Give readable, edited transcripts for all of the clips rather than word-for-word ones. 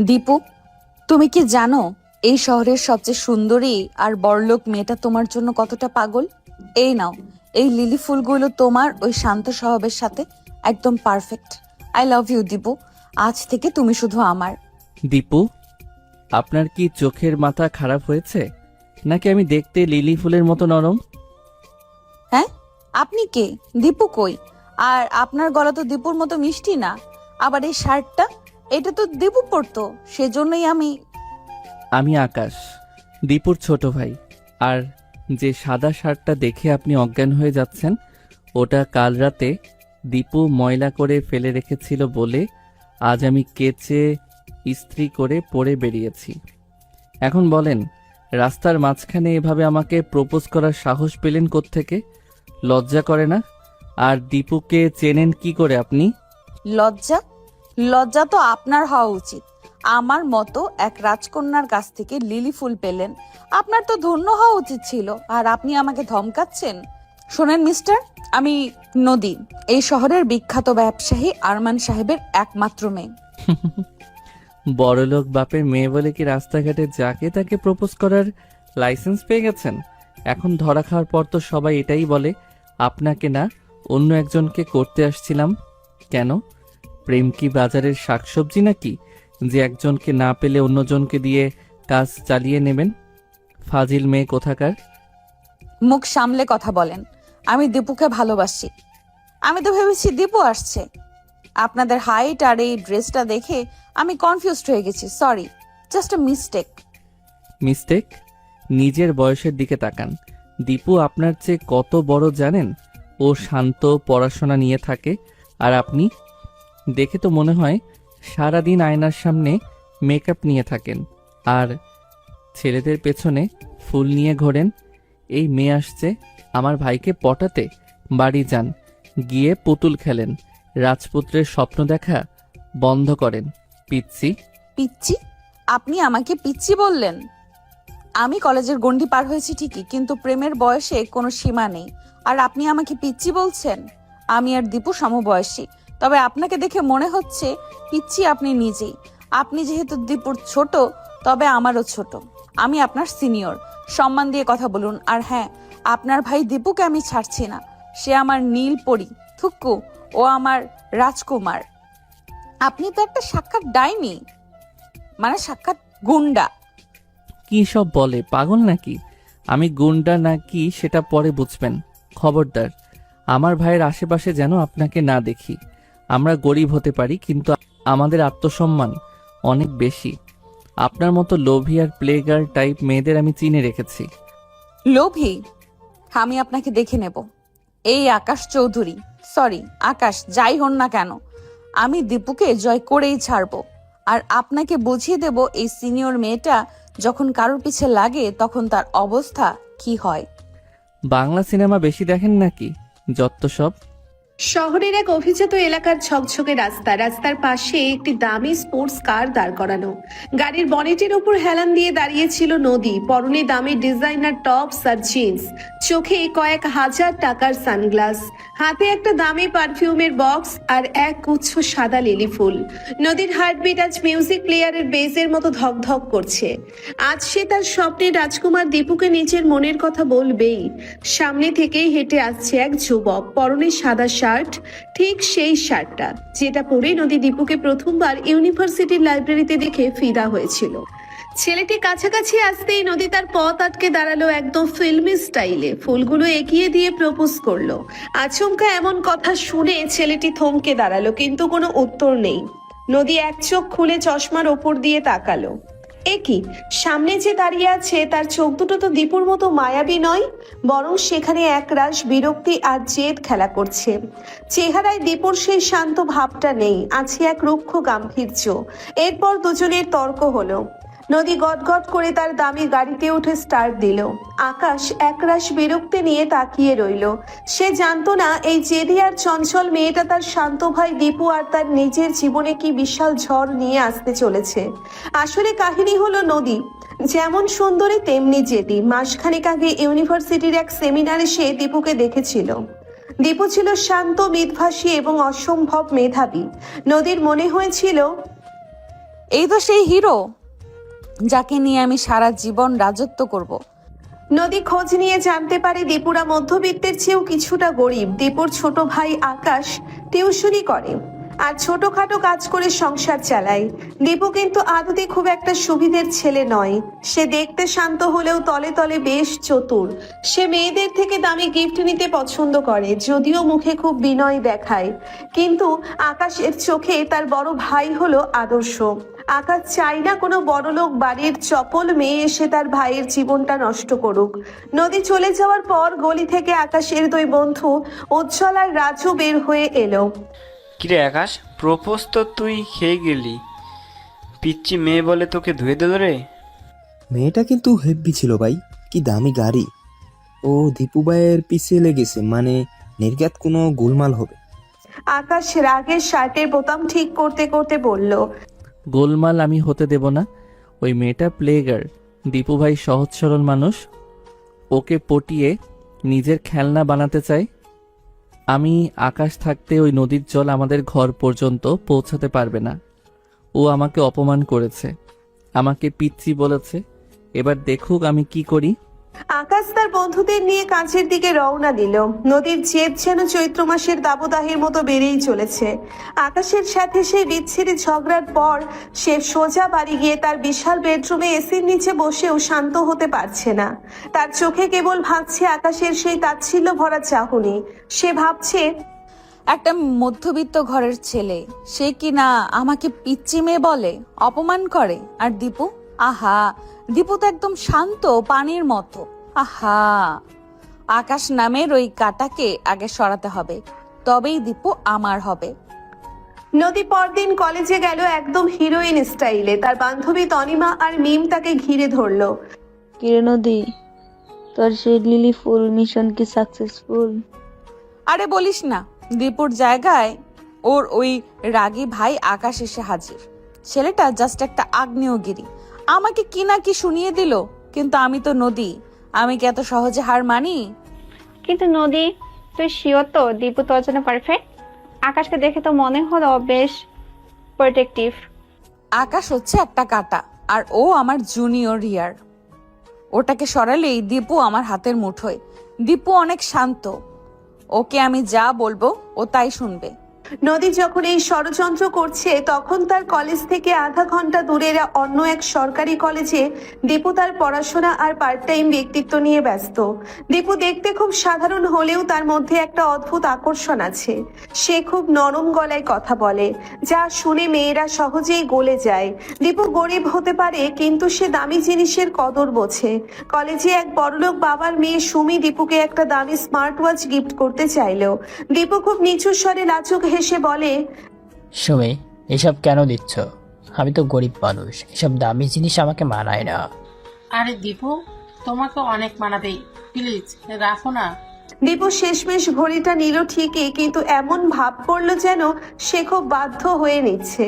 দীপু, তুমি কি জানো এই শহরের সবচেয়ে সুন্দরী আর বড়লোক মেয়েটা তোমার জন্য কতটা পাগল? এই নাও, এই লিলি ফুলগুলো তোমার ওই শান্ত স্বভাবের সাথে একদম perfect. I love you Dipu. আজ থেকে তুমি শুধু আমার। দীপু, আপনার কি চোখের মাথা খারাপ হয়েছে, নাকি আমি দেখতে লিলি ফুলের মতো নরম? হ্যাঁ, আপনি কে? দীপু কই? আর আপনার গলা তো দীপুর মতো মিষ্টি না। আবার এই শার্টটা, এটা তো দীপু পরতো, সেজন্যই আমি আকাশ, দীপুর ছোট ভাই। আর যে সাদা শার্টটা দেখে আপনি অজ্ঞান হয়ে যাচ্ছেন, ওটা কাল রাতে দীপু ময়লা করে ফেলে রেখেছিল বলে আজ আমি কেচে ইস্ত্রি করে পরে বেরিয়েছি। এখন বলেন, রাস্তার মাঝখানে এভাবে আমাকে প্রপোজ করার সাহস পেলেন কোত্থেকে? লজ্জা করে না? আর দীপুকে চেনেন কি করে আপনি? লজ্জা? লজ্জা তো আপনার হওয়া উচিত। আমার মতো এক রাজকন্যার কাছ থেকে লিলি ফুল পেলেন, আপনার তো ধন্য হওয়া উচিত ছিল। আর আপনি আমাকে ধমকাচ্ছেন? শোনেন মিস্টার, আমি নদী, এই শহরের বিখ্যাত ব্যবসায়ী আরমান সাহেবের একমাত্র মেয়ে। বড়লোক বাপের মেয়ে বলে কি রাস্তাঘাটে যাকে তাকে প্রপোজ করার লাইসেন্স পেয়ে গেছেন? এখন ধরা খাওয়ার পর তো সবাই এটাই বলে, আপনাকে না অন্য একজনকে করতে আসছিলাম। কেন? প্রেম কি বাজারের শাকসবজি নাকি, যে একজনকে না পেলে অন্যজনকে দিয়ে কাজ চালিয়ে নেবেন? ফাজিল মেয়ে কোথাকার! মুখ সামলে কথা বলেন। আমি দীপুকে ভালোবাসি। আমি তো ভেবেছি দীপু আসছে। আপনাদের হাইট আর এই ড্রেসটা দেখে আমি কনফিউজড হয়ে গেছি। Sorry, just a mistake. Mistake? নিজের বয়সের দিকে তাকান। দীপু আপনার চেয়ে কত বড় জানেন? ও শান্ত, পড়াশোনা নিয়ে থাকে। আর আপনি, দেখে তো মনে হয় সারাদিন আয়নার সামনে মেকআপ নিয়ে থাকেন আর ছেলেদের পেছনে ফুল নিয়ে ঘোরেন। এই মেয়ে আসছে আমার ভাইকে পটাতে। বাড়ি যান, গিয়ে পুতুল খেলেন। রাজপুত্রের স্বপ্ন দেখা বন্ধ করেন, পিচ্ছি। পিচ্ছি? আপনি আমাকে পিচ্ছি বললেন? আমি কলেজের গণ্ডি পার হয়েছি ঠিকই, কিন্তু প্রেমের বয়সে কোনো সীমা নেই। আর আপনি আমাকে পিচ্ছি বলছেন? আমি আর দীপু সমবয়সী, তবে আপনাকে দেখে মনে হচ্ছে পিচ্ছি আপনি নিজেই। আপনি যেহেতু দীপুর ছোট, তবে আমারও ছোট। আমি আপনার সিনিয়র। সম্মান দিয়ে কথা বলুন। আর হ্যাঁ, আপনার ভাই দীপুকে আমি ছাড়ছি না। সে আমার নীল পরী, থুক্কু। ও আমার রাজকুমার। আপনি তো একটা সাক্ষাৎ ডাইনি, মানে সাক্ষাৎ গুন্ডা। কি সব বলে, পাগল নাকি? আমি গুন্ডা নাকি সেটা পরে বুঝবেন। খবরদার, আমার ভাইয়ের আশেপাশে যেন আপনাকে না দেখি। আমরা গরিব হতে পারি, কিন্তু আমাদের আত্মসম্মান অনেক বেশি। আপনার মতো লোভী আর প্লে গার্ল টাইপ মেয়েদের আমি চিনে রেখেছি। লোভী? আমি আপনাকে দেখে নেব। এই আকাশ চৌধুরী, সরি আকাশ, যাই হন না কেন, আমি দীপুকে জয় করেই ছাড়বো। আর আপনাকে বুঝিয়ে দেব এই সিনিয়র মেয়েটা যখন কারোর পিছে লাগে তখন তার অবস্থা কি হয়। বাংলা সিনেমা বেশি দেখেন নাকি? যত সব। শহরের এক অভিজাত এলাকার ঝকঝকে রাস্তা, রাস্তার পাশে একটি দামি স্পোর্টস কার দাঁড় করানো। গাড়ির বনেটের উপর হেলান দিয়ে দাঁড়িয়েছিল নদী, পরনে দামি ডিজাইনার টপস আর জিন্স, চোখে কয়েক হাজার টাকার সানগ্লাস, হাতে একটা দামি পারফিউমের বক্স আর এক গুচ্ছ সাদা লিলি ফুল। নদীর হার্টবিট আজ মিউজিক প্লেয়ারের বেজের মতো ধকধক করছে। আজ সে তার স্বপ্নের রাজকুমার দীপুকে নিজের মনের কথা বলবেই। সামনে থেকেই হেঁটে আসছে এক যুবক, পরনে সাদা শার্ট, ঠিক সেই শার্টটা যেটা পরে নদী দীপুকে প্রথমবার ইউনিভার্সিটির লাইব্রেরিতে দেখে ফিদা হয়েছিল। ছেলেটি কাছাকাছি আসতেই নদী তার পথ আটকে দাঁড়ালো, একদম ফিল্মি স্টাইলে ফুলগুলো এগিয়ে দিয়ে প্রপোজ করলো। আচমকা এমন কথা শুনে ছেলেটি থমকে দাঁড়ালো, কিন্তু কোনো উত্তর নেই। নদী এক চোখ খুলে চশমার ওপর দিয়ে তাকালো। কি, সামনে যে দাঁড়িয়ে আছে তার চোখ দুটো তো দীপুর মতো মায়াবী নয়, বরং সেখানে একরাশ বিরক্তি আর জেদ খেলা করছে। চেহারায় দীপুর সেই শান্ত ভাবটা নেই, আছে এক রুক্ষ গাম্ভীর্য। এরপর দুজনের তর্ক হলো। নদী গটগট করে তার দামি গাড়িতে উঠে স্টার্ট দিল। আকাশ একরাশ বিরক্তি নিয়ে তাকিয়ে রইল। সে জানতো না এই জেদি আর চঞ্চল মেয়েটা তার শান্ত ভাই দীপু আর তার নিজের জীবনে কি বিশাল ঝড় নিয়ে আসতে চলেছে। আসলে কাহিনী হলো নদী যেমন সুন্দরী তেমনি জেদি। মাসখানেক আগে ইউনিভার্সিটির এক সেমিনারে সে দীপুকে দেখেছিল। দীপু ছিল শান্ত, মিতভাষী এবং অসম্ভব মেধাবী। নদীর মনে হয়েছিল এই তো সেই হিরো যাকে নিয়ে আমি সারা জীবন রাজত্ব করব। নদী খোঁজ নিয়ে জানতে পারে দীপুরা মধ্যবিত্তের চেয়েও কিছুটা গরিব। দীপুর ছোট ভাই আকাশ টিউশনি করে আর ছোটখাটো কাজ করে সংসার চালায়। দীপু কিন্তু আদতে খুব একটা সুবিধের ছেলে নয়। সে দেখতে শান্ত হলেও তলে তলে বেশ চতুর। সে মেয়েদের থেকে দামি গিফট নিতে পছন্দ করে, যদিও মুখে খুব বিনয় দেখায়। কিন্তু আকাশের চোখে তার বড় ভাই হলো আদর্শ। আকাশ চাই না কোনো বড়লোক বাড়ির চপল মেয়ে এসে তার ভাইয়ের জীবনটা নষ্ট করুক। নদী চলে যাওয়ার পর গলি থেকে আকাশের দুই বন্ধু উজ্জ্বল আর রাজু বের হয়ে এলো। কিরে আকাশ, প্রপোজ তো তুই খেয়ে গেলি। পিচ্চি মেয়ে বলে তোকে ধুয়ে দিল রে। মেয়েটা কিন্তু হেব্বি ছিল ভাই, কি দামি গাড়ি। ও দীপু ভাইয়ের পিছিয়ে লেগেছে, মানে নির্ঘাত কোনো গোলমাল হবে। আকাশ রাগের শার্টের বোতাম ঠিক করতে করতে বলল, গোলমাল আমি হতে দেব না। ওই মেয়েটা প্লেগার। দীপু ভাই সহজ সরল মানুষ, ওকে পটিয়ে নিজের খেলনা বানাতে চায়। আমি আকাশ থাকতে ওই নদীর জল আমাদের ঘর পর্যন্ত পৌঁছাতে পারবে না। ও আমাকে অপমান করেছে, আমাকে পিচ্চি বলেছে। এবার দেখুক আমি কি করি। আকাশ তার বন্ধুদের নিয়ে কাজের দিকে রওনা দিল। নদীর জেদ যেন চৈত্র মাসের দাবদাহের মতো বেড়েই চলেছে। আকাশের সাথে সেই বিচ্ছিরি ঝগড়ার পর সে সোজা বাড়ি গিয়ে তার বিশাল বেডরুমে এসির নিচে বসেও শান্ত হতে পারছে না। তার চোখে কেবল ভাবছে আকাশের সেই তাচ্ছিল্য ভরা চাহনি। সে ভাবছে, একটা মধ্যবিত্ত ঘরের ছেলে, সে কি না আমাকে পিচ্চি মেয়ে বলে, অপমান করে। আর দীপু, আহা, দীপু তো একদম শান্ত পানির মতো। আহা, আকাশ নামের ওই কাটাকে আগে সরাতে হবে, তবেই দীপু আমার হবে। নদী পরদিন কলেজে গেল একদম হিরোইন স্টাইলে। তার বান্ধবী তনিমা আর মিম তাকে ঘিরে ধরলো। কিরে নদী, তোর সেই লিলি ফুল মিশন কি সাকসেসফুল? আরে বলিস না, দীপুর জায়গায় ওর ওই রাগী ভাই আকাশ এসে হাজির। ছেলেটা জাস্ট একটা আগ্নেয়গিরি, আমাকে কি না কি শুনিয়ে দিল। কিন্তু আমি তো নদী, আমি কি এত সহজে হার মানি? কিন্তু নদী, তুই শিওর তো দীপু তোর জন্য পারফেক্ট? আকাশকে দেখে তো মনে হলো বেশ প্রোটেক্টিভ। আকাশ হচ্ছে একটা কাটা, আর ও আমার জুনিয়র ইয়ার। ওটাকে সরালেই দীপু আমার হাতের মুঠোয়। দীপু অনেক শান্ত, ওকে আমি যা বলবো ও তাই শুনবে। নদী যখন এই ষড়যন্ত্র করছে, তখন তার কলেজ থেকে আধা ঘন্টা দূরের অন্য এক সরকারি কলেজে দীপু তার পড়াশোনা আর পার্ট টাইম ব্যক্তিত্ব নিয়ে ব্যস্ত। দীপু দেখতে খুব সাধারণ হলেও তার মধ্যে একটা অদ্ভুত আকর্ষণ আছে। সে খুব নরম গলায় কথা বলে, যা শুনে মেয়েরা সহজেই গলে যায়। দীপু গরিব হতে পারে, কিন্তু সে দামি জিনিসের কদর বোঝে। কলেজে এক বড়লোক বাবার মেয়ে সুমি দীপুকে একটা দামি স্মার্ট ওয়াচ গিফট করতে চাইল। দীপু খুব নিচু স্বরে লাজুক হেসে বলে, সুমি, এসব কেন দিচ্ছ? আমি তো গরিব মানুষ, এসব দামি জিনিস আমাকে মানায় না। আরে দীপু, তোমাকে অনেক মানাবে, প্লিজ রাখো না। দীপু শেষমেশ ঘড়িটা নিল ঠিকই, কিন্তু এমন ভাব করলো যেন সে খুব বাধ্য হয়ে নিচ্ছে।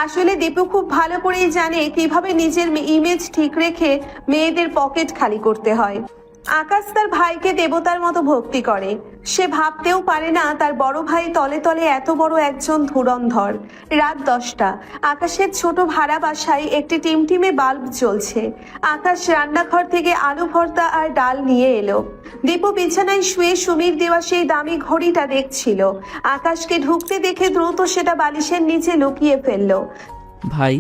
আসলে দীপু খুব ভালো করেই জানে কিভাবে নিজের ইমেজ ঠিক রেখে মেয়েদের পকেট খালি করতে হয়। আকাশ তার ভাইকে দেবতার মতো ভক্তি করে। সে ভাবতেও পারে না তার বড় ভাই তলে তলে এত বড় একজন ধুরন্ধর। রাত 10টা। আকাশের ছোট ভাড়া বাসায় একটি টিমটিমে বাল্ব জ্বলছে। আকাশ রান্নাঘর থেকে আলু ভর্তা আর ডাল নিয়ে এলো। দীপু বিছানায় শুয়ে সুমির দেওয়া সেই দামি ঘড়িটা দেখছিল। আকাশকে ঢুকতে দেখে দ্রুত সেটা বালিশের নিচে লুকিয়ে ফেললো। ভাই,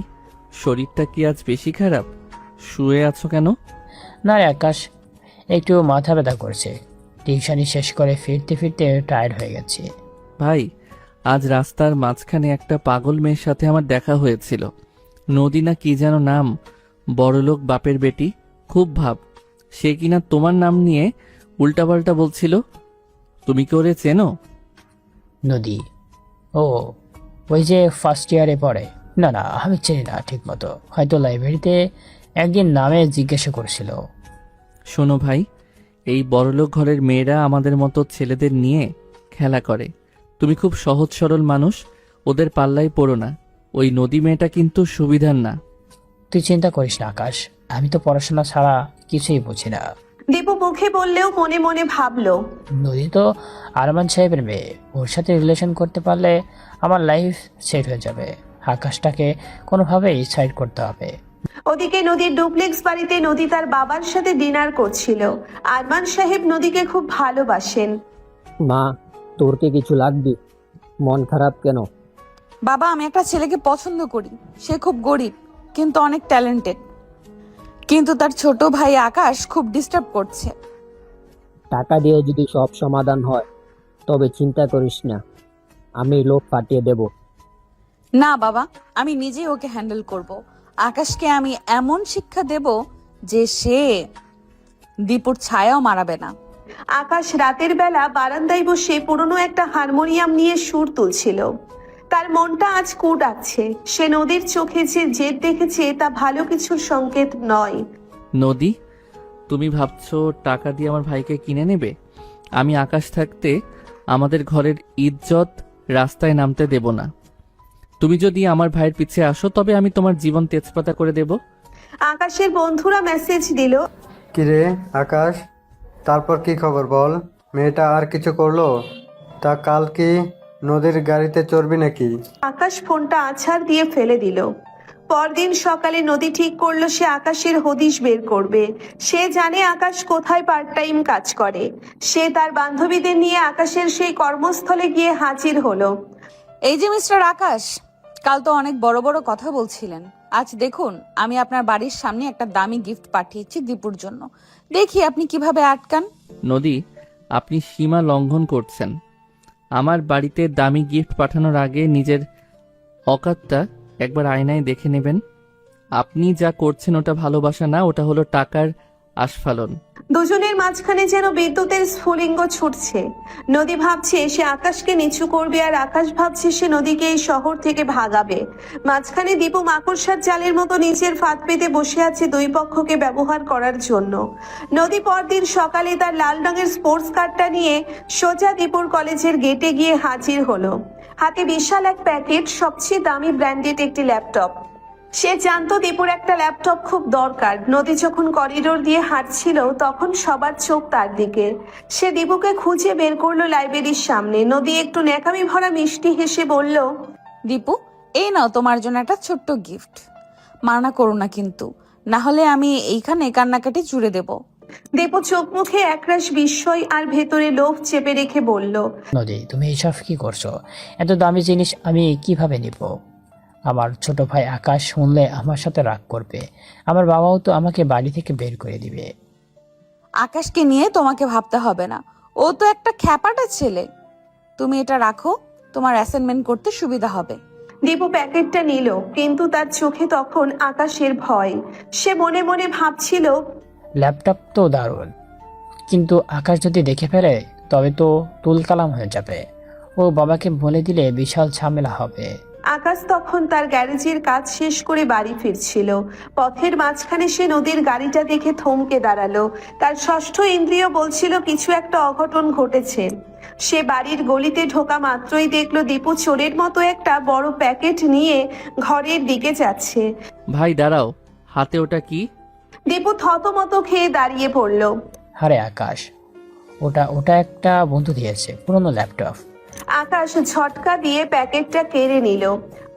শরীরটা কি আজ বেশি খারাপ? শুয়ে আছো কেন? না রে আকাশ, একটু মাথা ব্যথা করছে। টিউশনি শেষ করে ফিরতে ফিরতে টায়ার্ড হয়ে গেছি। ভাই, আজ রাস্তার মাঝখানে একটা পাগল মেয়ের সাথে আমার দেখা হয়েছিল। নদী না কি যেন নাম, বড়লোক বাপের বেটি, খুব ভাব। সে কিনা তোমার নাম নিয়ে উল্টাপাল্টা বলছিল। তুমি কি ওরে চেনো? নদী? ও, ওই যে ফার্স্ট ইয়ারে পড়ে। না না, আমি চিনি না ঠিক মতো, হয়তো লাইব্রেরিতে একদিন নামে জিজ্ঞাসা করছিল। শোনো ভাই, এই বড়লোক ঘরের মেয়েরা আমাদের মতো ছেলেদের নিয়ে খেলা করে। তুমি খুব সহজ সরল মানুষ, ওদের পাল্লায় পড়ো না। ওই নদী মেয়েটা কিন্তু সুবিধার না। তুই চিন্তা করিস না আকাশ, আমি তো পড়াশোনা ছাড়া কিছুই বুঝি না। দীপু মুখে বললেও মনে মনে ভাবলো, নদী তো আরমান সাহেবের মেয়ে, ওর সাথে রিলেশন করতে পারলে আমার লাইফ সেট হয়ে যাবে। আকাশটাকে কোনোভাবেই সাইড করতে হবে। ওদিকে নদীর ডুপ্লেক্স বাড়িতে নদী তার বাবার সাথে ডিনার করছিল। আরমান সাহেব নদীকে খুব ভালোবাসেন। মা, তোর কি কিছু লাগবে? মন খারাপ কেন? বাবা, আমি একটা ছেলেকে পছন্দ করি। সে খুব গরিব কিন্তু অনেক ট্যালেন্টেড, কিন্তু তার ছোট ভাই আকাশ খুব ডিস্টার্ব করছে। টাকা দিয়ে যদি সব সমাধান হয় তবে চিন্তা করিস না, আমি লোক পাঠিয়ে দেব। না বাবা, আমি নিজেই ওকে হ্যান্ডেল করব। আকাশকে আমি এমন শিক্ষা দেব যে সে দীপুর ছায়াও মারাবে না। আকাশ রাতের বেলা বারান্দায় বসে পুরনো একটা হারমোনিয়াম নিয়ে সুর তুলছিল। তার মনটা আজ কু ডাকছে। সে নদীর চোখে যে জেদ দেখেছে তা ভালো কিছুর সংকেত নয়। নদী, তুমি ভাবছো টাকা দিয়ে আমার ভাইকে কিনে নেবে? আমি আকাশ থাকতে আমাদের ঘরের ইজ্জত রাস্তায় নামতে দেব না। তুমি যদি আমার ভাইয়ের পিছে আসো তবে আমি তোমার জীবন তেজপাতা করে দেব। আকাশের বন্ধুরা মেসেজ দিল, কিরে আকাশ, তারপর কি খবর বল? মেয়েটা আর কিছু করলো? তা কাল কি নদীর গাড়িতে চড়বি নাকি? আকাশ ফোনটা আছাড় দিয়ে ফেলে দিল। পরদিন সকালে নদী ঠিক করলো সে আকাশের হদিশ বের করবে। সে জানে আকাশ কোথায় পার্ট টাইম কাজ করে। সে তার বান্ধবীদের নিয়ে আকাশের সেই কর্মস্থলে গিয়ে হাজির হলো। এই যে মিস্টার আকাশ, কাল তো অনেক বড় বড় কথা বলছিলেন। আজ দেখুন, আমি আপনার বাড়ির সামনে একটা দামি গিফট পাঠিয়েছি দীপুর জন্য। দেখি আপনি কিভাবে আটকান। নদী, আপনি সীমা লঙ্ঘন করছেন। আমার বাড়িতে দামি গিফট পাঠানোর আগে নিজের অকাতটা একবার আয়নায় দেখে নেবেন। আপনি যা করছেন ওটা ভালোবাসা না, ওটা হলো টাকার আস্ফালন। দুজনের মাঝখানে যেন বিদ্যুতের স্ফুলিঙ্গ ছুটছে। নদী ভাবছে সে আকাশকে নিচু করবে আর আকাশ ভাবছে সে নদীকে এই শহর থেকে ভাগাবে। মাঝখানে দীপু মাকড়সার জালের মতো নিচের ফাঁদ পেতে বসে আছে দুই পক্ষকে ব্যবহার করার জন্য। নদী পরদিন সকালে তার লাল রঙের স্পোর্টস কারটা নিয়ে সোজা দীপুর কলেজের গেটে গিয়ে হাজির হলো। হাতে বিশাল এক প্যাকেট, সবচেয়ে দামি ব্র্যান্ডেড একটি ল্যাপটপ। সে জানতো দীপুর একটা ল্যাপটপ খুব দরকার। নদী যখন করিডোর দিয়ে হাঁটছিল তখন সবার চোখ তার দিকে। সে দীপুকে খুঁজে বের করলো লাইব্রেরির সামনে। নদী একটু ন্যাকামি ভরা মিষ্টি হেসে বলল, দীপু, এই নাও তোমার জন্য একটা ছোট্ট গিফট। মানা করো না কিন্তু, না হলে আমি এইখানে কান্নাকাটি জুড়ে দেব। দীপু চোখ মুখে একরাশ বিস্ময় আর ভেতরে লোভ চেপে রেখে বলল, নদী, তুমি এসব কি করছো? এত দামি জিনিস আমি কিভাবে নিব? আমার ছোট ভাই আকাশ শুনলে আমার সাথে রাগ করবে। আমার বাবাও তো আমাকে বাড়ি থেকে বের করে দিবে। আকাশকে নিয়ে তোমাকে ভাবতে হবে না, ও তো একটা খ্যাপাটা ছেলে। তুমি এটা রাখো, তোমার অ্যাসাইনমেন্ট করতে সুবিধা হবে। দীপু প্যাকেটটা নিল, কিন্তু তার চোখে তখন আকাশের ভয়। সে মনে মনে ভাবছিল, ল্যাপটপ তো দারুণ, কিন্তু আকাশ যদি দেখে ফেলে তবে তো তুলকালাম হয়ে যাবে। ও বাবাকে বলে দিলে বিশাল ঝামেলা হবে। আকাশ তখন তার গ্যারেজের কাজ শেষ করে বাড়ি ফিরছিল। পথের মাঝখানে সে নদীর গাড়িটা দেখে থমকে দাঁড়ালো। তার ষষ্ঠ ইন্দ্রিয় বলছিল কিছু একটা অঘটন ঘটেছে। সে বাড়ির গলিতে ঢোকা মাত্রই দেখলো দীপু চোরের মতো একটা বড় প্যাকেট নিয়ে ঘরের দিকে যাচ্ছে। ভাই দাঁড়াও, হাতে ওটা কি? দীপু থতমত খেয়ে দাঁড়িয়ে পড়ল। আরে আকাশ, ওটা একটা বন্ধু দিয়েছে, পুরনো ল্যাপটপ। আকাশ ঝটকা দিয়ে প্যাকেটটা কেড়ে নিল।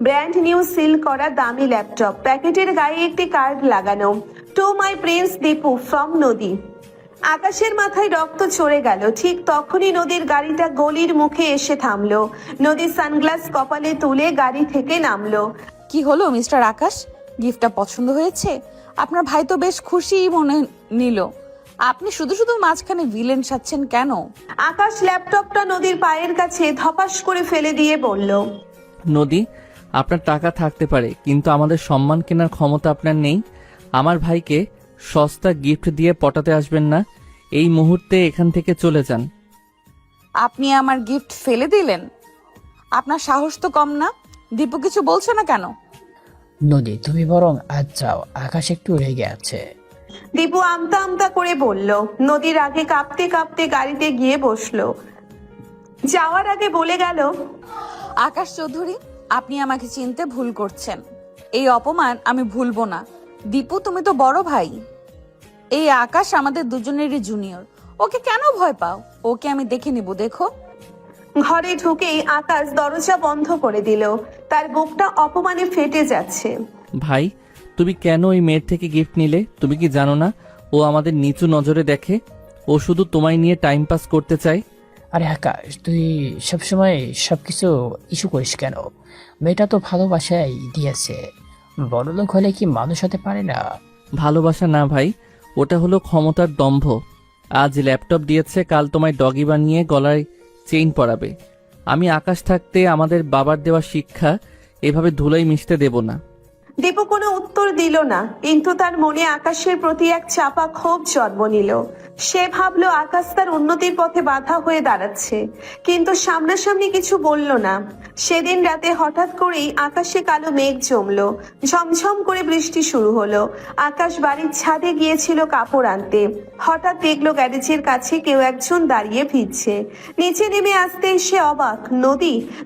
ব্র্যান্ড নিউ সিল করা দামি ল্যাপটপ। প্যাকেটের গায়ে একটি কার্ড লাগানো, to my Prince Dipu from নদী। আকাশের মাথায় রক্ত চড়ে গেল। ঠিক তখনই নদীর গাড়িটা গলির মুখে এসে থামলো। নদী সানগ্লাস কপালে তুলে গাড়ি থেকে নামলো। কি হলো মিস্টার আকাশ, গিফটটা পছন্দ হয়েছে? আপনার ভাই তো বেশ খুশি মনে নিল। আপনি শুধু শুধু মাঝখানে ভিলেন সাচ্ছেন কেন? আকাশ ল্যাপটপটা নদীর পায়ের কাছে ধপাস করে ফেলে দিয়ে বলল, নদী, আপনার টাকা থাকতে পারে কিন্তু আমাদের সম্মান কেনার ক্ষমতা আপনার নেই। আমার ভাইকে সস্তা গিফট দিয়ে পটাতে আসবেন না। এই মুহূর্তে এখান থেকে চলে যান। আপনি আমার গিফট ফেলে দিলেন? আপনার সাহস তো কম না। দীপু কিছু বলছে না কেন? নদী, তুমি বরং আজ যাও, আকাশ একটু রেগে আছে। দীপু আমতা আমতা করে বলল। নদীর আগে কাঁপতে কাঁপতে গাড়িতে গিয়ে বসলো। যাওয়ার আগে বলে গেল, আকাশ চৌধুরী, আপনি আমাকে চিনতে ভুল করছেন। এই অপমান আমি ভুলবো না। দীপু, তুমি তো বড় ভাই। এই আকাশ আমাদের দুজনেরই জুনিয়র। ওকে কেন ভয় পাও? ওকে আমি দেখে নিব, দেখো। ঘরে ঢুকেই আকাশ দরজা বন্ধ করে দিল। তার বুকটা অপমানে ফেটে যাচ্ছে। ভাই, তুমি কেন ওই মেয়ের থেকে গিফট নিলে? তুমি কি জানো না ও আমাদের নিচু নজরে দেখে? ও শুধু তোমায় নিয়ে টাইম পাস করতে চায়। আরে আকাশ, তুই সবসময় সবকিছু ইস্যু করিস কেন? মেয়েটা তো ভালোবাসাই দিয়েছে। বড়লোক হলে কি মানুষ হতে পারে না? ভালোবাসা না ভাই, ওটা হলো ক্ষমতার দম্ভ। আজ ল্যাপটপ দিয়েছে, কাল তোমায় ডগি বানিয়ে গলায় চেইন পরাবে। আমি আকাশ থাকতে আমাদের বাবার দেওয়া শিক্ষা এভাবে ধুলোয় মিশতে দেব না। দীপু কোনো উত্তর দিল না, কিন্তু তার মনে আকাশের প্রতি এক চাপা ক্ষোভ জন্ম নিল। সে ভাবলো আকাশ তার উন্নতির পথে বাধা হয়ে দাঁড়াচ্ছে, কিন্তু সামনাসামনি কিছু বলল না। সেদিন রাতে হঠাৎ করেই আকাশে কালো মেঘ জমলো, ঝমঝম করে বৃষ্টি শুরু হলো। আকাশ বাড়ির ছাদে গিয়েছিল কাপড় আনতে। হঠাৎ দেখলো গ্যারেজের কাছে কেউ একজন দাঁড়িয়ে ভিজছে। নিচে নেমে আসতে সে অবাক।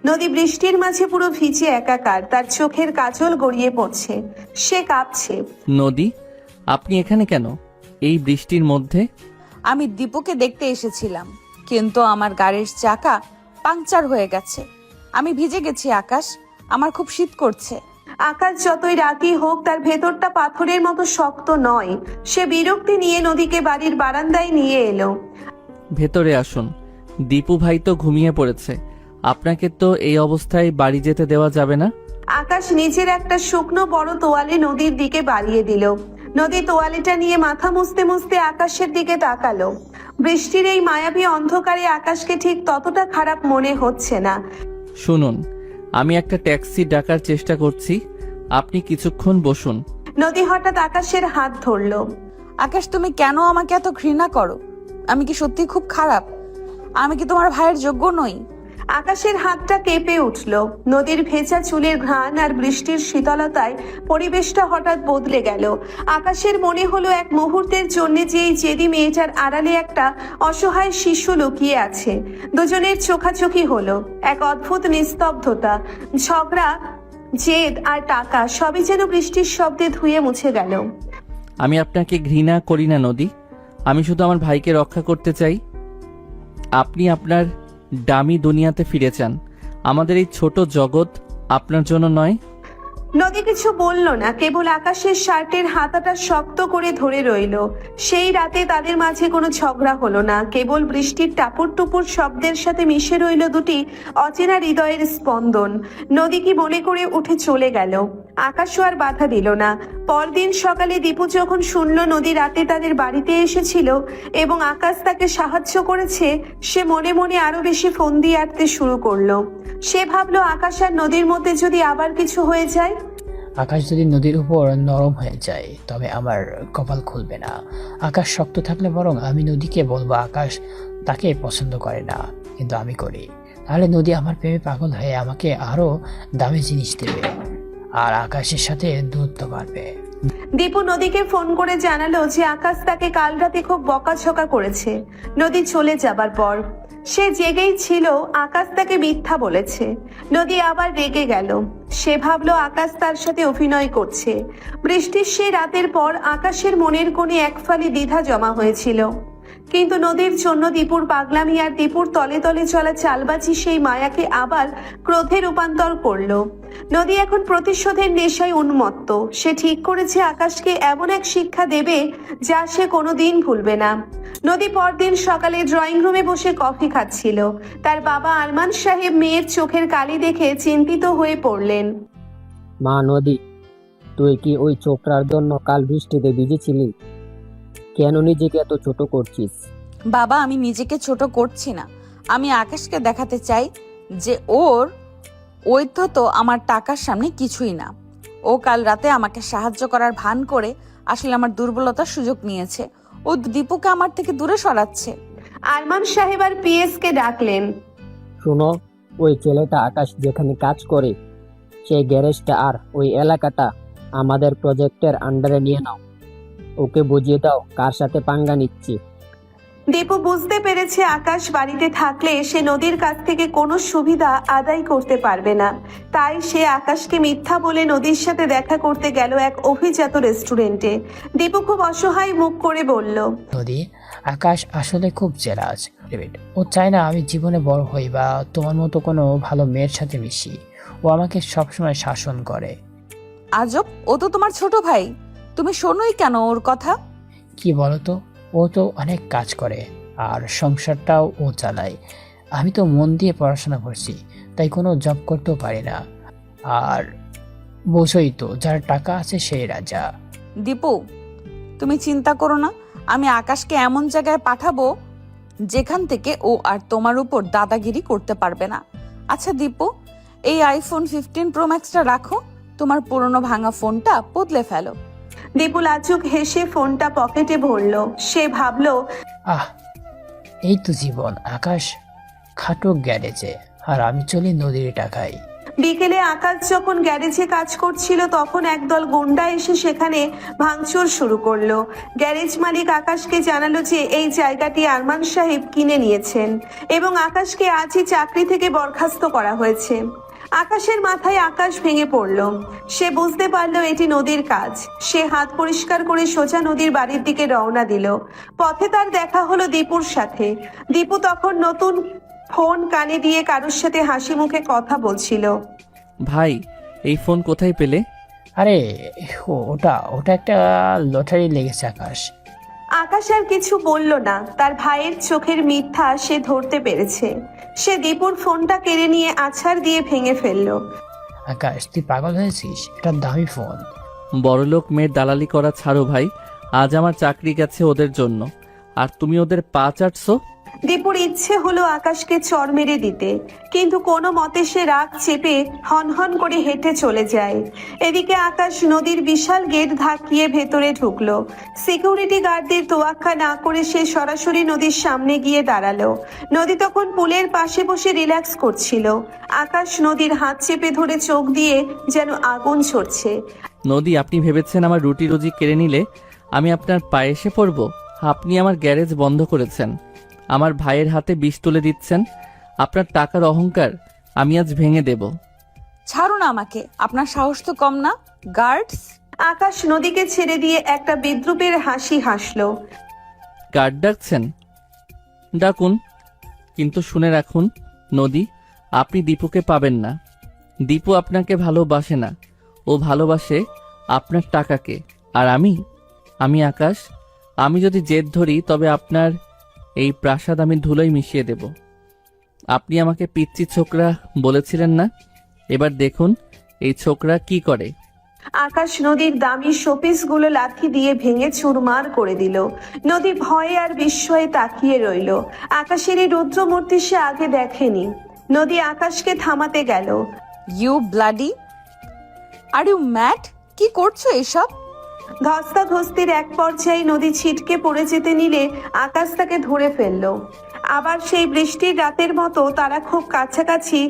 নদী বৃষ্টির মাঝে পুরো ভিজে একাকার, তার চোখের কাজল গড়িয়ে পড়ছে, সে কাঁপছে। নদী, আপনি এখানে কেন এই বৃষ্টির মধ্যে? আমি দীপুকে দেখতে এসেছিলাম, কিন্তু আমার গাড়ির চাকা পাংচার হয়ে গেছে। আমি ভিজে গেছি আকাশ, আমার খুব শীত করছে। আকাশ যতই রাগী হোক, তার ভেতরটা পাথরের মতো শক্ত নয়। সে বিরক্তি নিয়ে নদীকে বাড়ির বারান্দায় নিয়ে এলো। ভেতরে আসুন, দীপু ভাই তো ঘুমিয়ে পড়েছে। আপনাকে তো এই অবস্থায় বাড়ি যেতে দেওয়া যাবে না। আকাশ নিজের একটা শুকনো বড় তোয়ালে নদীর দিকে বাড়িয়ে দিল। নদী তোয়ালেটা নিয়ে মাথা মুছতে মুছতে আকাশের দিকে তাকালো। বৃষ্টির এই মায়াবী অন্ধকারে আকাশকে ঠিক ততটা খারাপ মনে হচ্ছে না। শুনুন, আমি একটা ট্যাক্সি ডাকার চেষ্টা করছি, আপনি কিছুক্ষণ বসুন। নদী হঠাৎ আকাশের হাত ধরলো। আকাশ, তুমি কেন আমাকে এত ঘৃণা করো? আমি কি সত্যি খুব খারাপ? আমি কি তোমার ভাইয়ের যোগ্য নই? আকাশের হাতটা কেঁপে উঠল। নদীর ভেজা চুলের ঘ্রাণ আর বৃষ্টির শীতলতায় পরিবেশটা হঠাৎ বদলে গেল। আকাশের মনে হলো এক মুহূর্তের জন্য যে এই জেদি মেয়েটার আড়ালে একটা অসহায় শিশু লুকিয়ে আছে। দুজনের চোখাচোখি হলো। এক অদ্ভুত নিস্তব্ধতা, ঝগড়া, জেদ আর টাকা সবই যেন বৃষ্টির শব্দে ধুয়ে মুছে গেল। আমি আপনাকে ঘৃণা করি না নদী, আমি শুধু আমার ভাইকে রক্ষা করতে চাই। আপনি আপনার দামি দুনিয়াতে ফিরে চান, আমাদের এই ছোট জগৎ আপনার জন্য নয়। নদী কিছু বলল না, কেবল আকাশের শার্টের হাতাটা শক্ত করে ধরে রইল। সেই রাতে তাদের মাঝে কোনো ঝগড়া হলো না, কেবল বৃষ্টির টাপুর টুপুর শব্দের সাথে মিশে রইল দুটি অচেনা হৃদয়ের স্পন্দন। নদী কি মনে করে উঠে চলে গেল। আকাশও আর বাধা দিল না। পরদিন সকালে দীপু যখন শুনল নদী রাতে তাদের বাড়িতে এসেছিল এবং আকাশ তাকে সাহায্য করেছে, সে মনে মনে আরো বেশি ফোন দিয়ে আঁটতে শুরু করলো। সে ভাবলো আকাশ আর নদীর মধ্যে যদি আবার কিছু হয়ে যায়। আকাশ যদি নদীর উপর নরম হয়ে যায় তবে আমার কপাল খুলবে না। আকাশ শক্ত থাকলে বরং আমি নদীকে বলবো আকাশ তাকে পছন্দ করে না, কিন্তু আমি করি। তাহলে নদী আমার প্রেমে পাগল হয়ে আমাকে আরো দামি জিনিস দেবে, আর আকাশের সাথে দূরত্ব বাড়বে। দীপু নদীকে ফোন করে জানালো যে আকাশ তাকে কাল রাতে খুব বকাঝকা করেছে। নদী চলে যাবার পর সে জেগেই ছিল আকাশ তাকে মিথ্যা বলেছে। নদী আবার রেগে গেল। সে ভাবলো আকাশ তার সাথে অভিনয় করছে। বৃষ্টির সে রাতের পর আকাশের মনের কোণে এক ফালি দ্বিধা জমা হয়েছিল, কিন্তু নদীর জন্য দীপুর পাগলামি আর দীপুর তলে তলে চলা চালবাজি সেই মায়াকে আবার ক্রোধে রূপান্তর করলো। নদী এখন প্রতিশোধের নেশায় উন্মত্ত। সে ঠিক করেছে আকাশকে এমন এক শিক্ষা দেবে যা সে কোনোদিন ভুলবে না। নদী পরদিন সকালে ড্রয়িং রুমে বসে কফি খাচ্ছিল। তার বাবা আরমান সাহেব মেয়ের চোখের কালি দেখে চিন্তিত হয়ে পড়লেন। মা নদী, তুই কি ওই ছোকরার জন্য কাল বৃষ্টিতে ভিজেছিলি? কেন নিজেকে এত ছোট করছিস? বাবা, আমি নিজেকে ছোট করছি না। আমি আকাশকে দেখাতে চাই যে ওর ঐত্য তো আমার টাকার সামনে কিছুই না। ও কাল রাতে আমাকে সাহায্য করার ভান করে আসলে আমার দুর্বলতার সুযোগ নিয়েছে। ও দীপুকে আমার থেকে দূরে সরাচ্ছে। আরমান সাহেব আর পিএস কে ডাকলেন। শোনো, ওই ছেলেটা আকাশ যেখানে কাজ করে সেই গ্যারেজটা আর ওই এলাকাটা আমাদের প্রজেক্টের আন্ডারে নিয়ে নাও। ওকে বুঝিয়ে দাও কার সাথে পাঙ্গা নিচ্ছি। দীপু বুঝতে পেরেছে আকাশ বাড়িতে থাকলে সে নদীর কাছ থেকে কোনো সুবিধা আদায় করতে পারবে না। তাই সে আকাশকে মিথ্যা বলে নদীর সাথে দেখা করতে গেল এক অভিজাত রেস্টুরেন্টে। দীপু খুব অসহায় মুখ করে বলল, নদী, আকাশ আসলে খুব জেলাস। ও চায় না আমি জীবনে বড় হই বা তোমার মতো কোনো ভালো মেয়ের সাথে মিশি। ও আমাকে সবসময় শাসন করে। আজব, ও তো তোমার ছোট ভাই, তুমি শোনোই কেন ওর কথা? কি বলতো, ও তো অনেক কাজ করে আর সংসারটাও ও চালায়। আমি তো মন দিয়ে পড়াশোনা করছি, তাই কোনো জব করতেও পারি না। আর বোঝোই তো, যার টাকা আছে সেই রাজা। দীপু, তুমি চিন্তা করো না, আমি আকাশকে এমন জায়গায় পাঠাবো যেখান থেকে ও আর তোমার উপর দাদাগিরি করতে পারবে না। আচ্ছা দীপু, এই আইফোন 15 প্রো ম্যাক্সটা রাখো, তোমার পুরনো ভাঙা ফোনটা বদলে ফেলো। দীপু লাজুক হেসে ফোনটা পকেটে ভরলো। সে ভাবলো, আহ, এই তো জীবন। আকাশ খাটো গ্যারেজে আর আমি চলি নদীর টাকায়। বিকেলে আকাশ যখন গ্যারেজে কাজ করছিল তখন একদল গুন্ডা এসে সেখানে ভাঙচুর শুরু করলো। গ্যারেজ মালিক আকাশকে জানালো যে এই জায়গাটি আরমান সাহেব কিনে নিয়েছেন এবং আকাশকে আজই চাকরি থেকে বরখাস্ত করা হয়েছে। আকাশের মাথায় আকাশ ভেঙে পড়ল। সে বুঝতে পারলো এটি নদীর কাজ। সে হাত পরিষ্কার করে সোজা নদীর বাড়ির দিকে রওনা দিল। পথে তার দেখা হলো দীপুর সাথে। দীপু তখন নতুন ফোন কানে দিয়ে কারোর সাথে হাসি মুখে কথা বলছিল। ভাই, এই ফোন কোথায় পেলে? আরে ওটা ওটা একটা লটারি লেগেছে আকাশ। আকাশ আর কিছু বলল না। তার ভাইয়ের চোখের মিথ্যা সে ধরতে পেরেছে। সে দীপুর ফোনটা কেড়ে নিয়ে আছাড় দিয়ে ভেঙে ফেললো। আকাশ, তুই পাগল হয়েছিস? এটা দামি ফোন। বড়লোক মেয়ের দালালি করা ছাড়ো ভাই, আজ আমার চাকরি গেছে ওদের জন্য, আর তুমি ওদের পা চাটছো। দীপুর ইচ্ছে হলো আকাশকে চড় মেরে দিতে, কিন্তু কোনো মতে সে রাগ চেপে হনহন করে হেঁটে চলে যায়। এদিকে আকাশ নদীর বিশাল গেট ধাকিয়ে ভেতরে ঢুকলো। সিকিউরিটি গার্ডদের তোয়াক্কা না করে সে সরাসরি নদীর সামনে গিয়ে দাঁড়ালো। নদী তখন পুলের পাশে বসে রিল্যাক্স করছিল। আকাশ নদীর হাত চেপে ধরে চোখ দিয়ে যেন আগুন ছড়ছে। নদী, আপনি ভেবেছেন আমার রুটি রুজি কেড়ে নিলে আমি আপনার পায়ে এসে পড়ব? আপনি আমার গ্যারেজ বন্ধ করেছেন, আমার ভাইয়ের হাতে বিষ তুলে দিচ্ছেন। আপনার টাকার অহংকার আমি আজ ভেঙে দেব। ছাড়ো না আমাকে, আপনার সাহস তো কম না। গার্ডস! আকাশ নদীকে ছেড়ে দিয়ে একটা বিদ্রুপের হাসি হাসলো। গার্ড ডাকছেন? ডাকুন, কিন্তু শুনে রাখুন নদী, আপনি দীপুকে পাবেন না। দীপু আপনাকে ভালোবাসে না, ও ভালোবাসে আপনার টাকাকে। আর আমি আকাশ, আমি যদি জেদ ধরি তবে আপনার এই প্রাসাদ আমি ধুলোয় মিশিয়ে দেব। আপনি আমাকে পিচ্চি ছোকরা বলেছিলেন না? এবার দেখুন এই ছোকরা কি করে। আকাশ নদীর দামি শোপিসগুলো লাথি দিয়ে ভেঙে চুরমার করে দিল। নদী ভয়ে আর বিস্ময়ে তাকিয়ে রইল। আকাশের এই রুদ্রমূর্তি সে আগে দেখেনি। নদী আকাশকে থামাতে গেল। You bloody, are you mad? কি করছো এসব? ধস্তাধস্তির এক পর্যায়ে নদী ছিটকে পড়ে যেতে নিলে আকাশ তাকে ধরে ফেললো। আবার সেই বৃষ্টির রাতের মতো তারা খুব কাছাকাছি।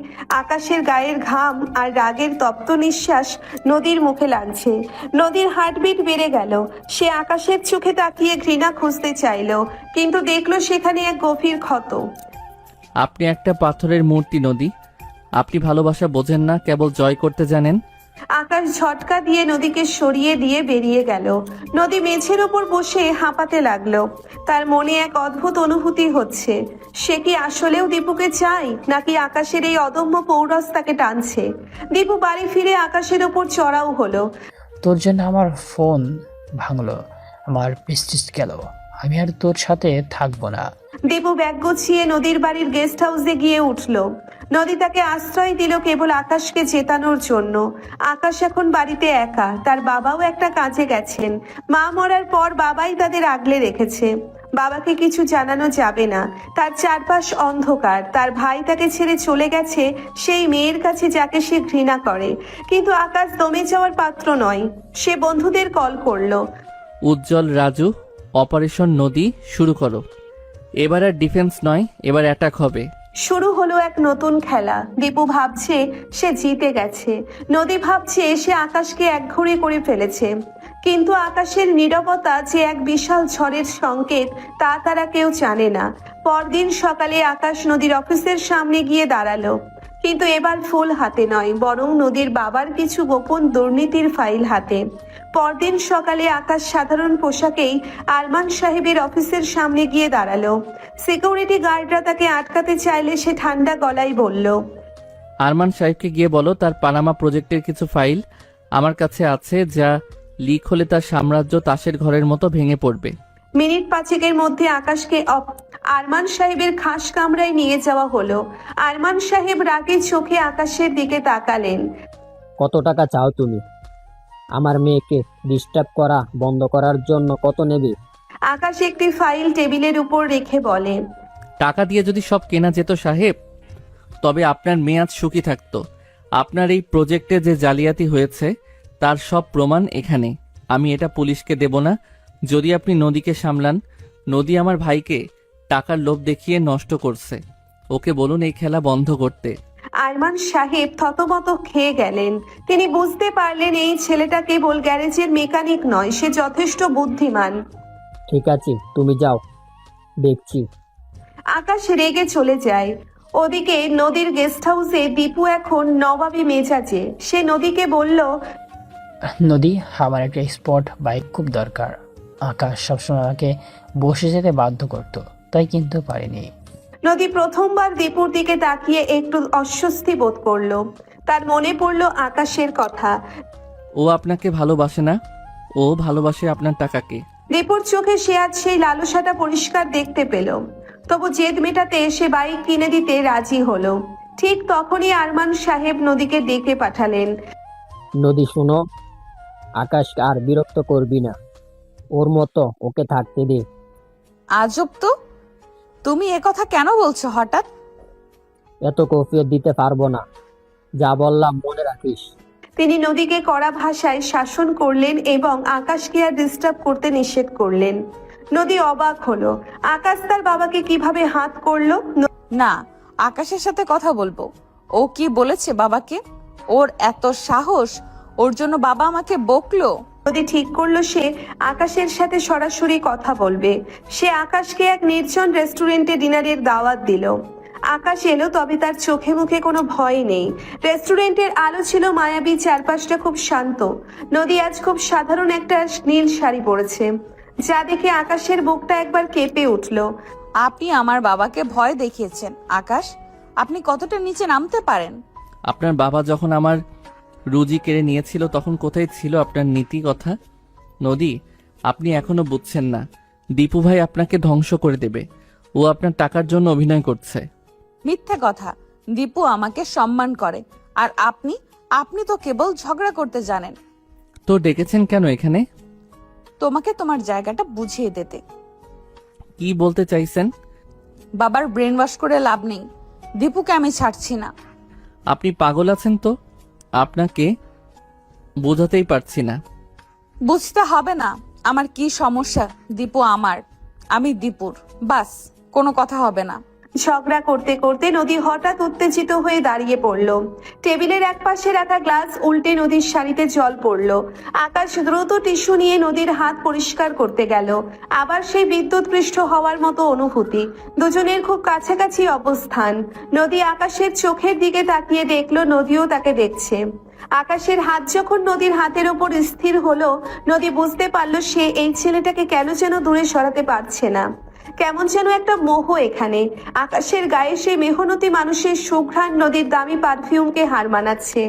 আকাশের গায়ের ঘাম আর রাগের তপ্ত নিঃশ্বাস নদীর মুখে লাগছে। নদীর হার্টবিট বেড়ে গেল। সে আকাশের চোখে তাকিয়ে ঘৃণা খুঁজতে চাইল, কিন্তু দেখলো সেখানে এক গভীর ক্ষত। আপনি একটা পাথরের মূর্তি নদী, আপনি ভালোবাসা বোঝেন না, কেবল জয় করতে জানেন। আকাশ ঝটকা দিয়ে নদীকে সরিয়ে দিয়ে বেরিয়ে গেল। নদী মেঝের ওপর বসে হাঁপাতে লাগলো। তার মনে এক অদ্ভুত অনুভূতি হচ্ছে। সে কি আসলেও দীপুকে চায়, নাকি আকাশের এই অদম্য পৌরস তাকে টানছে? দীপু বাড়ি ফিরে আকাশের ওপর চড়াও হলো। তোর জন্য আমার ফোন ভাঙলো, আমার প্রেস্টিজ গেল, আমি আর তোর সাথে থাকবো না। দীপু ব্যাগ গুছিয়ে নদীর বাড়ির গেস্ট হাউসে গিয়ে উঠল। নদী তাকে আশ্রয় দিল কেবল আকাশকে জেতানোর জন্য। আকাশ এখন বাড়িতে একা। তার বাবাও একটা কাজে গেছেন। মা মরার পর বাবাই তাদের আগলে রেখেছে। বাবাকে কিছু জানানো যাবে না। তার চারপাশ অন্ধকার। তার ভাই তাকে ছেড়ে চলে গেছে সেই মেয়ের কাছে যাকে সে ঘৃণা করে। কিন্তু আকাশ দমে যাওয়ার পাত্র নয়। সে বন্ধুদের কল করলো। উজ্জ্বল, রাজু, অপারেশন নদী শুরু করো। এবার আর ডিফেন্স নয়, এবার অ্যাটাক হবে। শুরু হলো এক নতুন খেলা। দীপু ভাবছে সে জিতে গেছে। নদী ভাবছে সে আকাশকে একঘরে করে ফেলেছে। কিন্তু আকাশের নীরবতা যে এক বিশাল ঝড়ের সংকেত তা তারা কেউ জানে না। পরদিন সকালে আকাশ নদীর অফিসের সামনে গিয়ে দাঁড়ালো। কিন্তু এবার ফুল হাতে নয়, বরং নদীর বাবার কিছু গোপন দুর্নীতির ফাইল হাতে। পরদিন সকালে আকাশ সাধারণ পোশাকেই আরমান সাহেবের অফিসের সামনে গিয়ে দাঁড়ালো। সিকিউরিটি গার্ডরা তাকে আটকাতে চাইলে সে ঠান্ডা গলায় বলল, আরমান সাহেবকে গিয়ে বলো তার পানামা প্রজেক্টের কিছু ফাইল আমার কাছে আছে, যা লিক হলে তার সাম্রাজ্য তাসের ঘরের মতো ভেঙে পড়বে। মিনিট পাঁচেকের মধ্যে আকাশকে আরমান সাহেবের খাস কামরায় নিয়ে যাওয়া হলো। আরমান সাহেব রাগে চোখে আকাশের দিকে তাকালেন। কত টাকা চাও তুমি? আমার মেয়েকে ডিস্টার্ব করা বন্ধ করার জন্য কত নেবে? আকাশ একটি ফাইল টেবিলের উপর রেখে বলে, টাকা দিয়ে যদি সব কেনা যেত সাহেব, তবে আপনার মেয়ে আজ সুখী থাকতো। আপনার এই প্রজেক্টে যে জালিয়াতি হয়েছে তার সব প্রমাণ এখানে। আমি এটা পুলিশকে দেব না। যদি আপনি নদীকে সামলান, নদী আমার ভাইকে টাকার লোভ দেখিয়ে নষ্ট করছে। ওকে বলুন এই খেলা বন্ধ করতে। আরমান সাহেব থতমত খেয়ে গেলেন। তিনি বুঝতে পারলেন এই ছেলেটা কেবল গ্যারেজের মেকানিক নয়, সে যথেষ্ট বুদ্ধিমান। ঠিক আছে, তুমি যাও, দেখছি। আকাশ রেগে চলে যায়। ওদিকে নদীর গেস্ট হাউসে দীপু এখন নবাবী মেজাজে। সে নদীকে বলল, নদী, আমার একটা স্পট বাইক খুব দরকার। আকাশ সবসময় আমাকে বসে যেতে বাধ্য করতো, তাই কিন্তু পারিনি। নদী প্রথমবার দীপুর দিকে তাকিয়ে একটু অস্বস্তি বোধ করলো। তার মনে পড়লো আকাশের কথা। ও আপনাকে ভালোবাসে না, ও ভালোবাসে আপনার টাকাকে। দীপুর চোখে সে আজ সেই লালসাটা পরিষ্কার দেখতে পেল। তবু জেদ মেটাতে সে বাইক কিনে দিতে রাজি হলো। ঠিক তখনই আরমান সাহেব নদীকে ডেকে পাঠালেন। নদী শোনো, আকাশ আর বিরক্ত করবি না, ওর মতো ওকে থাকতে দে। আজব তো, তুমি একথা কেন বলছো হঠাৎ? এত কফিয়ত দিতে পারবো না, যা বললাম মনে রাখিস। তিনি নদীকে কড়া ভাষায় শাসন করলেন এবং আকাশকে আর ডিস্টার্ব করতে নিষেধ করলেন। নদী অবাক হলো, আকাশ তার বাবাকে কিভাবে হাত করলো। না, আকাশের সাথে কথা বলবো। ও কি বলেছে বাবাকে? ওর এত সাহস, ওর জন্য বাবা আমাকে বকলো। নদী ঠিক করলো সে আকাশের সাথে সরাসরি কথা বলবে। সে আকাশকে এক নির্জন রেস্টুরেন্টে ডিনারের দাওয়াত দিল। আকাশ এলো, তবে তার চোখে মুখে কোনো ভয় নেই। রেস্টুরেন্টের আলো ছিল মায়াবী, চারপাশটা খুব শান্ত। নদী আজ খুব সাধারণ একটা নীল শাড়ি পরেছে, যা দেখে আকাশের বুকটা একবার কেঁপে উঠল। আপনি আমার বাবাকে ভয় দেখিয়েছেন আকাশ। আপনি কতটা নিচে নামতে পারেন? আপনার বাবা যখন আমার রুজি কেড়ে নিয়েছিল তখন কোথায় ছিল আপনার নীতি কথা? নদী, আপনি এখনো বুঝছেন না। দীপু ভাই আপনাকে ধ্বংস করে দেবে। ও আপনার টাকার জন্য অভিনয় করছে। মিথ্যে কথা। দীপু আমাকে সম্মান করে, আর আপনি তো কেবল ঝগড়া করতে জানেন। তো ডেকেছেন কেন এখানে? তোমাকে তোমার জায়গাটা বুঝিয়ে দিতে। কি বলতে চাইছেন? বাবার ব্রেন ওয়াশ করে লাভ নেই। দীপুকে আমি ছাড়ছি না। আপনি পাগল আছেন তো? আপনাকে বোঝাতেই পারছি না। বুঝতে হবে না আমার কি সমস্যা। দীপু আমার, আমি দীপুর, বাস, কোনো কথা হবে না। ঝগড়া করতে করতে নদী হঠাৎ উত্তেজিত হয়ে দাঁড়িয়ে পড়ল। টেবিলের এক পাশে রাখা গ্লাস উল্টে নদীর শাড়িতে জল পড়ল। আকাশ দ্রুত টিস্যু নিয়ে নদীর হাত পরিষ্কার করতে গেল। আবার সেই বিদ্যুৎপৃষ্ট হওয়ার মতো অনুভূতি। দুজনের খুব কাছাকাছি অবস্থান। নদী আকাশের চোখের দিকে তাকিয়ে দেখলো নদীও তাকে দেখছে। আকাশের হাত যখন নদীর হাতের ওপর স্থির হলো, নদী বুঝতে পারলো সে এই ছেলেটাকে কেন যেন দূরে সরাতে পারছে না। কেমন যেন একটা মোহ এখানে। আকাশের গায়ে সেই মেহনতি মানুষের সুঘ্রাণ নদীর দামি পারফিউমকে হার মানাচ্ছে।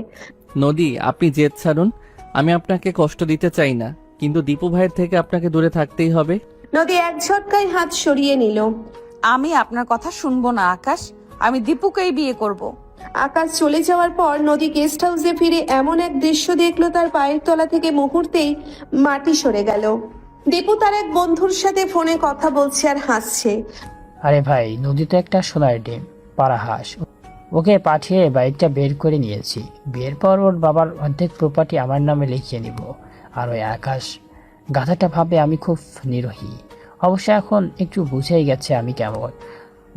নদী, আপনি জেদ ছাড়ুন। আমি আপনাকে কষ্ট দিতে চাই না, কিন্তু দীপু ভাইয়ের থেকে আপনাকে দূরে থাকতেই হবে। নদী এক ঝটকায় হাত সরিয়ে নিল। আমি আপনার কথা শুনবো না আকাশ। আমি দীপুকেই বিয়ে করব। আকাশ চলে যাওয়ার পর নদী গেস্ট হাউসে ফিরে এমন এক দৃশ্য দেখলো, তার পায়ের তলা থেকে মুহূর্তেই মাটি সরে গেল। দীপু তার এক বন্ধুর সাথে ফোনে কথা বলছে আর হাসছে। আরে ভাই, নদী তো একটা সোনার ডিম, পাড়া হাঁস। ওকে পাঠিয়ে বাইকটা বের করে নিয়েছি। বিয়ের পর ওর বাবার অর্ধেক প্রপার্টি আমার নামে লিখিয়ে নিব। আর ওই আকাশ গাধাটা ভাবে আমি খুব নিরোহী। অবশ্য এখন একটু বুঝেই গেছে আমি কেমন।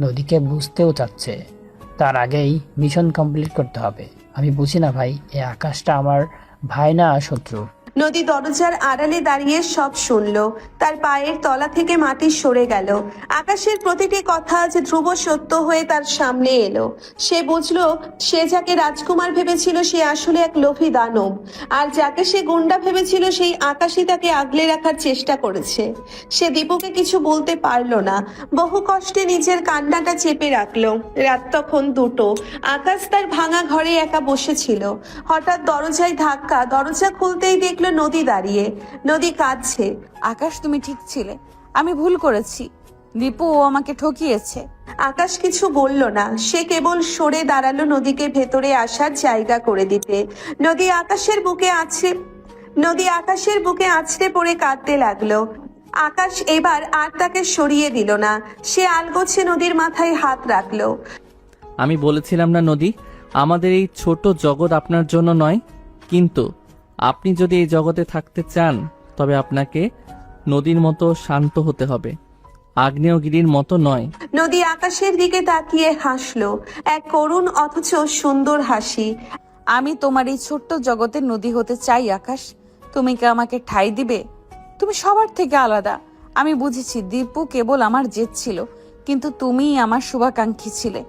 নদীকে বুঝতেও চাচ্ছে, তার আগেই মিশন কমপ্লিট করতে হবে। আমি বুঝি না ভাই, এই আকাশটা আমার ভাই না শত্রু। নদী দরজার আড়ালে দাঁড়িয়ে সব শুনল। তার পায়ের তলা থেকে মাটি সরে গেল। আকাশের প্রতিটি কথা আজ ধ্রুব সত্য হয়ে তার সামনে এলো। সে বুঝলো সে যাকে রাজকুমার ভেবেছিল সে আসলে এক লোভী দানব, আর যাকে সে গুন্ডা ভেবেছিল সেই আকাশই তাকে আগলে রাখার চেষ্টা করেছে। সে দীপুকে কিছু বলতে পারলো না, বহু কষ্টে নিজের কান্নাটা চেপে রাখলো। রাত তখন 2টো। আকাশ তার ভাঙা ঘরে একা বসেছিল। হঠাৎ দরজায় ধাক্কা। দরজা খুলতেই দেখলো নদী দাঁড়িয়ে। নদী কাঁদছে। আকাশ, তুমি ঠিক ছিলে, আমি ভুল করেছি। দীপু ও আমাকে ঠকিয়েছে। আকাশ কিছু বলল না, সে কেবল সরে দাঁড়ালো নদীকে ভেতরে আসার জায়গা করে দিতে। নদী আকাশের বুকে আছড়ে পড়ে কাঁদতে লাগলো। আকাশ এবার আর তাকে সরিয়ে দিল না, সে আলগোছে নদীর মাথায় হাত রাখলো। আমি বলেছিলাম না নদী, আমাদের এই ছোট জগৎ আপনার জন্য নয়, কিন্তু আপনি যদি এই জগতে থাকতে চান তবে আপনাকে নদীর মতো শান্ত হতে হবে, আগ্নেয়গিরির মতো নয়। নদী আকাশের দিকে তাকিয়ে হাসলো, এক করুণ অথচ সুন্দর হাসি। আমি তোমার এই ছোট্ট জগতের নদী হতে চাই আকাশ। তুমি কি আমাকে ঠাঁই দিবে? তুমি সবার থেকে আলাদা। আমি বুঝেছি দীপু কেবল আমার জেদ ছিল, কিন্তু তুমিই আমার শুভাকাঙ্ক্ষী ছিলে,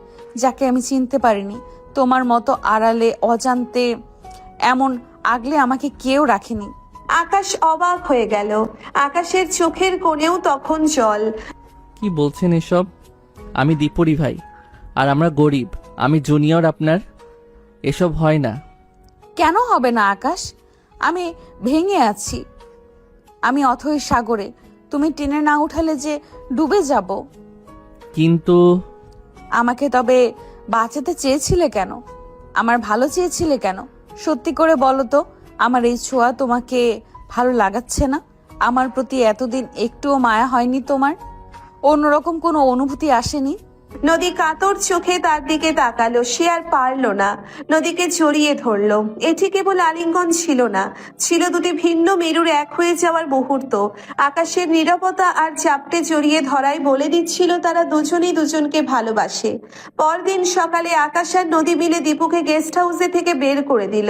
যাকে আমি চিনতে পারিনি। তোমার মতো আড়ালে অজান্তে এমন আগলে আমাকে কেউ রাখেনি। আকাশ অবাক হয়ে গেল। আকাশের চোখের কোণেও তখন জল। কি বলছেন এসব? আমি দীপুরি ভাই, আর আমরা গরিব। আমি জুনিয়র আপনার। এসব হয় না। কেন হবে না আকাশ? আমি ভেঙে আছি, আমি অথই সাগরে। তুমি টেনে না উঠালে যে ডুবে যাব। কিন্তু আমাকে তবে বাঁচাতে চেয়েছিলে কেন? আমার ভালো চেয়েছিলে কেন? সত্যি করে বলো তো, আমার এই ছোঁয়া তোমাকে ভালো লাগাচ্ছে না? আমার প্রতি এতদিন একটুও মায়া হয়নি তোমার? অন্যরকম কোনো অনুভূতি আসেনি? নদী কাতর চোখে তার দিকে তাকালো। সে আর পারল না, নদীকে জড়িয়ে ধরলো। এটি কেবল আলিঙ্গন ছিল না, ছিল দুটি ভিন্ন মেরুর এক হয়ে যাওয়ার মুহূর্ত। আকাশের নীরবতা আর চাপটে জড়িয়ে ধরাই বলে দিচ্ছিল তারা দুজনেই দুজনকে ভালোবাসে। পরদিন সকালে আকাশ আর নদী মিলে দীপুকে গেস্ট হাউসে থেকে বের করে দিল।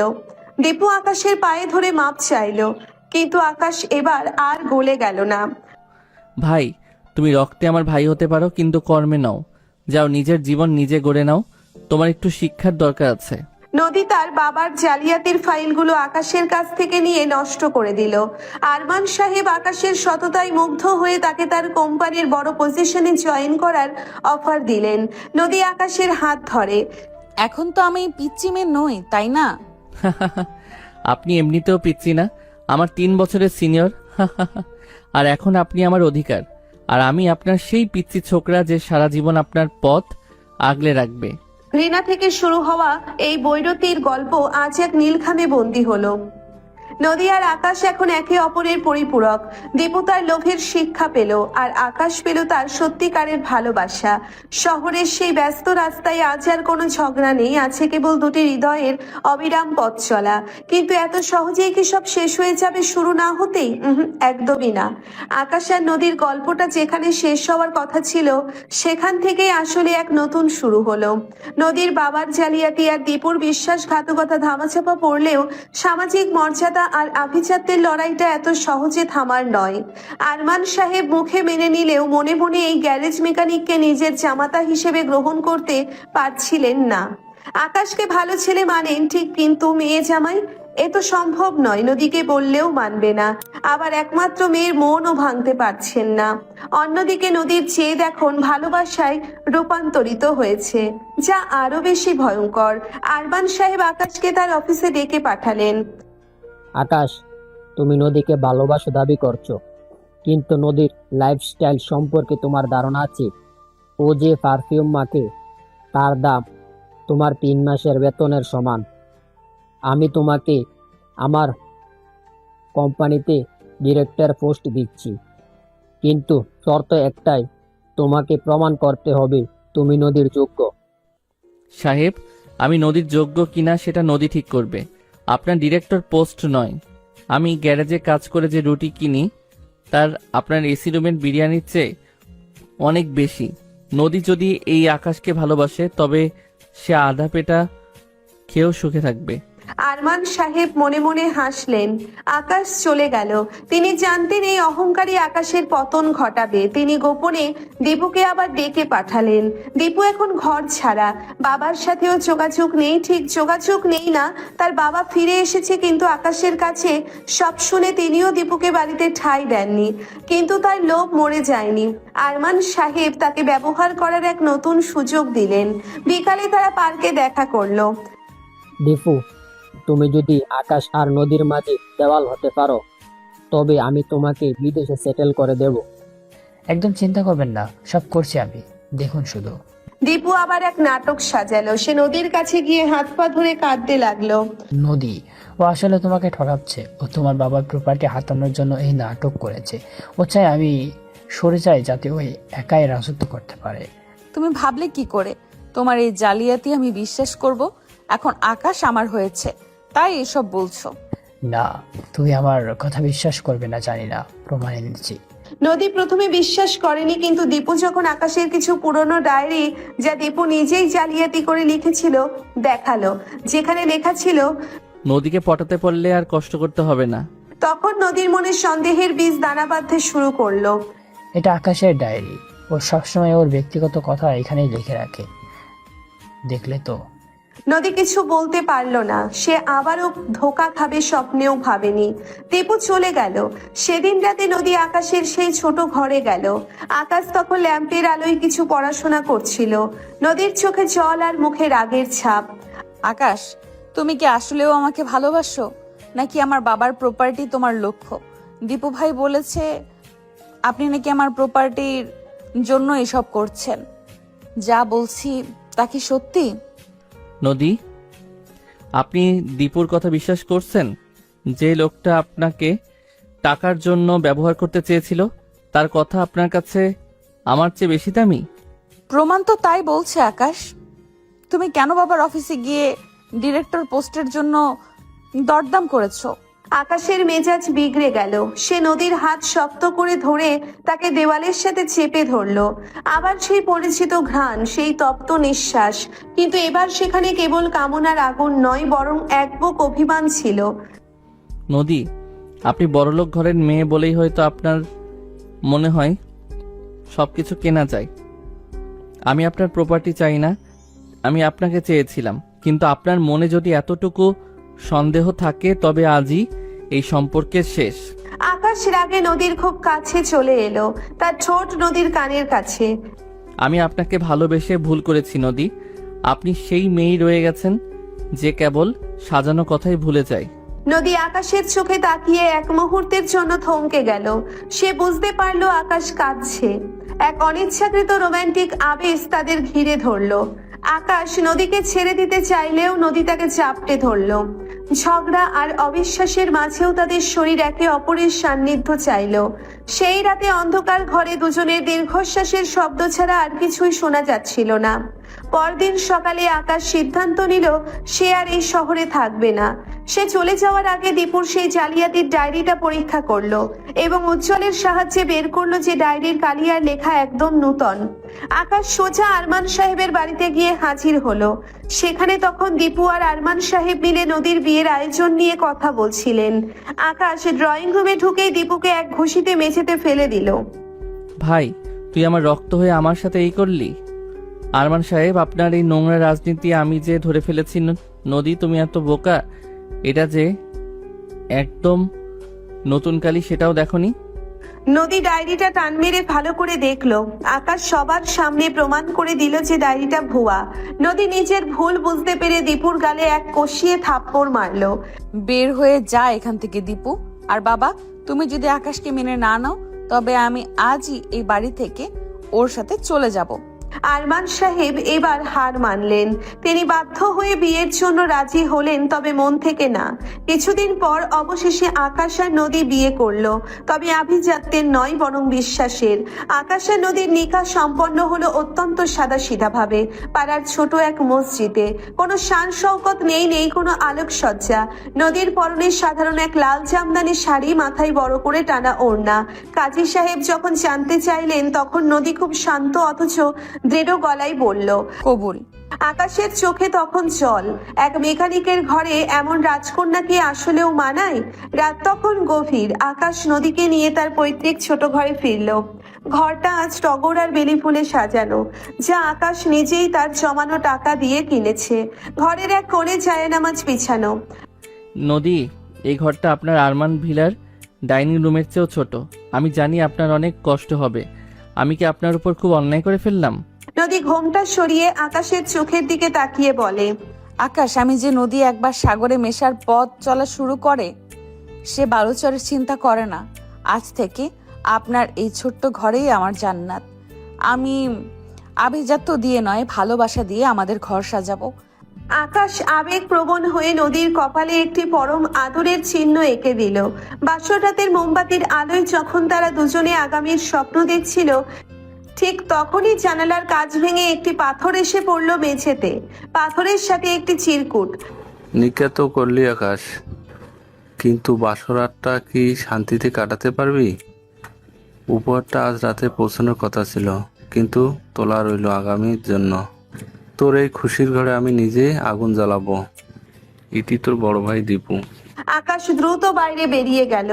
দীপু আকাশের পায়ে ধরে মাপ চাইলো, কিন্তু আকাশ এবার আর গলে গেল না। ভাই, তুমি রক্তে আমার ভাই হতে পারো, কিন্তু কর্মে নাও। যাও, নিজের জীবন নিজে গড়ে নাও। তোমার একটু শিক্ষার দরকার আছে। নদী তার বাবার জালিয়াতির ফাইলগুলো আকাশের কাছ থেকে নিয়ে নষ্ট করে দিল। আরমান সাহেব আকাশের সততায় মুগ্ধ হয়ে তাকে তার কোম্পানির বড় পজিশনে জয়েন করার অফার দিলেন। নদী আকাশের হাত ধরে। এখন তো আমি পিচ্চি মেয়ে নই, তাই না? আপনি এমনিতেও পিচ্ছি না, আমার 3 বছরের সিনিয়র। আর এখন আপনি আমার অধিকার, আর আমি আপনার সেই পিচ্চি ছোকরা যে সারা জীবন আপনার পথ আগলে রাখবে। ঘৃণা থেকে শুরু হওয়া এই বৈরতির গল্প আজ এক নীলখামে বন্দী হলো। নদী আর আকাশ এখন একে অপরের পরিপূরক। দীপু তার লোভের শিক্ষা পেল, আর আকাশ পেল তার সত্যিকারের ভালোবাসা। শহরের সেই ব্যস্ত রাস্তায় আজ আর কোনো ঝগড়া নেই, আছে কেবল দুটি হৃদয়ের অবিরাম পথ চলা। কিন্তু এত সহজেই কি সব শেষ হয়ে যাবে শুরু না হতেই? একদমই না। আকাশ আর নদীর গল্পটা যেখানে শেষ হওয়ার কথা ছিল, সেখান থেকেই আসলে এক নতুন শুরু হলো। নদীর বাবার জালিয়াতি আর দীপুর বিশ্বাসঘাতকতা ধামাচাপা পড়লেও সামাজিক মর্যাদা আর আভিজাত্যের লড়াইটা এত সহজে থামার নয়। আরমান সাহেব মুখে মেনে নিলেও মনে মনে এই গ্যারেজ মেকানিককে নিজের জামাতা হিসেবে গ্রহণ করতে পারছিলেন না। আকাশকে ভালো ছেলে মানেন ঠিক, কিন্তু মেয়ে জামাই এ তো সম্ভব নয়। নদীকে বললেও মানবে না, আবার একমাত্র মেয়ের মনও ভাঙতে পারছেন না। অন্যদিকে নদীর জেদ এখন ভালোবাসায় রূপান্তরিত হয়েছে, যা আরো বেশি ভয়ঙ্কর। আরমান সাহেব আকাশকে তার অফিসে ডেকে পাঠালেন। আকাশ, তুমি নদীকে ভালোবাসো দাবি করছো, কিন্তু নদীর লাইফস্টাইল সম্পর্কে তোমার ধারণা আছে? ও যে পারফিউম মাখে, তার দাম তোমার 3 মাসের বেতনের সমান। আমি তোমাকে আমার কোম্পানিতে ডিরেক্টর পোস্ট দিচ্ছি, কিন্তু শর্ত একটাই, তোমাকে প্রমাণ করতে হবে তুমি নদীর যোগ্য। সাহেব, আমি নদীর যোগ্য কিনা সেটা নদী ঠিক করবে, আপনার ডিরেক্টর পোস্ট নয়। আমি গ্যারেজে কাজ করে যে রুটি কিনি তার আপনার এসি রুমের বিরিয়ানির চেয়ে অনেক বেশি। নদী যদি এই আকাশকে ভালোবাসে তবে সে আধা পেটা খেয়েও সুখে থাকবে। আরমান সাহেব মনে মনে হাসলেন। আকাশ চলে গেল। তিনি জানতেন এই অহংকারী আকাশের পতন ঘটাবে। তিনি গোপনে দীপুকে আবার ডেকে পাঠালেন। দীপু এখন ঘর ছাড়া, বাবার সাথেও যোগাযোগ নেই। ঠিক যোগাযোগ নেই না, তার বাবা ফিরে এসেছে, কিন্তু আকাশের কাছে সব শুনে তিনিও দীপুকে বাড়িতে ঠাঁই দেননি। কিন্তু তার লোভ মরে যায়নি। আরমান সাহেব তাকে ব্যবহার করার এক নতুন সুযোগ দিলেন। বিকালে তারা পার্কে দেখা করলো। দীপু, তুমি যদি আকাশ আর নদীর মাঝে দেওয়াল হতে পারো তবে আমি তোমাকে বিদেশে সেটেল করে দেব। একদম চিন্তা করবেন না, সব করছি আমি, দেখুন শুধু। দীপু আবার এক নাটক সাজালো। সে নদীর কাছে গিয়ে হাত পা ধরে কাঁদতে লাগলো। নদী, ও আসলে তোমাকে ঠকাচ্ছে। ও তোমার বাবার প্রপার্টি হাতানোর জন্য এই নাটক করেছে। ও চাই আমি সরে যাই যাতে ওই একাই রাজত্ব করতে পারে। তুমি ভাবলে কি করে তোমার এই জালিয়াতি আমি বিশ্বাস করব? এখন আকাশ আমার হয়েছে তাই এসব বলছো? না, তুমি আমার কথা বিশ্বাস করবে না জানি না, প্রমাণ এনেছি। নদী প্রথমে বিশ্বাস করেনি, কিন্তু দীপু যখন আকাশের কিছু পুরনো ডায়েরি, যা দীপু নিজেই জালিয়াতি করে লিখেছিল, দেখালো, যেখানে লেখা ছিল নদীকে পটাতে পারলে আর কষ্ট করতে হবে না। তখন নদীর মনে সন্দেহের বীজ দানা বাঁধতে শুরু করলো। এটা আকাশের ডায়েরি। ও সবসময় ওর ব্যক্তিগত কথা এখানেই লিখে রাখে, দেখলে তো। নদী কিছু বলতে পারলো না। সে আবারও ধোকা খাবে স্বপ্নেও ভাবেনি। দীপু চলে গেল। সেদিন রাতে নদী আকাশের সেই ছোট ঘরে গেল। আকাশ তখন ল্যাম্পের আলোয় কিছু পড়াশোনা করছিল। নদীর চোখে জল আর মুখে রাগের ছাপ। আকাশ, তুমি কি আসলেও আমাকে ভালোবাসো, নাকি আমার বাবার প্রপার্টি তোমার লক্ষ্য? দীপু ভাই বলেছে আপনি নাকি আমার প্রপার্টির জন্য এসব করছেন। যা বলছি তা কি সত্যি? নদী, আপনি দীপুর কথা বিশ্বাস করছেন? যে লোকটা আপনাকে টাকার জন্য ব্যবহার করতে চেয়েছিল, তার কথা আপনার কাছে আমার চেয়ে বেশি দামি? প্রমাণ তো তাই বলছে আকাশ। তুমি কেন বাবার অফিসে গিয়ে ডিরেক্টর পোস্টের জন্য দরদাম করেছো? আকাশের মেজাজ বিগড়ে গেল। সে নদীর হাত শক্ত করে ধরে তাকে দেওয়ালের সাথে চেপে ধরলো। আবার সেই পরিচিত ঘ্রাণ, সেই তপ্ত নিঃশ্বাস, কিন্তু এবার সেখানে কেবল কামনার আগুন নয়, বরং এক বুক অভিমান ছিল। নদী, আপনি বড়লোক ঘরের মেয়ে বলেই হয়তো আপনার মনে হয় সবকিছু কেনা যায়। আমি আপনার প্রপার্টি চাই না, আমি আপনাকে চেয়েছিলাম। কিন্তু আপনার মনে যদি এতটুকু সন্দেহ থাকে তবে আজই এই সম্পর্কের শেষ। আকাশ রাগে নদীর খুব কাছে চলে এলো, তার ঠোঁট নদীর কানের কাছে। আমি আপনাকে ভালোবেসে ভুল করেছি নদী। আপনি সেই মেয়েই রয়ে গেছেন যে কেবল সাজানো কথাই ভুলে যায়। নদী আকাশের চোখে তাকিয়ে এক মুহূর্তের জন্য থমকে গেল। সে বুঝতে পারলো আকাশ কাঁদছে। এক অনিচ্ছাকৃত রোমান্টিক আবেশ তাদের ঘিরে ধরলো। আকাশ নদীকে ছেড়ে দিতে চাইলেও নদী তাকে চাপটে ধরলো। ঝগড়া আর অবিশ্বাসের মাঝেও তাদের শরীর একে অপরের সান্নিধ্য চাইল। সেই রাতে অন্ধকার ঘরে দুজনের দীর্ঘশ্বাসের শব্দ ছাড়া আর কিছুই শোনা যাচ্ছিল না। পরদিন সকালে আকাশ সিদ্ধান্ত নিল সে আর এই শহরে থাকবে না। সে চলে যাওয়ার আগে দীপুর সেই জালিয়াতির ডায়েরিটা পরীক্ষা করলো এবং উজ্জ্বলের সাহায্যে বের করলো যে ডায়েরির কালিয়ার লেখা একদম নূতন। আকাশ সোজা আরমান সাহেবের বাড়িতে গিয়ে হাজির হলো। সেখানে তখন দীপু আর আরমান সাহেব মিলে নদীর বিয়ের আয়োজন নিয়ে কথা বলছিলেন। আকাশ ড্রয়িং রুমে ঢুকেই দীপুকে এক ঘুষিতে মেঝেতে ফেলে দিল। ভাই, তুই আমার রক্ত হয়ে আমার সাথে এই করলি? আরমান সাহেব, আপনার এই নোংরা রাজনীতি আমি যে ধরে ফেলেছি। নদী, তুমি এত বোকা। এটা যে একদম নতুন কালি সেটাও দেখনি। নদী ডায়েরিটা টান মেরে ভালো করে দেখলো। আকাশ সবার সামনে প্রমাণ করে দিল যে ডায়েরিটা ভুয়া। নদী নিজের ভুল বুঝতে পেরে দীপুর গালে এক কষিয়ে থাপ্পড় মারলো। বের হয়ে যা এখান থেকে দীপু। আর বাবা, তুমি যদি আকাশকে মেনে না নাও তবে আমি আজই এই বাড়ি থেকে ওর সাথে চলে যাব। আরমান সাহেব এবার হার মানলেন। তিনি বাধ্য হয়ে বিয়ের জন্য রাজি হলেন, তবে মন থেকে না। কিছুদিন পর অবশেষে আকাশ আর নদী বিয়ে করলো, তবে আভিজাত্যের নয় বরং বিশ্বাসের। আকাশ আর নদীর নিকাহ সম্পন্ন হলো অত্যন্ত সাদাসিধা ভাবে, পাড়ার ছোট এক মসজিদে। কোনো শান শওকত নেই, নেই কোনো আলোকসজ্জা। নদীর পরনে সাধারণ এক লাল জামদানি শাড়ি, মাথায় বড় করে টানা ওড়না। কাজী সাহেব যখন জানতে চাইলেন তখন নদী খুব শান্ত অথচ দৃঢ় গলায় বলল। কবুল। আকাশের চোখে তখন জল। এক মেকানিকের ঘরে এমন রাজকন্যা কি আসলেও মানায়? রাত তখন গভীর। আকাশ নদীকে নিয়ে তার পৈতৃক ছোট ঘরে ফিরল। ঘরটা আজ টগর আর বেলি ফুলে সাজানো, যা আকাশ নিজেই তার জমানো টাকা দিয়ে কিনেছে। ঘরের এক কোণে জায়নামাজ বিছানো। নদী, এই ঘরটা আপনার আরমান ভিলার ডাইনিং রুমের চেয়েও ছোট। আমি জানি আপনার অনেক কষ্ট হবে। আমি কি আপনার উপর খুব অন্যায় করে ফেললাম? নদী ঘোমটা সরিয়ে আকাশের চোখের দিকে তাকিয়ে বলে। আকাশ, আমি যে নদী একবার সাগরে মেশার পথ চলা শুরু করে সে বালুচরের চিন্তা করে না। আজ থেকে আপনার এই ছোট্ট ঘরেই আমার জান্নাত। আমি আভিজাত্য দিয়ে নয়, ভালোবাসা দিয়ে আমাদের ঘর সাজাবো। আকাশ আবেগ প্রবণ হয়ে নদীর কপালে একটি পরম আদরের চিহ্ন এঁকে দিল। বাসর রাতের মোমবাতির আলোয় যখন তারা দুজনে আগামীর স্বপ্ন দেখছিল, ঠিক তখনই জানালার কাঁচ ভেঙে একটি পাথর এসে পড়ল মেঝেতে। পাথরের সাথে একটি চিরকুট। নিকা তো করলি আকাশ, কিন্তু বাসরাতটা কি শান্তিতে কাটাতে পারবি? উপহারটা আজ রাতে পৌঁছানোর কথা ছিল, কিন্তু তোলা রইল আগামীর জন্য। তোর এই খুশির ঘরে আমি নিজে আগুন জ্বালাবো। ইতি তোর বড় ভাই দীপু। আকাশ দ্রুত বাইরে বেরিয়ে গেল,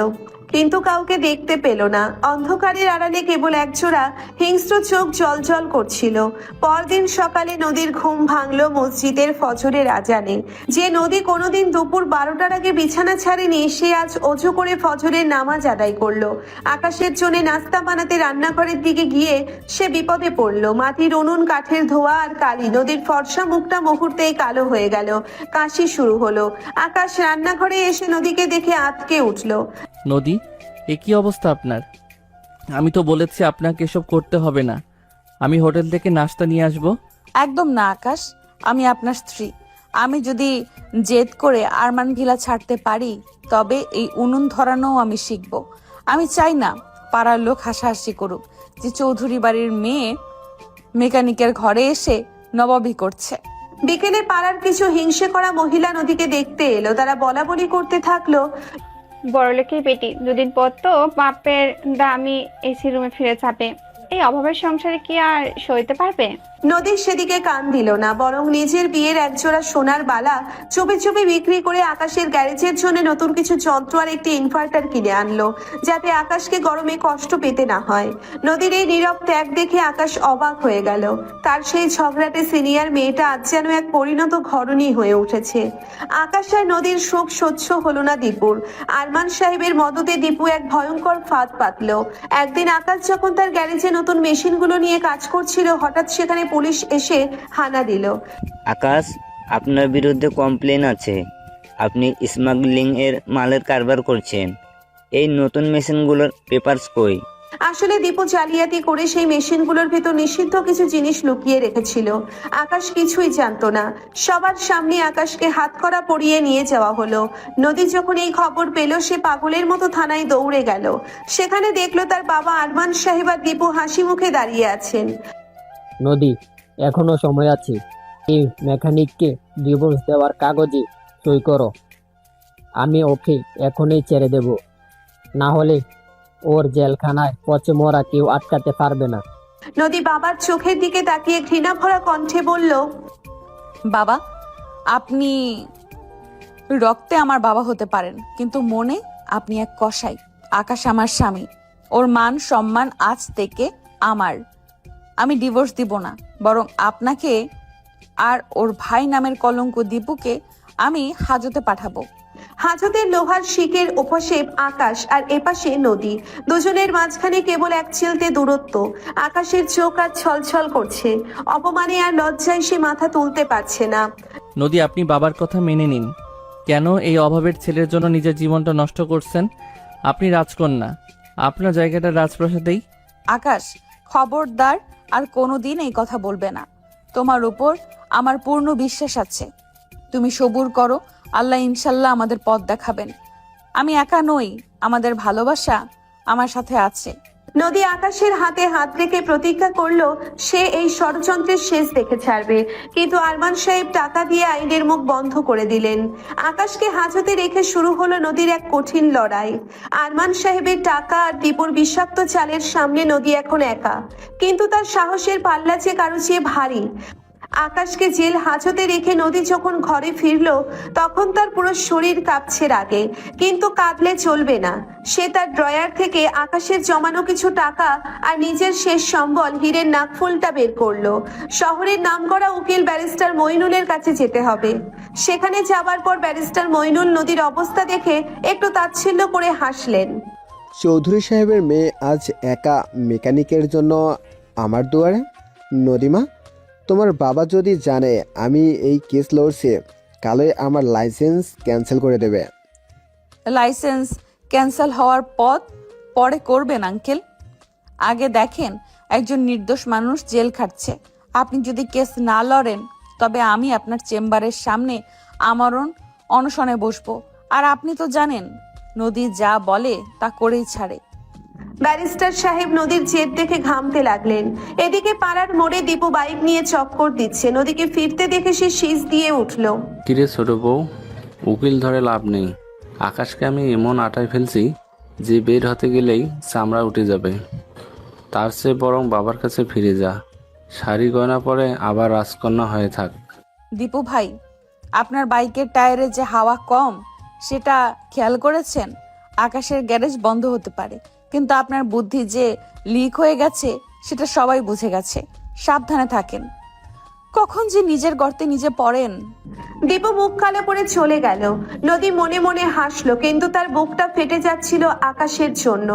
কিন্তু কাউকে দেখতে পেল না। অন্ধকারের আড়ালে কেবল একজোড়া হিংস্র চোখ জলজল করছিল। পরদিন সকালে নদীর ঘুম ভাঙল মসজিদের ফজরের আজানে। যে নদী কোনোদিন দুপুর 12টার আগে বিছানা ছাড়েনি, সে আজ অজু করে ফজরের নামাজ আদায় করলো। আকাশের জন্য নাস্তা বানাতে রান্নাঘরের দিকে গিয়ে সে বিপদে পড়ল। মাটির উনুন, কাঠের ধোয়া আর কালি। নদীর ফর্সা মুখটা মুহূর্তেই কালো হয়ে গেল। কাশি শুরু হলো। আকাশ রান্নাঘরে এসে নদীকে দেখে আঁতকে উঠল। নদী, এ কি অবস্থা আপনার? আমি তো বলেছি আপনাকে এসব করতে হবে না। আমি হোটেল থেকে নাস্তা নিয়ে আসব। একদম না আকাশ, আমি আপনার স্ত্রী। আমি যদি জেদ করে আরমান ভিলা ছাড়তে পারি, তবে এই উনুন ধরানোও আমি শিখব। আমি চাই না পাড়ার লোক হাসাহাসি করুক যে চৌধুরী বাড়ির মেয়ে মেকানিকের ঘরে এসে নবাবী করছে। বিকেলে পাড়ার কিছু হিংসে করা মহিলা নদীকে দেখতে এলো। তারা বলাবলি করতে থাকলো। বড়লোকের বেটি, দুদিন পর তো বাপের দামি এসি রুমে ফিরে যাবে। এই অভাবের সংসারে কি আর সইতে পারবে? নদী সেদিকে কান দিল না, বরং নিজের বিয়ের একজোড়া সোনার বালা চুপি চুপি বিক্রি করে আকাশের গ্যারেজের জন্য নতুন কিছু যন্ত্র আর একটি ইনভার্টার কিনে আনলো, যাতে আকাশকে গরমে কষ্ট পেতে না হয়। নদীর এই নীরব ত্যাগ দেখে আকাশ অবাক হয়ে গেল। তার সেই ঝগড়াটে সিনিয়র মেয়েটা আজ যেন এক পরিণত ঘরণী হয়ে উঠেছে। আকাশ আর নদীর শোক সহ্য হলো না দীপুর। আরমান সাহেবের মদতে দীপু এক ভয়ঙ্কর ফাঁদ পাতল। একদিন আকাশ যখন তার গ্যারেজে নতুন মেশিনগুলো নিয়ে কাজ করছিল, হঠাৎ সেখানে পুলিশ এসে হানা দিল। আকাশ, আপনার বিরুদ্ধে কমপ্লেন আছে। আপনি স্মাগলিং এর মালের কারবার করছেন। এই নতুন মেশিনগুলোর পেপারস কই? আসলে দীপু জালিয়াতি করে সেই মেশিনগুলোর ভেতর নিষিদ্ধ কিছু জিনিস লুকিয়ে রেখেছিল। আকাশ কিছুই জানতো না। সবার সামনে আকাশকে হাতকড়া পরিয়ে নিয়ে যাওয়া হলো। নদী যখন এই খবর পেল, সে পাগলের মতো থানায় দৌড়ে গেল। সেখানে দেখলো তার বাবা আরমান সাহেব আর দীপু হাসি মুখে দাঁড়িয়ে আছেন। নদী, এখনো সময় আছে। এই মেকানিককে ডিভোর্স দেওয়ার কাগজে সই করো। আমি ওকে এখনই ছেড়ে দেব, না হলে ওর জেলখানায় পচে মরা কেউ আটকাতে পারবে না। নদী বাবার চোখের দিকে তাকিয়ে ঘৃণা ভরা কণ্ঠে বলল, বাবা, আপনি রক্তে আমার বাবা হতে পারেন, কিন্তু মনে আপনি এক কসাই। আকাশ আমার স্বামী, ওর মান সম্মান আজ থেকে আমার। আমি ডিভোর্স দিব না, বরং আপনাকে আর ওর ভাই নামের কলঙ্ক দীপুকে আমি হাজতে পাঠাবো। হাজতের লোহার শিকের ওপাশে আকাশ আর এপাশে নদী। দুজনের মাঝখানে কেবল এক চিলতে দূরত্ব। আকাশের চোখ আর ছলছল করছে। অপমানে আর লজ্জায় সে মাথা তুলতে পারছে না। নদী, আপনি বাবার কথা মেনে নিন। কেন এই অভাবের ছেলের জন্য নিজের জীবনটা নষ্ট করছেন? আপনি রাজকন্যা, আপনার জায়গাটা রাজপ্রাসাদেই। আকাশ, খবরদার আর কোনোদিন এই কথা বলবে না। তোমার উপর আমার পূর্ণ বিশ্বাস আছে। তুমি সবুর করো, আল্লাহ ইনশাল্লাহ আমাদের পথ দেখাবেন। আমি একা নই, আমাদের ভালোবাসা আমার সাথে আছে। নদী আকাশের হাতে হাত রেখে প্রতিজ্ঞা করলো সে এই ষড়যন্ত্রের শেষ দেখে ছাড়বে। কিন্তু আরমান সাহেব টাকা দিয়ে আইনের মুখ বন্ধ করে দিলেন। আকাশকে হাজতে রেখে শুরু হলো নদীর এক কঠিন লড়াই। আরমান সাহেবের টাকা আর দীপুর বিষাক্ত চালের সামনে নদী এখন একা। কিন্তু তার সাহসের পাল্লা যে কারো চেয়ে ভারী। আকাশকে জেল হাজতে রেখে নদী যখন ঘরে ফিরল তখন তার পুরো শরীর কাঁপছে রাগে, কিন্তু কাঁদলে চলবে না। সে তার ড্রয়ার থেকে আকাশের জমানো কিছু টাকা আর নিজের শেষ সম্বল হীরের নাকফুলটা বের করলো। শহরের নামকরা উকিল ব্যারিস্টার মইনুলের কাছে যেতে হবে। সেখানে যাবার পর ব্যারিস্টার মইনুল নদীর অবস্থা দেখে একটু তাচ্ছিল্য করে হাসলেন। চৌধুরী সাহেবের মেয়ে আজ একা মেকানিকের জন্য আমার দুয়ারে। নদীমা, তোমার বাবা যদি জানে আমি এই কেস লড়ছি, কালই আমার লাইসেন্স ক্যান্সেল করে দেবে। লাইসেন্স ক্যান্সেল হওয়ার পথ পরে করবেন আঙ্কেল। আগে দেখেন একজন নির্দোষ মানুষ জেল খাটছে। আপনি যদি কেস না লড়েন তবে আমি আপনার চেম্বারের সামনে আমরণ অনশনে বসবো। আর আপনি তো জানেন নদী যা বলে তা করেই ছাড়ে। ব্যারিস্টার সাহেব নদীর জেদ দেখে ঘামতে লাগলেন। এদিকে পাড়ার মোড়ে দীপু বাইক নিয়ে চক্কর দিচ্ছে। নদীকে ফিরতে দেখে সে শীষ দিয়ে উঠল। কিরে ছোট বউ, উকিল ধরে লাভ নেই। আকাশকে আমি এমন আটায় ফেলছি যে বের হতে গেলেই চামড়া উঠে যাবে। তার চেয়ে বরং বাবার কাছে ফিরে যা, শাড়ি গয়না পরে আবার রাজকন্যা হয়ে থাক। দীপু ভাই, আপনার বাইকের টায়ারে যে হাওয়া কম সেটা খেয়াল করেছেন? আকাশের গ্যারেজ বন্ধ হতে পারে, কিন্তু আপনার বুদ্ধি যে লিক হয়ে গেছে সেটা সবাই বুঝে গেছে। সাবধানে থাকেন। কখন যে নিজের গর্তে নিজে পড়েন। দীপু মুখ কালো করে চলে গেল। নদী মনে মনে হাসলো, কিন্তু তার বুকটা ফেটে যাচ্ছিল আকাশের জন্য।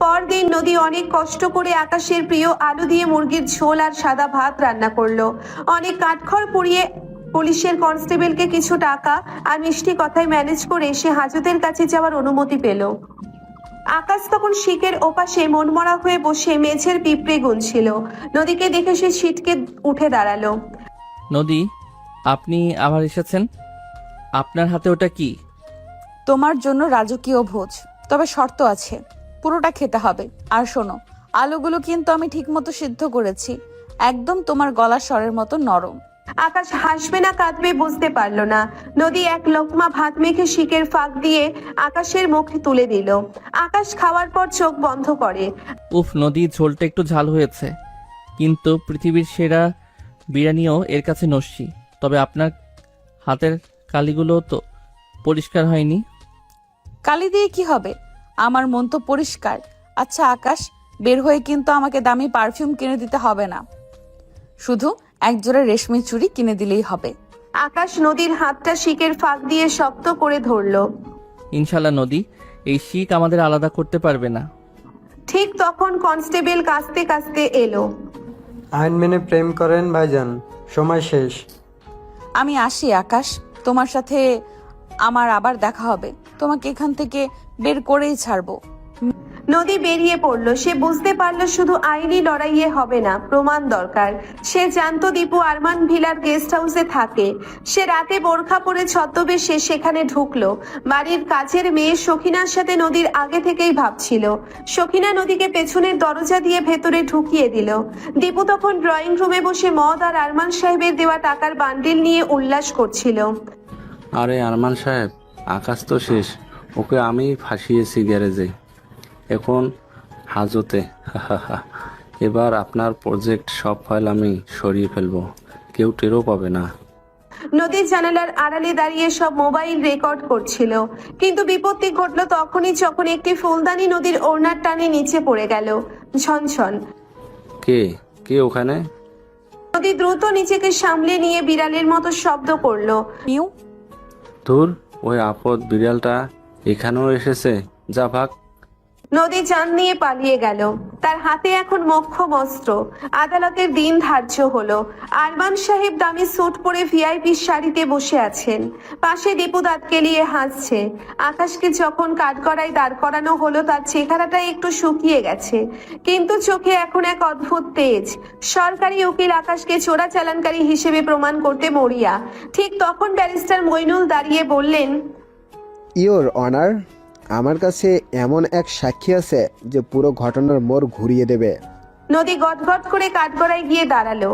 পরদিন নদী অনেক কষ্ট করে আকাশের প্রিয় আলু দিয়ে মুরগির ঝোল আর সাদা ভাত রান্না করলো। অনেক কাঠখড় পুড়িয়ে পুলিশের কনস্টেবলকে কিছু টাকা আর মিষ্টি কথায় ম্যানেজ করে সে হাজতের কাছে যাওয়ার অনুমতি পেল। আকাশ তখন শিকের ওপাশে মনমরা হয়ে বসে মেঝের পিঁপড়ে গুনছিল। নদীকে দেখে সে ছিটকে উঠে দাঁড়ালো। নদী, আপনি আবার এসেছেন? আপনার হাতে ওটা কি? তোমার জন্য রাজকীয় ভোজ, তবে শর্ত আছে, পুরোটা খেতে হবে। আর শোনো, আলুগুলো কিন্তু আমি ঠিকমতো সিদ্ধ করেছি, একদম তোমার গলার স্বরের মতো নরম। আকাশ হাসবে না কাঁদবে বুঝতে পারলো না। নদী এক লোকমা ভাত মেখে শিকের ফাঁক দিয়ে আকাশের মুখে তুলে দিল। আকাশ খাওয়ার পর চোখ বন্ধ করে। উফ, নদী ঝোলটা একটু ঝাল হয়েছে, কিন্তু পৃথিবীর সেরা বিরিয়ানিও এর কাছে নস্যি। তবে আপনার হাতের কালিগুলো তো পরিষ্কার হয়নি। কালি দিয়ে কি হবে? আমার মন তো পরিষ্কার। আচ্ছা আকাশ, বের হয়ে কিন্তু আমাকে দামি পারফিউম কিনে দিতে হবে না, শুধু একজোড়া রেশমি চুড়ি কিনে দিলেই হবে। আকাশ নদীর হাতটা শিকের ফাঁক দিয়ে শক্ত করে ধরলো। ইনশাল্লাহ নদী, এই শিক আমাদের আলাদা করতে পারবে না। ঠিক তখন কনস্টেবল কাঁচতে কাঁচতে এলো। আইন মেনে প্রেম করেন ভাইজান, সময় শেষ। আমি আসি আকাশ, তোমার সাথে আমার আবার দেখা হবে। তোমাকে এখান থেকে বের করেই ছাড়বো। নদী বেরিয়ে পড়লো। সে বুঝতে পারলো শুধু আইনি লড়াইয়ে হবে না, প্রমাণ দরকার। সে জানতো দীপু আরমান ভিলার গেস্ট হাউসে থাকে। সে রাতে বোরখা পরে ছদ্মবেশে সেখানে ঢুকলো। বাড়ির কাজের মেয়ে সখিনার সাথে নদীর আগে থেকেই ভাবছিল। সখিনা নদীকে পেছনের দরজা দিয়ে ভেতরে ঢুকিয়ে দিল। দীপু তখন ড্রয়িং রুমে বসে মদ আর আরমান সাহেবের দেওয়া টাকার বান্ডিল নিয়ে উল্লাস করছিল। আরে আরমান সাহেব, আকাশ তো শেষ। ওকে আমি ফাঁসিয়েছি গ্যারেজে, এখন হাজতে। এবার আপনার প্রজেক্ট সব ফাইল আমি সরিয়ে ফেলবো, কেউ টেরও পাবে না। নদীর জানালার আড়ালে দাঁড়িয়ে সব মোবাইল রেকর্ড করছিল। কিন্তু বিপত্তি ঘটলো তখনই যখন একটি ফুলদানি নদীর ওড়নার টানে নিচে পড়ে গেল। ঝনঝন। কে কে ওখানে? নদী দ্রুত নিজেকে সামলে নিয়ে বিড়ালের মতো শব্দ করলো। মিউ। ধুর, ওই আপদ বিড়ালটা এখানেও এসেছে, যা ভাগ। নদী জান নিয়ে পালিয়ে গেল। তার হাতে এখন মোক্ষম অস্ত্র। আদালতের দিন ধার্য হলো। আরমান সাহেব দামি স্যুট পরে ভিআইপি শাড়িতে বসে আছেন। পাশে দীপু দাঁত কেলিয়ে হাসছে। আকাশকে যখন কাঠগড়ায় দাঁড় করানো হলো তার চেহারাটা একটু শুকিয়ে গেছে, কিন্তু চোখে এখন এক অদ্ভুত তেজ। সরকারি উকিল আকাশকে চোরাচালানকারী হিসেবে প্রমাণ করতে মরিয়া। ঠিক তখন ব্যারিস্টার মইনুল দাঁড়িয়ে বললেন, ইওর অনার, আমার কাছে এমন এক সাক্ষী আছে যে পুরো ঘটনার মোড় ঘুরিয়ে দেবে। নদী গদগদ করে কাঠগড়ায় গিয়ে দাঁড়ালো।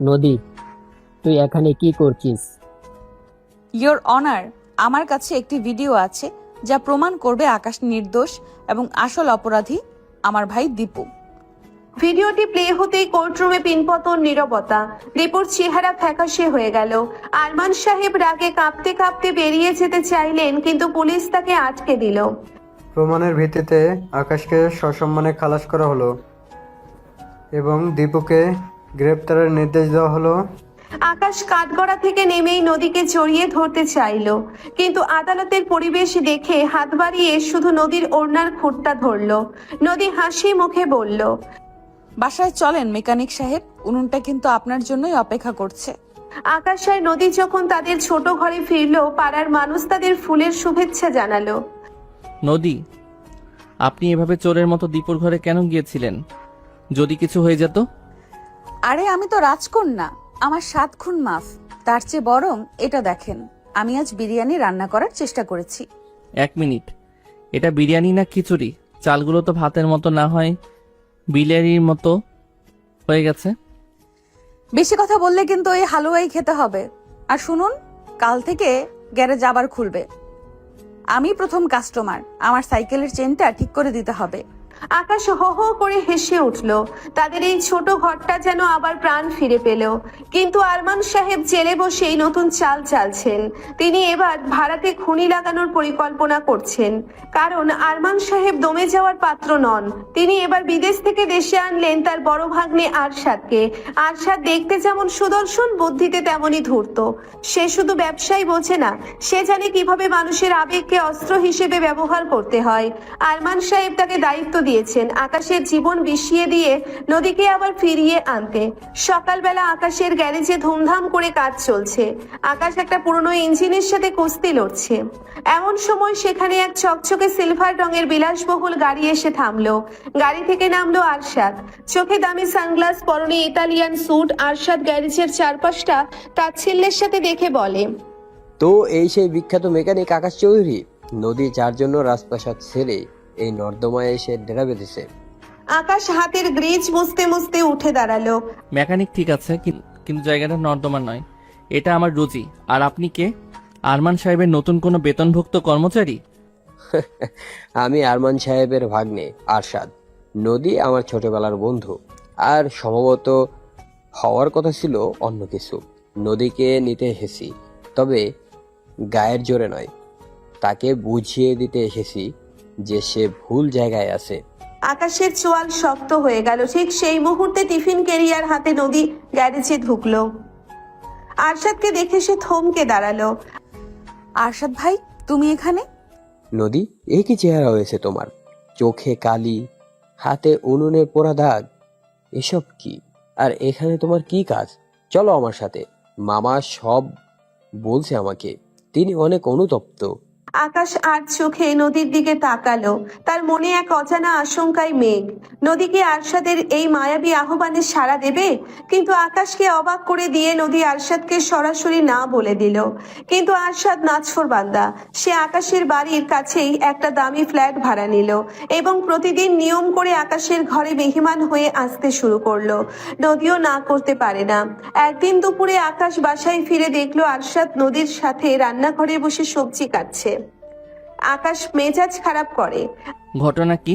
নদী, তুই এখানে কি করছিস? ইয়োর অনার, আমার কাছে একটি ভিডিও আছে যা প্রমাণ করবে আকাশ নির্দোষ এবং আসল অপরাধী আমার ভাই দীপু। ভিডিওটি প্লে হতেই কোর্টরুমে পিনপতন নীরবতা। দীপুর চেহারা ফ্যাকাশে হয়ে গেল। আরমান সাহেব রাগে কাঁপতে কাঁপতে বেরিয়ে যেতে চাইলেন, কিন্তু পুলিশ তাকে আটকে দিল। প্রমাণের ভিত্তিতে আকাশকে সসম্মানে খালাস করা হলো এবং দীপুকে গ্রেপ্তারের নির্দেশ দেওয়া হলো। আকাশ কাঠগড়া থেকে নেমেই নদীকে জড়িয়ে ধরতে চাইল, কিন্তু আদালতের পরিবেশ দেখে হাত বাড়িয়ে শুধু নদীর ওড়নার খুঁটটা ধরল। নদী হাসি মুখে বলল, বাসায় চলেন মেকানিক সাহেব, উনুনটা কিন্তু আপনার জন্যই অপেক্ষা করছে। আকাশ আর নদী যখন তাদের ছোট ঘরে ফিরল, পাড়ার মানুষ তাদের ফুলের শুভেচ্ছা জানালো। নদী, আপনি এভাবে চোরের মতো দীপুর ঘরে কেন গিয়েছিলেন? যদি কিছু হয়ে যেত? আরে আমি তো রাজকন্যা, আমার 7 খুন মাফ। তার চেয়ে বরং এটা দেখেন, আমি আজ বিরিয়ানি রান্না করার চেষ্টা করেছি। 1 মিনিট, এটা বিরিয়ানি না খিচুড়ি? চালগুলো তো ভাতের মতো না হয় বিরিয়ানির মতো হয়ে গেছে। বেশি কথা বললে কিন্তু এই হালুয়াই খেতে হবে। আর শুনুন, কাল থেকে গ্যারেজ আবার খুলবে। আমি প্রথম কাস্টমার, আমার সাইকেলের চেনটা ঠিক করে দিতে হবে। আকাশ হো হো করে হেসে উঠল। তাদের এই ছোট ঘরটা যেন আবার প্রাণ ফিরে পেল। কিন্তু আরমান সাহেব জেলে বসেই নতুন চাল চালছেন। তিনি এবার ভাড়াতে খুনি লাগানোর পরিকল্পনা করছেন, কারণ আরমান সাহেব দমে যাওয়ার পাত্র নন। তিনি এবার বিদেশ থেকে দেশে আনলেন তার বড় ভাগ্নে আরশাদকে। আরশাদ দেখতে যেমন সুদর্শন, বুদ্ধিতে তেমনই ধূর্ত। সে শুধু ব্যবসায় বোঝে না, সে জানে কিভাবে মানুষের আবেগকে অস্ত্র হিসেবে ব্যবহার করতে হয়। আরমান সাহেব তাকে দায়িত্ব দিয়েছেন আকাশের জীবন বিষিয়ে দিয়ে নদীকে আবার ফিরিয়ে আনতে। সকালবেলা আকাশের গ্যারেজে ধুমধাম করে কাজ চলছে। আকাশ একটা পুরনো ইঞ্জিনের সাথে কুস্তি লড়ছে। এমন সময় সেখানে এক চকচকে সিলভার রঙের বিলাসবহুল গাড়ি এসে থামলো। গাড়ি থেকে নামলো আরশাদ। চোখে দামি সানগ্লাস, পরনে ইতালিয়ান স্যুট। আরশাদ গ্যারেজের চারপাশটা তাচ্ছিল্যের সাথে দেখে বলে, তো এই সেই বিখ্যাত মেকানিক আকাশ চৌধুরী? নদী যার জন্য রাজপ্রাসাদ ছেড়ে এই নর্দমায় এসে ডেরা বেঁধেছে। আকাশ হাতের গ্রিজ মুছতে মুছতে উঠে দাঁড়ালো। মেকানিক ঠিক আছে, কিন্তু জায়গাটা নর্দমা নয়। এটা আমার রুচি। আর আপনি কে? আরমান সাহেবের নতুন কোনো বেতনভুক্ত কর্মচারী? আমি আরমান সাহেবের ভাগ্নে আরশাদ। নদী আমার ছোটবেলার বন্ধু, আর সম্ভবত হওয়ার কথা ছিল অন্য কিছু। নদীকে নিতে এসেছি, তবে গায়ের জোরে নয়। তাকে বুঝিয়ে দিতে এসেছি যে সে ভুল জায়গায় আছে। আকাশের চোয়াল শক্ত হয়ে গেল। ঠিক সেই মুহূর্তে টিফিন ক্যারিয়ার হাতে নদী গ্যারেজে ঢুকলো। আরশাদকে দেখে সে থমকে দাঁড়ালো। আরশাদ ভাই, তুমি এখানে? নদী, এ কি চেহারা হয়েছে তোমার? চোখে কালি, হাতে উনুনের পোড়া দাগ, এসব কি? আর এখানে তোমার কি কাজ? চলো আমার সাথে। মামা সব বলছে আমাকে। তিনি অনেক অনুতপ্ত। আকাশ আর চোখে নদীর দিকে তাকালো। তার মনে এক অজানা আশঙ্কায় মেঘ। নদী কি আরশাদের এই মায়াবী আহ্বানে সাড়া দেবে? কিন্তু আকাশকে অবাক করে দিয়ে নদী আরশাদকে সরাসরি না বলে দিল। কিন্তু আরশাদ নাছোড়বান্দা। সে আকাশের বাড়ির কাছেই একটা দামি ফ্ল্যাট ভাড়া নিল এবং প্রতিদিন নিয়ম করে আকাশের ঘরে মেহমান হয়ে আসতে শুরু করলো। নদীও না করতে পারে না। একদিন দুপুরে আকাশ বাসায় ফিরে দেখলো আরশাদ নদীর সাথে রান্নাঘরে বসে সবজি কাটছে। আকাশ মেজাজ খারাপ করে। ঘটনা কি?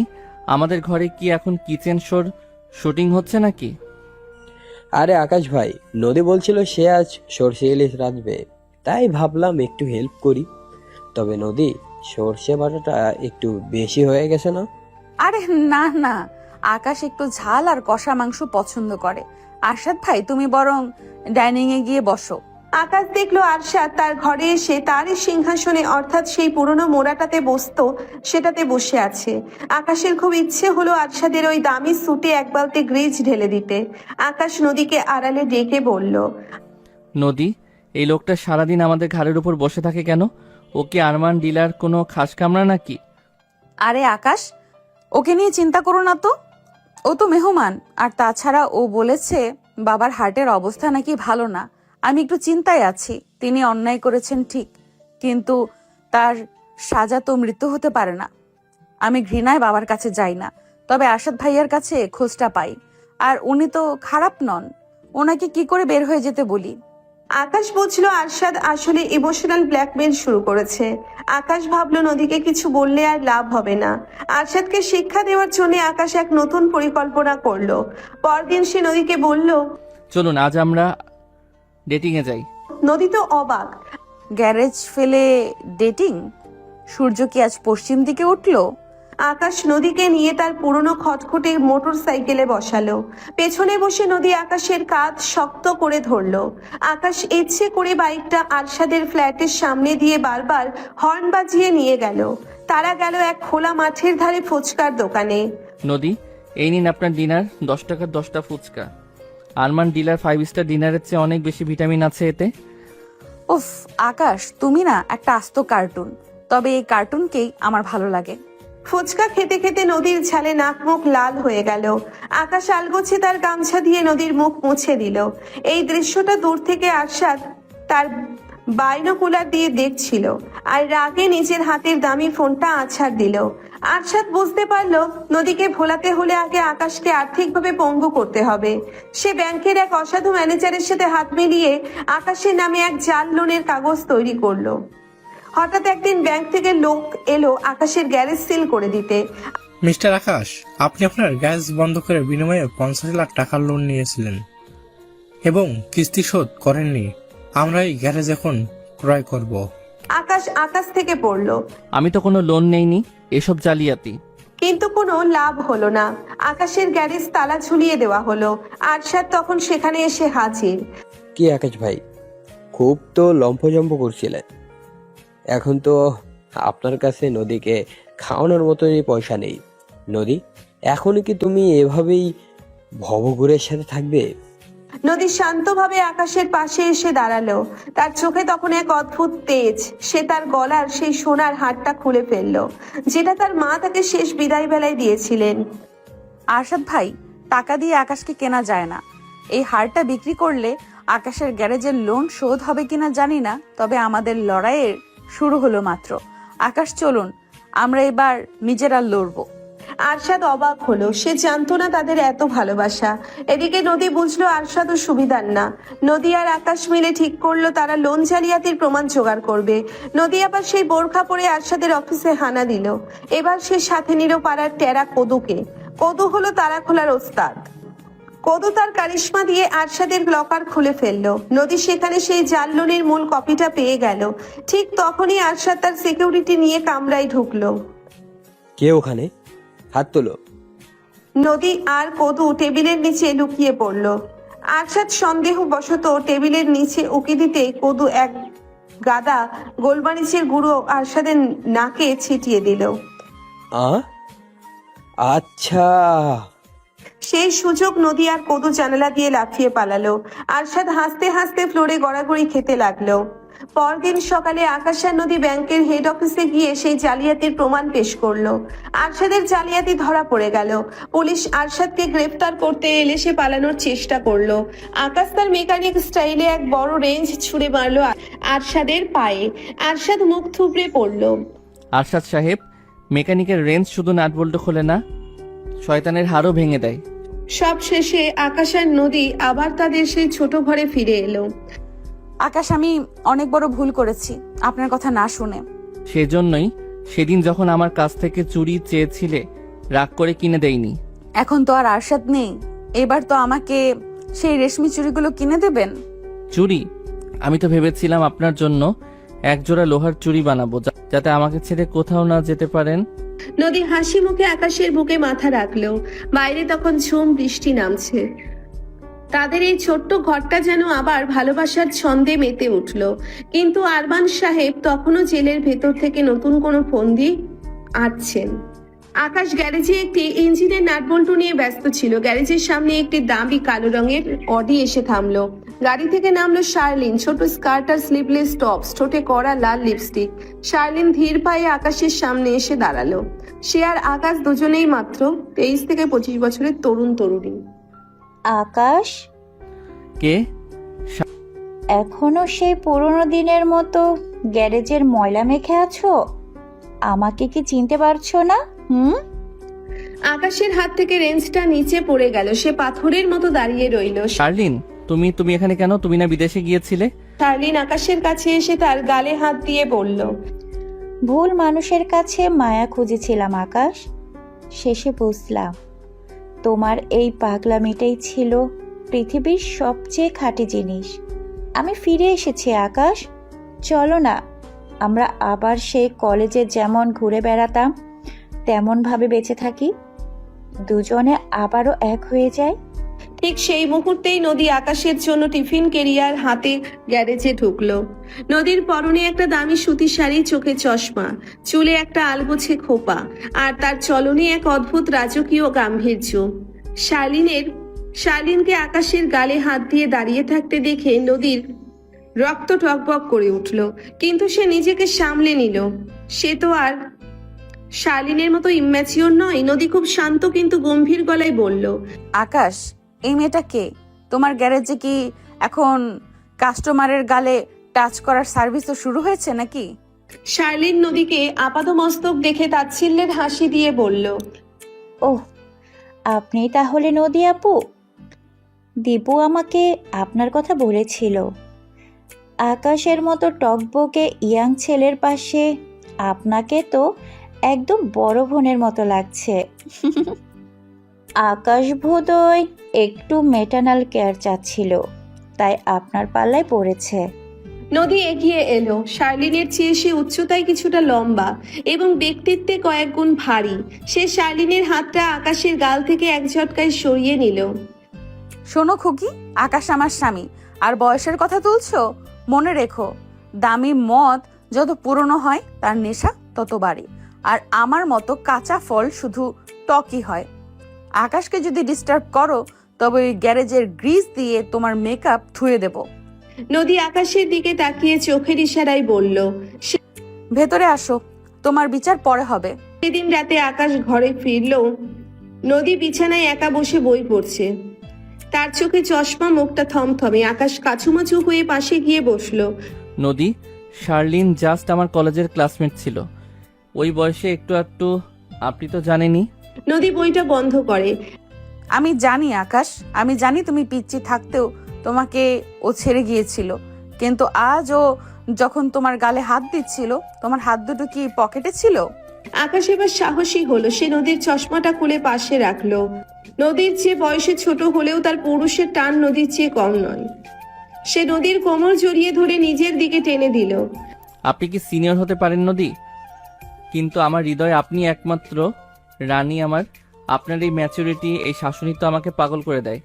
আমাদের ঘরে কি এখন কিচেন শোর শুটিং হচ্ছে নাকি? আরে আকাশ ভাই, নদী বলছিল সে আজ সর্ষে ইলিশ রাঁধবে, তাই ভাবলাম একটু হেল্প করি। তবে নদী, সর্ষে বাটাটা একটু বেশি হয়ে গেছে না? আরে না না, আকাশ একটু ঝাল আর কষা মাংস পছন্দ করে। আরশাদ ভাই, তুমি বরং ডাইনিং এ গিয়ে বসো। আকাশ দেখলো আরশাদ তার ঘরে এসে তারই সিংহাসনে, অর্থাৎ সেই পুরনো মোড়াটাতে বসতো, সেটাতে বসে আছে। আকাশের খুব ইচ্ছে হলো আরশাদের ওই দামি স্যুটে এক বালতি গ্রিজ ঢেলে দিতে। আকাশ নদীকে আড়ালে ডেকে বলল, নদী, এই লোকটা সারাদিন আমাদের ঘাড়ের উপর বসে থাকে কেন? ও কি আরমান ডিলার কোনো খাস কামরা নাকি? আরে আকাশ, ওকে নিয়ে চিন্তা করো না তো, ও তো মেহমান। আর তাছাড়া ও বলেছে বাবার হার্টের অবস্থা নাকি ভালো না। আমি একটু চিন্তায় আছি। তিনি অন্যায় করেছেন ঠিক, কিন্তু তার সাজা তো মৃত্যু হতে পারে না। আমি ঘৃণায় বাবার কাছে যাই না, তবে আরশাদ ভাইয়ার কাছে খোঁজটা পাই। আর উনি তো খারাপ নন, ওনাকে কি করে বের হয়ে যেতে বলি? আকাশ বুঝলো আরশাদ আসলে ইমোশনাল ব্ল্যাকমেল শুরু করেছে। আকাশ ভাবলো নদীকে কিছু বললে আর লাভ হবে না। আরশাদকে শিক্ষা দেওয়ার জন্য আকাশ এক নতুন পরিকল্পনা করলো। পরদিন সে নদীকে বলল, চলুন আজ আমরা ডেটিংয়ে যাই। নদী তো অবাক। গ্যারেজ ফেলে ডেটিং? সূর্য কি আজ পশ্চিম দিকে উঠলো? আকাশ নদীকে নিয়ে তার পুরনো খটখটে মোটর সাইকেলে বসালো। পেছনে বসে নদী আকাশের কাঁধ শক্ত করে ধরলো। আকাশ ইচ্ছে করে বাইকটা আরশাদের ফ্ল্যাটের সামনে দিয়ে বারবার হর্ন বাজিয়ে নিয়ে গেল। তারা গেল এক খোলা মাঠের ধারে ফুচকার দোকানে। নদী, এই নিন আপনার ডিনার, 10 টাকার 10টা ফুচকা। আরমান ডিলার 5 স্টার ডিনারের চেয়ে অনেক বেশি ভিটামিন আছে এতে। উফ আকাশ, তুমি না একটা আস্ত কার্টুন। তবে এই কার্টুনকেই আমার ভালো লাগে। ফুচকা খেতে খেতে নদীর ঝালে নাক মুখ লাল হয়ে গেল। আকাশ আলগোছে তার গামছা দিয়ে নদীর মুখ মুছে দিল। এই দৃশ্যটা দূর থেকে আরশাদ তার বাইনোকুলার দিয়ে দেখছিল আর রাগে নিজের হাতের দামি ফোনটা আছাড় দিল। আরশাদ বুঝতে পারলো নদীকে ভোলাতে হলে আগে আকাশকে আর্থিকভাবে পঙ্গু করতে হবে। সে ব্যাংকের এক অসাধু ম্যানেজারের সাথে হাত মিলিয়ে আকাশের নামে এক জাল লোনের কাগজ তৈরি করলো। হঠাৎ একদিন ব্যাংক থেকে লোক এলো আকাশের গ্যারেজ সিল করে দিতে। মিস্টার আকাশ, আপনি আপনার গ্যাস বন্ধ করে বিনিময়ে 50 লাখ টাকার লোন নিয়েছিলেন এবং কিস্তি শোধ করেননি। আমরা এই গ্যারেজ এখন ক্রয় করব। আকাশ থেকে পড়লো। আমি তো কোনো লোন নেইনি, এসব জালিয়াতি। কিন্তু কোনো লাভ হলো না। আকাশের গ্যারেজ তালা ঝুলিয়ে দেওয়া হলো। আরশাদ তখন সেখানে এসে হাজির। কি আকাশ ভাই, খুব তো লম্ফজম্প করছিলেন, এখন তো আপনার কাছে নদীকে খাওয়ানোর মতনই পয়সা নেই। নদী, এখনই কি তুমি এভাবেই ভবঘুরের সাথে থাকবে? নদী শান্তভাবে আকাশের পাশে এসে দাঁড়ালো। তার চোখে তখন এক অদ্ভুত তেজ। সে তার গলার সেই সোনার হারটা খুলে ফেললো, যেটা তার মা তাকে শেষ বিদায় বেলায় দিয়েছিলেন। আরশাদ ভাই, টাকা দিয়ে আকাশকে কেনা যায় না। এই হারটা বিক্রি করলে আকাশের গ্যারেজের লোন শোধ হবে কিনা জানি না, তবে আমাদের লড়াইয়ের শুরু হলো মাত্র। আকাশ চলুন, আমরা এবার নিজেরা লড়বো। আরশাদ অবাক হলো। সে জানতো না তাদের এত ভালোবাসা। এদিকে নদী বুঝলো আরশাদও সুবিধার না। নদী আর আকাশ মিলে ঠিক করলো তারা লোন জালিয়াতির প্রমাণ জোগাড় করবে। নদী আবার সেই বোরখা পরে আরশাদের অফিসে হানা দিল। এবার সে সাথে নিল পাড়ার টেরা কদুকে। কদু হলো তারা খোলার ওস্তাদ। কদু তার কারিশমা দিয়ে আরশাদের লকার খুলে ফেললো। নদী সেখানে সেই জাল লোনের মূল কপিটা পেয়ে গেল। ঠিক তখনই আরশাদ তার সিকিউরিটি নিয়ে কামরায় ঢুকলো। কে ওখানে? হাত তোলো। নদী আর কদু টেবিলের নিচে লুকিয়ে পড়লো। আরশাদ সন্দেহবশত টেবিলের নিচে উকি দিতে কদু এক গাদা গোলমরিচের গুঁড়ো আরশাদের নাকে ছিটিয়ে দিল। আচ্ছা। সেই সুযোগ নদী আর কদু জানালা দিয়ে লাফিয়ে পালালো। আরশাদ হাসতে হাসতে ফ্লোরে গড়াগড়ি খেতে লাগলো। পরদিন সকালে আকাশ আর নদী ব্যাংকের হেড অফিসে গিয়ে সেই জালিয়াতির প্রমাণ পেশ করলো। আরশাদের জালিয়াতি ধরা পড়ে গেল। পুলিশ আরশাদকে গ্রেফতার করতে এলে সে পালানোর চেষ্টা করলো। আকাশ তার মেকানিক স্টাইলে এক বড় রেঞ্জ ছুঁড়ে মারলো আরশাদের পায়ে। আরশাদ মুখ থুবড়ে পড়লো। আরশাদ সাহেব, মেকানিকের রেঞ্জ শুধু নাট বল্টু খোলে না, শয়তানের হাড়ও ভেঙে দেয়। সব শেষে আকাশ আর নদী আবার তাদের সেই ছোট ঘরে ফিরে এলো। আকাশ, আমি অনেক বড় ভুল করেছি আপনার কথা না শুনে। সেজন্যই সেদিন যখন আমার কাছ থেকে চুড়ি চেয়েছিলে রাগ করে কিনে দেইনি। এখন তো আর আরশাদ নেই, এবার তো আমাকে সেই রেশমি চুড়িগুলো কিনে দেবেন। চুড়ি? আমি তো ভেবেছিলাম আপনার জন্য এক জোড়া লোহার চুড়ি বানাবো, যাতে আমাকে ছেড়ে কোথাও না যেতে পারেন। নদী হাসি মুখে আকাশের বুকে মাথা রাখলো। বাইরে তখন ঝুম বৃষ্টি নামছে। তাদের এই ছোট্ট ঘরটা যেন আবার ভালোবাসার ছন্দে মেতে উঠল। কিন্তু আরমান সাহেব তখনও জেলের ভেতর থেকে নতুন কোনো ফন্দি আঁটছেন। আকাশ গ্যারেজে একটি ইঞ্জিনের নাটবল্টু নিয়ে ব্যস্ত ছিল। গ্যারেজের সামনে একটি দামি কালো রঙের অডি এসে থামলো। গাড়ি থেকে নামলো শার্লিন, ছোট স্কার্ট আর স্লিভলেস টপস, ঠোঁটে কড়া লাল লিপস্টিক। শার্লিন ধীর পায়ে আকাশের সামনে এসে দাঁড়ালো। সে আর আকাশ দুজনেই মাত্র 23 থেকে 25 বছরের তরুণ তরুণী। আকাশ, কে? এখনো সেই পুরনো দিনের মতো গ্যারেজের ময়লা মেখে আছো? আমাকে কি চিনতে পারছো না? আকাশের হাত থেকে রেঞ্জটা নিচে পড়ে গেল। সে পাথরের মতো দাঁড়িয়ে রইল। শার্লিন, তুমি এখানে কেন? তুমি না বিদেশে গিয়েছিলে? শার্লিন আকাশের কাছে এসে তার গালে হাত দিয়ে বলল, ভুল মানুষের কাছে মায়া খুঁজেছিলাম আকাশ, শেষে বুঝলাম তোমার এই পাগলামিটাই ছিল পৃথিবীর সবচেয়ে খাঁটি জিনিস। আমি ফিরে এসেছি আকাশ, চলো না আমরা আবার সেই কলেজে যেমন ঘুরে বেড়াতাম তেমন ভাবে বেঁচে থাকি, দুজনে আবারও এক হয়ে যায়। ঠিক সেই মুহূর্তেই নদী আকাশের জন্য টিফিন কেরিয়ার হাতে গ্যারেজে ঢুকলো। নদীর পরনে একটা দামি সুতির শাড়ি, চোখে চশমা, চুলে একটা আলগোছে খোপা, আর তার চলনে এক অদ্ভুত রাজকীয় গাম্ভীর্য। শার্লিনকে আকাশের গালে হাত দিয়ে দাঁড়িয়ে থাকতে দেখে নদীর রক্ত টকবক করে উঠল, কিন্তু সে নিজেকে সামলে নিল। সে তো আর শার্লিনের মতো ইম্যাচিওর নয়। নদী খুব শান্ত কিন্তু গম্ভীর গলায় বলল, আকাশ, এই মেয়েটা কে? তোমার গ্যারেজে কি এখন কাস্টমারের গালে টাচ করার সার্ভিসও শুরু হয়েছে নাকি? শার্লিন নদীকে আপাদমস্তক দেখে তাচ্ছিল্যের হাসি দিয়ে বলল, ওহ, আপনি তাহলে নদী আপু? দীপু আমাকে আপনার কথা বলেছিল। আকাশের মতো টকবকে ইয়াং ছেলের পাশে আপনাকে তো একদম বড় বোনের মতো লাগছে। আকাশ বোধহয় একটু মেটার্নাল কেয়ার চাচ্ছিল, তাই আপনার পাল্লায় পড়েছে। নদী এগিয়ে এলো। শার্লিনের চেয়ে সে উচ্চতায় কিছুটা লম্বা এবং ব্যক্তিত্বে কয়েক গুণ ভারী। সে শার্লিনের হাতটা আকাশের গাল থেকে এক ঝটকায় সরিয়ে নিল। শোনো খুকি, আকাশ আমার স্বামী, আর বয়সের কথা তুলছো? মনে রেখো, দামি মদ যত পুরনো হয় তার নেশা তত বাড়ে, আর আমার মতো কাঁচা ফল শুধু টকই হয়। আকাশকে যদি ডিস্টার্ব করো তবে ওই গ্যারেজের গ্রিস দিয়ে তোমার মেকআপ ধুয়ে দেব। নদী আকাশের দিকে তাকিয়ে চোখের ইশারায় বলল, ভেতরে আসো, তোমার বিচার পরে হবে। সেদিন রাতে আকাশ ঘরে ফিরল। নদী বিছানায় একা বসে বই পড়ছে, তার চোখে চশমা, মুখটা থমথমে। আকাশ কাছুমাচু হয়ে পাশে গিয়ে বসলো। নদী, শার্লিন জাস্ট আমার কলেজের ক্লাসমেট ছিল, ওই বয়সে একটু একটু, আপনি তো জানেনই। নদী বইটা বন্ধ করে। আমি জানি আকাশ, আমি জানি তুমি পিচ্চি থাকতেও তোমাকে ও ছেড়ে গিয়েছিল, কিন্তু আজ ও যখন তোমার গালে হাত দিচ্ছিল, তোমার হাত দুটো কি পকেটে ছিল? আকাশ এবার সাহসী হলো। সে নদীর চশমাটা খুলে পাশে রাখলো। নদীর চেয়ে বয়সে ছোট হলেও তার পৌরুষের টান নদীর চেয়ে কম নয়। সে নদীর কোমর জড়িয়ে ধরে নিজের দিকে টেনে দিল। আপনি কি সিনিয়র হতে পারেন নদী, কিন্তু আমার হৃদয়ে আপনি একমাত্র রানী। আপনার এই ম্যাচুরিটি, এই শাসনই তো আমাকে পাগল করে দেয়।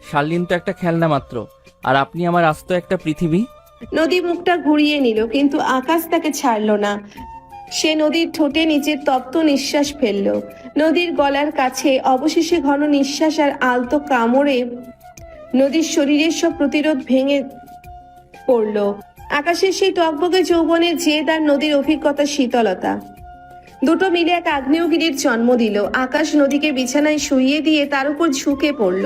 শার্লিন তো একটা খেলনা মাত্র, আর আপনি আমার আস্ত একটা পৃথিবী। নদী মুখটা ঘুরিয়ে নিল, কিন্তু আকাশ তাকে ছাড়লো না। সে নদীর ঠোঁটে নিচের তপ্ত নিঃশ্বাস ফেলল। নদীর গলার কাছে অবশেষে ঘন নিঃশ্বাস আর আলতো কামড়ে নদীর শরীরের সব প্রতিরোধ ভেঙে পড়ল। আকাশের সেই টকবকে যৌবনের জেদ আর নদীর অভিজ্ঞতা শীতলতা দুটো মিলে এক আগ্নেয়গিরির জন্ম দিল। আকাশ নদীকে বিছানায় শুইয়ে দিয়ে তার উপর ঝুঁকে পড়ল।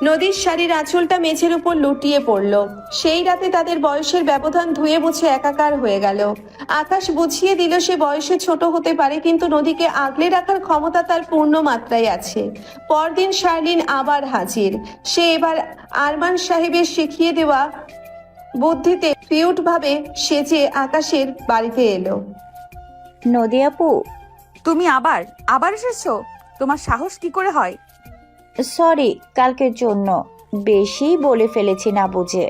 নদীর শাড়ির আঁচলটা মেঝের উপর লুটিয়ে পড়ল। সেই রাতে তাদের বয়সের ব্যবধান ধুয়ে মুছে একাকার হয়ে গেল। আকাশ বুঝিয়ে দিল সে বয়সে ছোট হতে পারে, কিন্তু নদীকে আগলে রাখার ক্ষমতা তার পূর্ণ মাত্রায় আছে। পরদিন শার্লিন আবার হাজির। সে এবার আরমান সাহেবের শিখিয়ে দেওয়া বুদ্ধিতে কিউট ভাবে সেজে আকাশের বাড়িতে এলো। নদী আপু, তুমি আবার এসেছো? তোমার সাহস কি করে হয়? সরি, কালকের জন্য বেশি বলে ফেলেছি না বুঝে।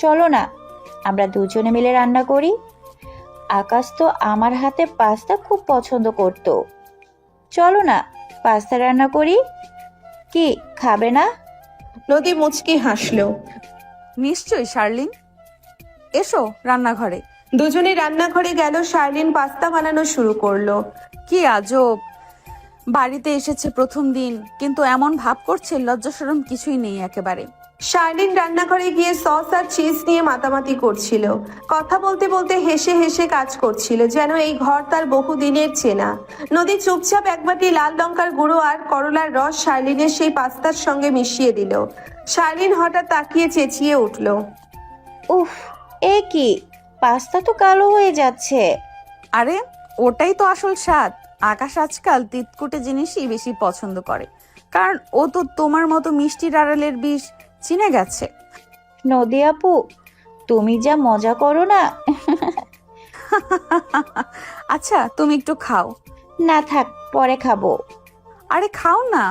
চলো না আমরা দুজনে মিলে রান্না করি। আকাশ তো আমার হাতে পাস্তা খুব পছন্দ করত। চলো না পাস্তা রান্না করি। কি খাবে না? নদী মুচকি হাসলো। নিশ্চয়ই শার্লিন, এসো রান্নাঘরে। দুজনে রান্নাঘরে গেল। শার্লিন পাস্তা বানানো শুরু করলো। কি আজব, বাড়িতে এসেছে প্রথম দিন কিন্তু এমন ভাব করছে লজ্জা শরম কিছুই নেই একেবারে। শার্লিন রান্নাঘরে গিয়ে সস আর চিজ নিয়ে মাতামাতি করছিল। কথা বলতে বলতে হেসে হেসে কাজ করছিল, যেন এই ঘর তার বহুদিনের চেনা। নদী চুপচাপ এক বাটি লাল লঙ্কার গুঁড়ো আর করলার রস শার্লিনের সেই পাস্তার সঙ্গে মিশিয়ে দিল। শার্লিন হঠাৎ তাকিয়ে চেঁচিয়ে উঠল, উফ, এ কি, পাস্তা তো কালো হয়ে যাচ্ছে। আরে ওটাই তো আসল স্বাদ। আকাশ আজকাল তিতকুটে জিনিসই বেশি পছন্দ করে, কারণ ও তো তোমার মতো মিষ্টির আড়ালের বিষ চিনে গেছে। নদী আপু, তুমি যা মজা করো না। আচ্ছা তুমি একটু খাও। না থাক, পরে খাবো। আরে খাও না।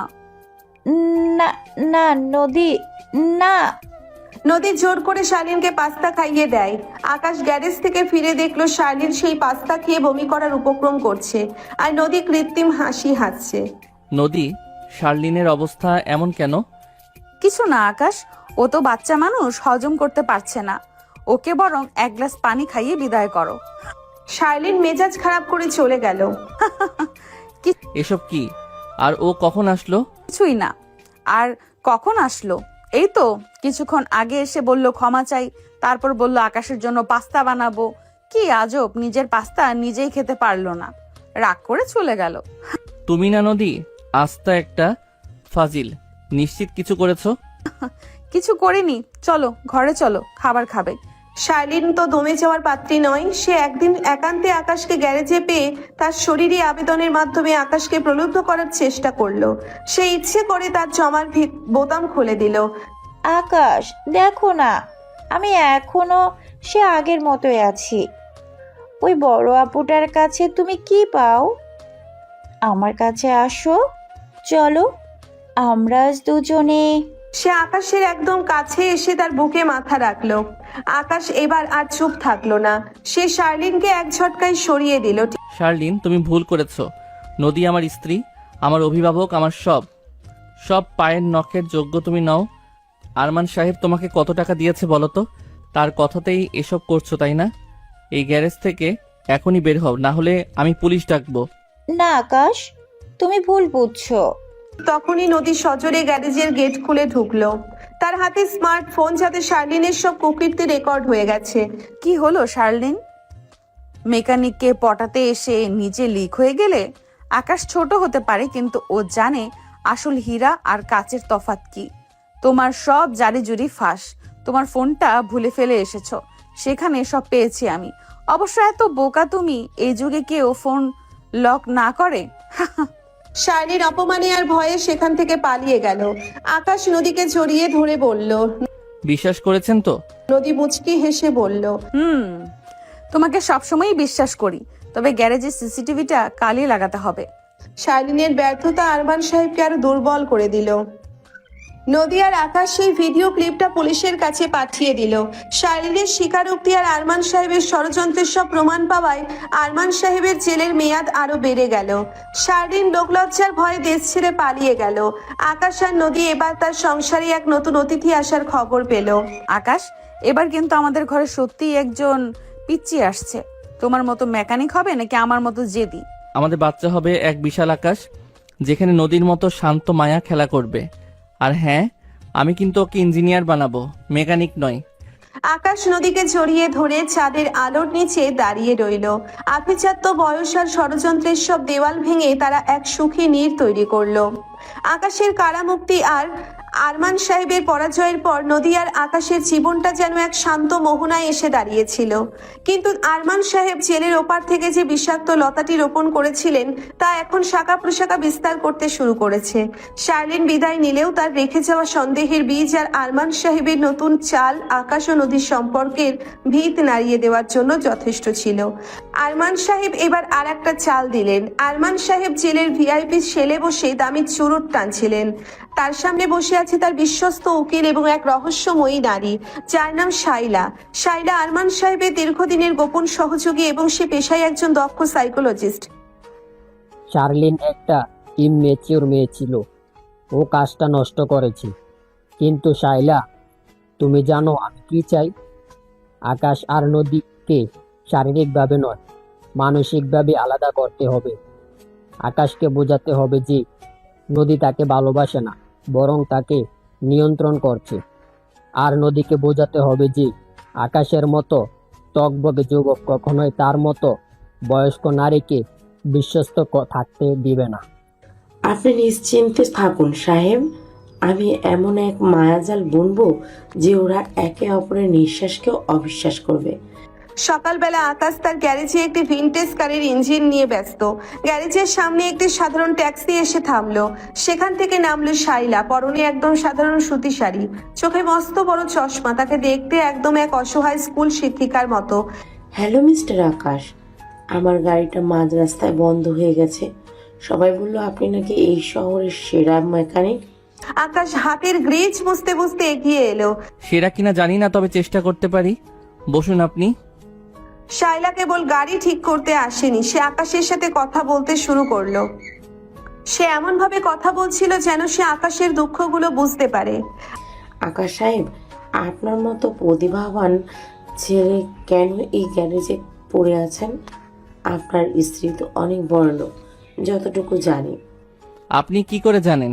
না না নদী, না। নদী জোর করে শার্লিনকে পাস্তা খাইয়ে দেয়। আকাশ গ্যারেজ থেকে ফিরে দেখলো শার্লিন সেই পাস্তা খেয়ে বমি করার উপক্রম করছে, আর নদী কৃত্রিম হাসি হাসছে। নদী, শার্লিনের অবস্থা এমন কেন? কিছু না আকাশ, ও তো বাচ্চা মানুষ, হজম করতে পারছে না। ওকে বরং এক গ্লাস পানি খাইয়ে বিদায় করো। শার্লিন মেজাজ খারাপ করে চলে গেল। এসব কি? আর ও কখন আসলো? কিছুই না। আর কখন আসলো? এই তো কিছুক্ষণ আগে এসে বলল ক্ষমা চাই, তারপর বলল আকাশের জন্য পাস্তা বানাবো। কি আজব, নিজের পাস্তা নিজেই খেতে পারলো না, রাগ করে চলে গেল। তুমি না নদী আস্তা একটা ফাজিল, নিশ্চিত কিছু করেছো? কিছু করিনি, চলো ঘরে চলো, খাবার খাবে। শার্লিন তো দমে যাওয়ার পাত্রী নয়। সে একদিন একান্তে আকাশকে গ্যারেজে পেয়ে তার শরীরে আবেদনের মাধ্যমে আকাশকে প্রলুব্ধ করার চেষ্টা করলো। সে ইচ্ছে করে তার জমার বোতাম খুলে দিল। আকাশ দেখো না, আমি এখনো সে আগের মতোই আছি। ওই বড় আপুটার কাছে তুমি কি পাও? আমার কাছে আসো, চলো আমরা আজ দুজনে। সে আকাশের একদম কাছে এসে তার বুকে মাথা রাখলো। আকাশ এবার আর চুপ থাকলো না, সে শার্লিনকে এক ঝটকায় সরিয়ে দিল। শার্লিন, তুমি ভুল করেছো। নদী আমার স্ত্রী, আমার অভিভাবক, আমার সব পায়ের নখের যোগ্য তুমি নাও। আরমান সাহেব তোমাকে কত টাকা দিয়েছে বলো তো? তার কথাতেই এসব করছো তাই না? এই গ্যারেজ থেকে এখনই বের হও, না হলে আমি পুলিশ ডাকবো। না আকাশ, তুমি ভুল বুঝছো। তখনই নদী সজোরে গ্যারেজের গেট খুলে ঢুকলো। তার হাতে স্মার্টফোন, যাতে শার্লিনের সব কুকীর্তি রেকর্ড হয়ে গেছে। কি হলো শার্লিন? মেকানিককে পটাতে এসে নিজে লিক হয়ে গেলে? আকাশ ছোট হতে পারে, কিন্তু ও জানে আসল হীরা আর কাচের তফাৎ কি। তোমার সব জারিজুরি ফাঁস। তোমার ফোনটা ভুলে ফেলে এসেছো, সেখানে সব পেয়েছি আমি। অবশ্য এত বোকা তুমি, এই যুগে কেউ ফোন লক না করে। শার্লিন অপমানে আর ভয়ে সেখান থেকে পালিয়ে গেল। আকাশ নদীকে জড়িয়ে ধরে বলল। বিশ্বাস করেছেন তো? নদী মুচকি হেসে বলল, তোমাকে সবসময়ই বিশ্বাস করি, তবে গ্যারেজের সিসিটিভিটা কালই লাগাতে হবে। শার্লিনের ব্যর্থতা আরমান সাহেবকে আরো দুর্বল করে দিল। নদী আর আকাশ সেই ভিডিও ক্লিপটা পুলিশের কাছে পাঠিয়ে দিল। শার্লিনের স্বীকারোক্তি আর আরমান সাহেবের ষড়যন্ত্রের সব প্রমাণ পাওয়ায় আরমান সাহেবের জেলের মেয়াদ আরো বেড়ে গেল। শার্লিন লোকলজ্জার ভয়ে দেশ ছেড়ে পালিয়ে গেল। আকাশ আর নদী এবার তার সংসারে এক নতুন অতিথি আসার খবর পেল। আকাশ, এবার কিন্তু আমাদের ঘরে সত্যিই একজন পিচ্চি আসছে। তোমার মতো মেকানিক হবে নাকি আমার মতো জেদি? আমাদের বাচ্চা হবে এক বিশাল আকাশ, যেখানে নদীর মতো শান্ত মায়া খেলা করবে। আর হ্যাঁ, আমি কিন্তু ওকে ইঞ্জিনিয়ার বানাবো, মেকানিক নয়। আকাশ নদীকে জড়িয়ে ধরে চাঁদের আলোর নিচে দাঁড়িয়ে রইল। আভিজাত্য, বয়স আর ষড়যন্ত্রের সব দেওয়াল ভেঙে তারা এক সুখী নীড় তৈরি করলো। আকাশের কারামুক্তি আর আরমান সাহেবের পরাজয়ের পর নদী আর আকাশের জীবনটা যেন এক শান্ত মোহনায় এসে দাঁড়িয়েছিল। কিন্তু আরমান সাহেব জেলের ওপার থেকে যে বিষাক্ত লতাটি রোপণ করেছিলেন তা এখন শাখা প্রশাখা বিস্তার করতে শুরু করেছে। শার্লিন বিদায় নিলেও তার রেখে যাওয়া সন্দেহের বীজ আর আরমান সাহেবের নতুন চাল আকাশ ও নদীর সম্পর্কের ভিত নাড়িয়ে দেওয়ার জন্য যথেষ্ট ছিল। আরমান সাহেব এবার আর একটা চাল দিলেন। আরমান সাহেব জেলের ভিআইপি সেলে বসে দামি চুরুট টানছিলেন। তার সামনে বসে আছে তার বিশ্বস্ত উকিল এবং এক রহস্যময়ী নারী, যার নাম শাইলা। শাইলা আরমান সাহেবের দীর্ঘদিনের গোপন সহযোগী এবং সে পেশায় একজন দক্ষ সাইকোলজিস্ট। শার্লিন একটা ইমমেচিউর মেয়ে ছিল, ও কাজটা নষ্ট করেছে। কিন্তু শাইলা, তুমি জানো আমি কি চাই? আকাশ আর নদীকে শারীরিকভাবে নয়, মানসিকভাবে আলাদা করতে হবে। আকাশকে বোঝাতে হবে যে নদী তাকে ভালোবাসে না, বরং তাকে নিয়ন্ত্রণ করছে। আর নদীকে বোঝাতে হবে যে আকাশের মতো টকবগে যুবক কখনোই তার মতো বয়স্ক নারীকে বিশ্বস্ত থাকতে দিবে না। আপনি নিশ্চিন্তে থাকুন সাহেব, আমি এমন এক মায়াজাল বুনবো যে ওরা একে অপরের নিঃশ্বাসকেও অবিশ্বাস করবে। সকালবেলা আকাশ তার গ্যারেজে একটি ভিনটেজ কারের ইঞ্জিন নিয়ে ব্যস্ত। গ্যারেজের সামনে একটি সাধারণ ট্যাক্সি এসে থামলো। সেখান থেকে নামলো শাইলা, পরনে একদম সাধারণ সুতি শাড়ি, চোখে মস্ত বড় চশমা, তাকে দেখতে একদম এক অসহায় স্কুল শিক্ষিকার মতো। হ্যালো মিস্টার আকাশ, আমার গাড়িটা মাঝ রাস্তায় বন্ধ হয়ে গেছে। সবাই বললো আপনি নাকি এই শহরের সেরা মেকানিক। আকাশ হাতের গ্রিজ বুঝতে বুঝতে এগিয়ে এলো। সেরা কিনা জানি না, তবে চেষ্টা করতে পারি। বসুন আপনি। শাইলা কেবল গাড়ি ঠিক করতে আসেনি, সে আকাশের সাথে কথা বলতে শুরু করলো। সে এমন ভাবে কথা বলছিল যেন সে আকাশের দুঃখগুলো বুঝতে পারে। আকাশ সাহেব, আপনার মতো প্রতিভাবান ছেলে কেন এই গ্যারেজে পড়ে আছেন? আপনার স্ত্রী তো অনেক বড় লোক, যতটুকু জানি। আপনি কি করে জানেন?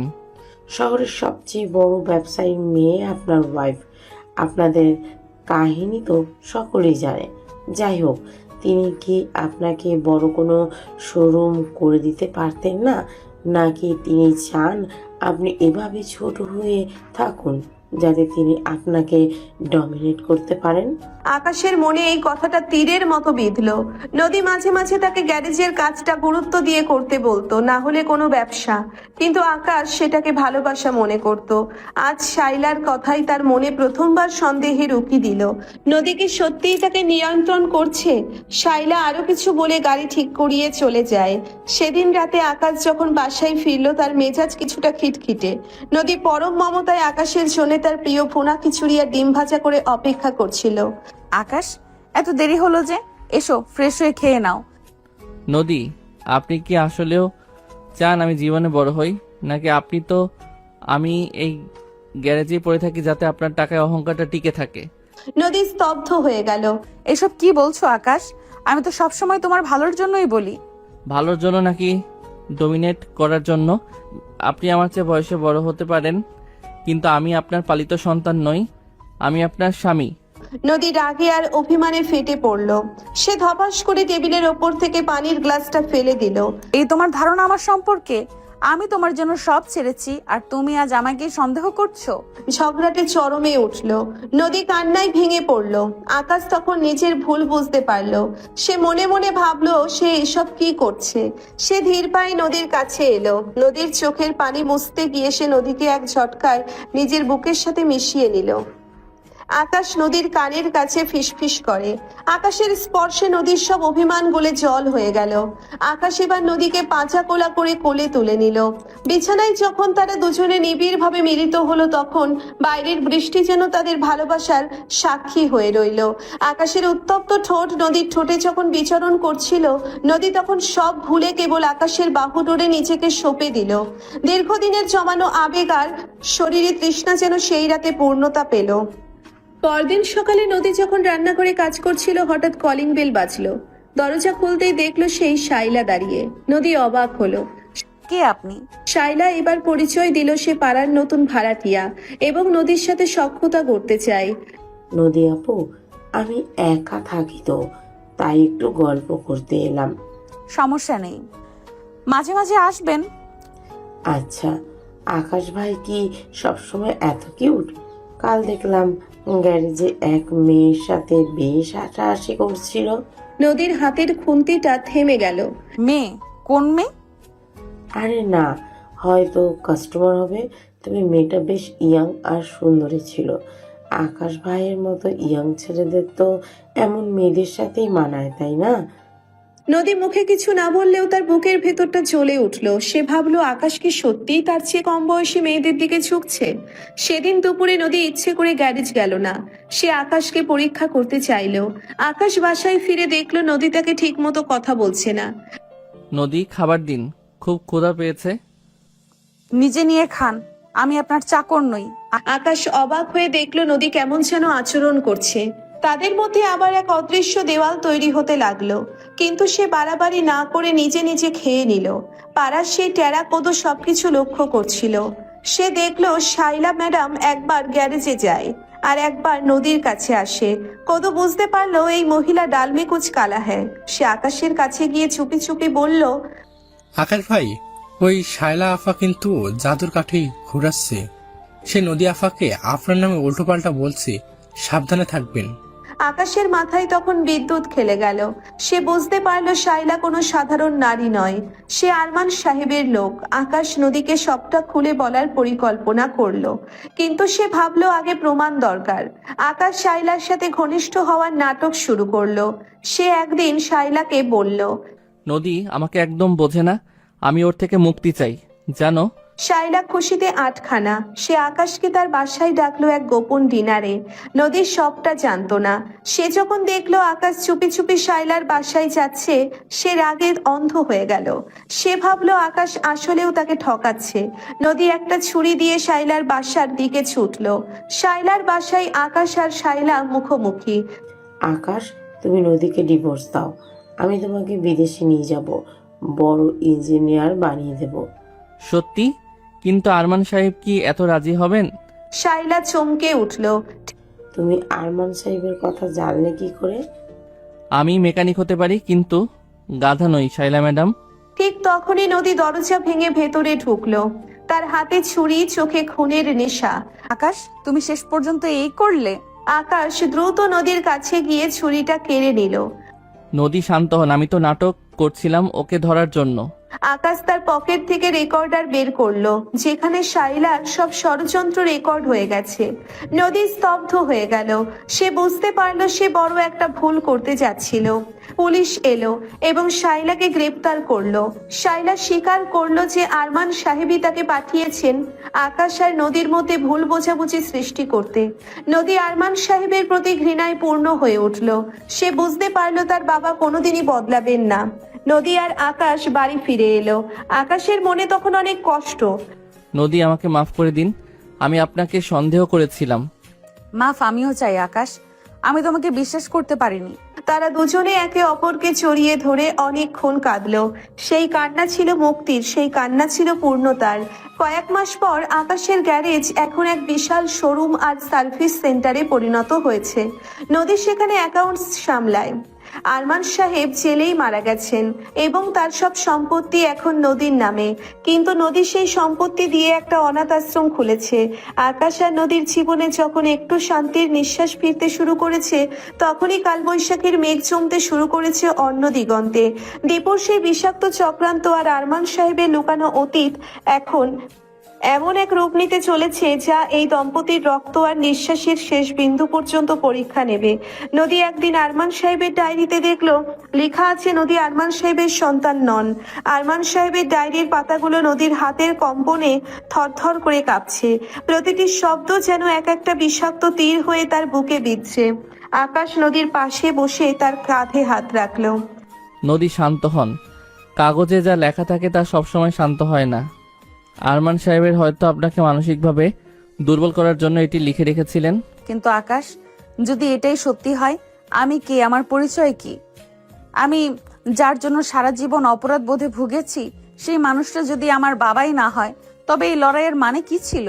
শহরের সবচেয়ে বড় ব্যবসায়ী মেয়ে আপনার ওয়াইফ। আপনাদের কাহিনী তো সকলেই জানে। যাই হোক, তিনি কি আপনাকে বড় কোনো শোরুম করে দিতে পারতেন না, নাকি তিনি চান আপনি এভাবে ছোট হয়ে থাকুন যাতে তিনি আপনাকে ডমিনেট করতে পারেন? আকাশের মনে এই কথাটা তীরের মতো বিঁধলো। নদী মাঝে মাঝে তাকে গ্যারেজের কাজটা গুরুত্ব দিয়ে করতে বলতো, না হলে কোনো ব্যবসা, কিন্তু আকাশ সেটাকে ভালোবাসা মনে করত। আজ শাইলার কথাই তার মনে প্রথমবার সন্দেহের উকি দিল। নদী কি সত্যিই তাকে নিয়ন্ত্রণ করছে? শাইলা আরো কিছু বলে গাড়ি ঠিক করিয়ে চলে যায়। সেদিন রাতে আকাশ যখন বাসায় ফিরল, তার মেজাজ কিছুটা খিটখিটে। নদী পরম মমতায় আকাশের জন্য তার প্রিয় ভুনা খিচুড়ি আর ডিম ভাজা করে অপেক্ষা করছিল। আকাশ, এত দেরি হলো যে? এসো, ফ্রেশ হয়ে খেয়ে নাও। নদী, আপনি কি আসলেও চান আমি জীবনে বড় হই, নাকি আপনি তো আমি এই গ্যারেজে পড়ে থাকি যাতে আপনার টাকায় অহংকারটা টিকে থাকে? নদী স্তব্ধ হয়ে গেল। এসব কি বলছো আকাশ? আমি তো সবসময় তোমার ভালোর জন্যই বলি। ভালোর জন্য নাকি ডমিনেট করার জন্য? আপনি আমার চেয়ে বয়সে বড় হতে পারেন, কিন্তু আমি আপনার পালিত সন্তান নই, আমি আপনার স্বামী। নদী রাগে আর অভিমানে ফেটে পড়ল। সে ধপাস করে টেবিলের ওপর থেকে পানির গ্লাসটা ফেলে দিল। এই তোমার ধারণা আমার সম্পর্কে? আমি তোমার জন্য সব ছেড়েছি, আর তুমি আজ আমাকে সন্দেহ করছো? ঝগড়াটে চরমে উঠল। নদী কান্নায় ভেঙে পড়ল। আকাশ তখন নিজের ভুল বুঝতে পারল। সে মনে মনে ভাবলো সে এসব কি করছে। সে ধীর পায়ে নদীর কাছে এলো। নদীর চোখের পানি মুছতে গিয়ে সে নদীকে এক ঝটকায় নিজের বুকের সাথে মিশিয়ে নিল। আকাশ নদীর কানের কাছে ফিসফিস করে। আকাশের স্পর্শে নদীর সব অভিমান গলে জল হয়ে গেল। আকাশ এবার নদীকে পাঁচা কোলা করে কোলে তুলে নিল। বিছানায় যখন তারা দুজনে নিবিড়ভাবে মিলিত হলো, তখন বাইরের বৃষ্টি যেন তাদের ভালোবাসার সাক্ষী হয়ে রইল। আকাশের উত্তপ্ত ঠোঁট নদীর ঠোঁটে যখন বিচরণ করছিল, নদী তখন সব ভুলে কেবল আকাশের বাহু ধরে নিজেকে সঁপে দিল। দীর্ঘদিনের জমানো আবেগ আর শরীরে তৃষ্ণা যেন সেই রাতে পূর্ণতা পেল। পরদিন সকালে নদী যখন রান্না করে কাজ করছিল, হঠাৎ কলিং বেল বাজলো। দরজা খুলতেই দেখলো সেই শাইলা দাঁড়িয়ে। নদী অবাক হলো। কে আপনি? শাইলা এবার পরিচয় দিল সে পাড়ার নতুন ভাড়াটিয়া এবং নদীর সাথে সখ্যতা করতে চায়। নদী আপু, আমি একা থাকি তো, তাই একটু গল্প করতে এলাম। সমস্যা নেই, মাঝে মাঝে আসবেন। আচ্ছা, আকাশ ভাই কি সবসময় এত কিউট? কাল দেখলাম গ্যারেজে এক মেয়ের সাথে বেশ হাসাহাসি করছিল। নদীর হাতের খুন্তিটা থেমে গেল। মেয়ে? কোন মেয়ে? আরে না, হয়তো কাস্টমার হবে, তবে মেয়েটা বেশ ইয়াং আর সুন্দরী ছিল। আকাশ ভাইয়ের মতো ইয়াং ছেলেদের তো এমন মেয়েদের সাথেই মানায়, তাই না? নদী মুখে কিছু না বললেও তার বুকের ভেতরটা জ্বলে উঠল। সে ভাবলো আকাশ কি সত্যিই তার চেয়ে কম বয়সী মেয়েদের দিকে ঝুঁকছে। সেদিন দুপুরে নদী ইচ্ছে করে গ্যারেজ গেল না। সে আকাশকে পরীক্ষা করতে চাইলো। আকাশ বাসায় ফিরে দেখলো নদী তাকে ঠিক মতো কথা বলছে না। নদী, খাবার দিন, খুব ক্ষুধা পেয়েছে। নিজে নিয়ে খান, আমি আপনার চাকর নই। আকাশ অবাক হয়ে দেখলো নদী কেমন যেন আচরণ করছে। তাদের মধ্যে আবার এক অদৃশ্য দেওয়াল তৈরি হতে লাগলো, কিন্তু সে বাড়াবাড়ি না করে নিজে নিজে খেয়ে নিল। পাড়ার সেই টেরা কোদো সবকিছু লক্ষ্য করছিল। সে দেখলো শাইলা ম্যাডাম একবার গ্যারেজে যায় আর একবার নদীর কাছে আসে। কোদো বুঝতে পারলো এই মহিলা ডালমে কুচ কালা হ্যায়। সে আকাশের কাছে গিয়ে চুপি চুপি বলল, আকাশ ভাই, ওই শায়লা আফা কিন্তু জাদুর কাঠি ঘুরাচ্ছে। সে নদী আফাকে আপনার নামে উল্টোপাল্টা বলছে, সাবধানে থাকবেন। আকাশের মাথায় তখন বিদ্যুৎ খেলে গেল। সে বুঝতে পারলো শাইলা কোনো সাধারণ নারী নয়, সে আরমান সাহেবের লোক। আকাশ নদীকে সবটা খুলে বলার পরিকল্পনা করলো, কিন্তু সে ভাবলো আগে প্রমাণ দরকার। আকাশ শাইলার সাথে ঘনিষ্ঠ হওয়ার নাটক শুরু করলো। সে একদিন শাইলাকে বলল, নদী আমাকে একদম বোঝে না, আমি ওর থেকে মুক্তি চাই জানো। শাইলা খুশিতে আটখানা। সে আকাশকে তার বাসায় ডাকলো এক গোপন ডিনারে। নদীর সবটা জানতো না। সে যখন দেখলো আকাশ চুপি চুপি শাইলার বাসায় যাচ্ছে, সে রাগে অন্ধ হয়ে গেল। সে ভাবলো আকাশ আসলেও তাকে ঠকাচ্ছে। নদী একটা ছুরি দিয়ে শাইলার বাসার দিকে ছুটলো। শাইলার বাসায় আকাশ আর শাইলা মুখোমুখি। আকাশ, তুমি নদীকে ডিভোর্স দাও, আমি তোমাকে বিদেশে নিয়ে যাব, বড় ইঞ্জিনিয়ার বানিয়ে দেব। সত্যি? কিন্তু আরমান সাহেব কি এত রাজি হবেন? শাইলা চমকে উঠলো। তুমি আরমান সাহেবের কথা জানলে কি করে? আমি মেকানিক হতে পারি, কিন্তু গাধা নই শাইলা ম্যাডাম। ঠিক তখনই নদী দরজা ভেঙে ভেতরে ঢুকলো। তার হাতে ছুরি, চোখে খুনের নেশা। আকাশ, তুমি শেষ পর্যন্ত এই করলে? আকাশ দ্রুত নদীর কাছে গিয়ে ছুরিটা কেড়ে নিল। নদী শান্ত হন, আমি তো নাটক করছিলাম ওকে ধরার জন্য। আকাশ তার পকেট থেকে রেকর্ডার বের করলো, যেখানে শাইলার সব ষড়যন্ত্র রেকর্ড হয়ে গেছে। নদী স্তব্ধ হয়ে গেল। সে বুঝতে পারলো সে বড় একটা ভুল করতে যাচ্ছিল। পুলিশ এলো এবং শাইলাকে গ্রেপ্তার করলো। শাইলা স্বীকার করলো যে আরমান সাহেবই তাকে পাঠিয়েছেন আকাশ আর নদীর মধ্যে ভুল বোঝাবুঝি সৃষ্টি করতে। নদী আরমান সাহেবের প্রতি ঘৃণায় পূর্ণ হয়ে উঠল। সে বুঝতে পারলো তার বাবা কোনোদিনই বদলাবেন না। নদী আর আকাশ বাড়ি ফিরে এলো। আকাশের মনে তখন অনেক কষ্ট। নদী, আমাকে মাফ করে দিন, আমি আপনাকে সন্দেহ করেছিলাম। মাফ আমিও চাই আকাশ, আমি তোমাকে বিশ্বাস করতে পারিনি। তারা দুজনে একে অপরকে জড়িয়ে ধরে অনেকক্ষণ কাঁদলো। সেই কান্না ছিল মুক্তির, সেই কান্না ছিল পূর্ণতার। কয়েক মাস পর আকাশের গ্যারেজ এখন এক বিশাল শোরুম আর সার্ভিস সেন্টারে পরিণত হয়েছে। নদী সেখানে অ্যাকাউন্টস সামলায়। আরমান সাহেব জেলেই মারা গেছেন এবং তার সব সম্পত্তি এখন নদীর নামে। কিন্তু নদী সেই সম্পত্তি দিয়ে একটা অনাথ আশ্রম খুলেছে। আকাশ আর নদীর জীবনে যখন একটু শান্তির নিঃশ্বাস ফিরতে শুরু করেছে, তখনই কালবৈশাখীর মেঘ জমতে শুরু করেছে অন্য দিগন্তে। দীপুর সেই বিষাক্ত চক্রান্ত আর আরমান সাহেবের লুকানো অতীত এখন এমন এক রূপ নিতে চলেছে যা এই দম্পতির রক্ত আর নিঃশ্বাসের শেষ বিন্দু পর্যন্ত পরীক্ষা নেবে। নদী একদিন আরমান সাহেবের ডায়েরিতে দেখলো লেখা আছে নদী আরমান সাহেবের সন্তান নন। আরমান সাহেবের ডায়েরির পাতাগুলো নদীর হাতের কম্পনে থরথর করে কাঁপছে। প্রতিটি শব্দ যেন এক একটা বিষাক্ত তীর হয়ে তার বুকে বিঁধছে। আকাশ নদীর পাশে বসে তার কাঁধে হাত রাখলো। নদী, শান্ত হন, কাগজে যা লেখা থাকে তা সবসময় শান্ত হয় না। আরমান সাহেবের হয়তো আপনাকে মানসিকভাবে দুর্বল করার জন্য এটি লিখে রেখেছিলেন। কিন্তু আকাশ, যদি এটাই সত্যি হয়, আমি কে, আমার পরিচয় কি? আমি যার জন্য সারা জীবন অপরাধ বোধে ভুগেছি, সেই মানুষটা যদি আমার বাবাই না হয়, তবে এই লড়াইয়ের মানে কি ছিল?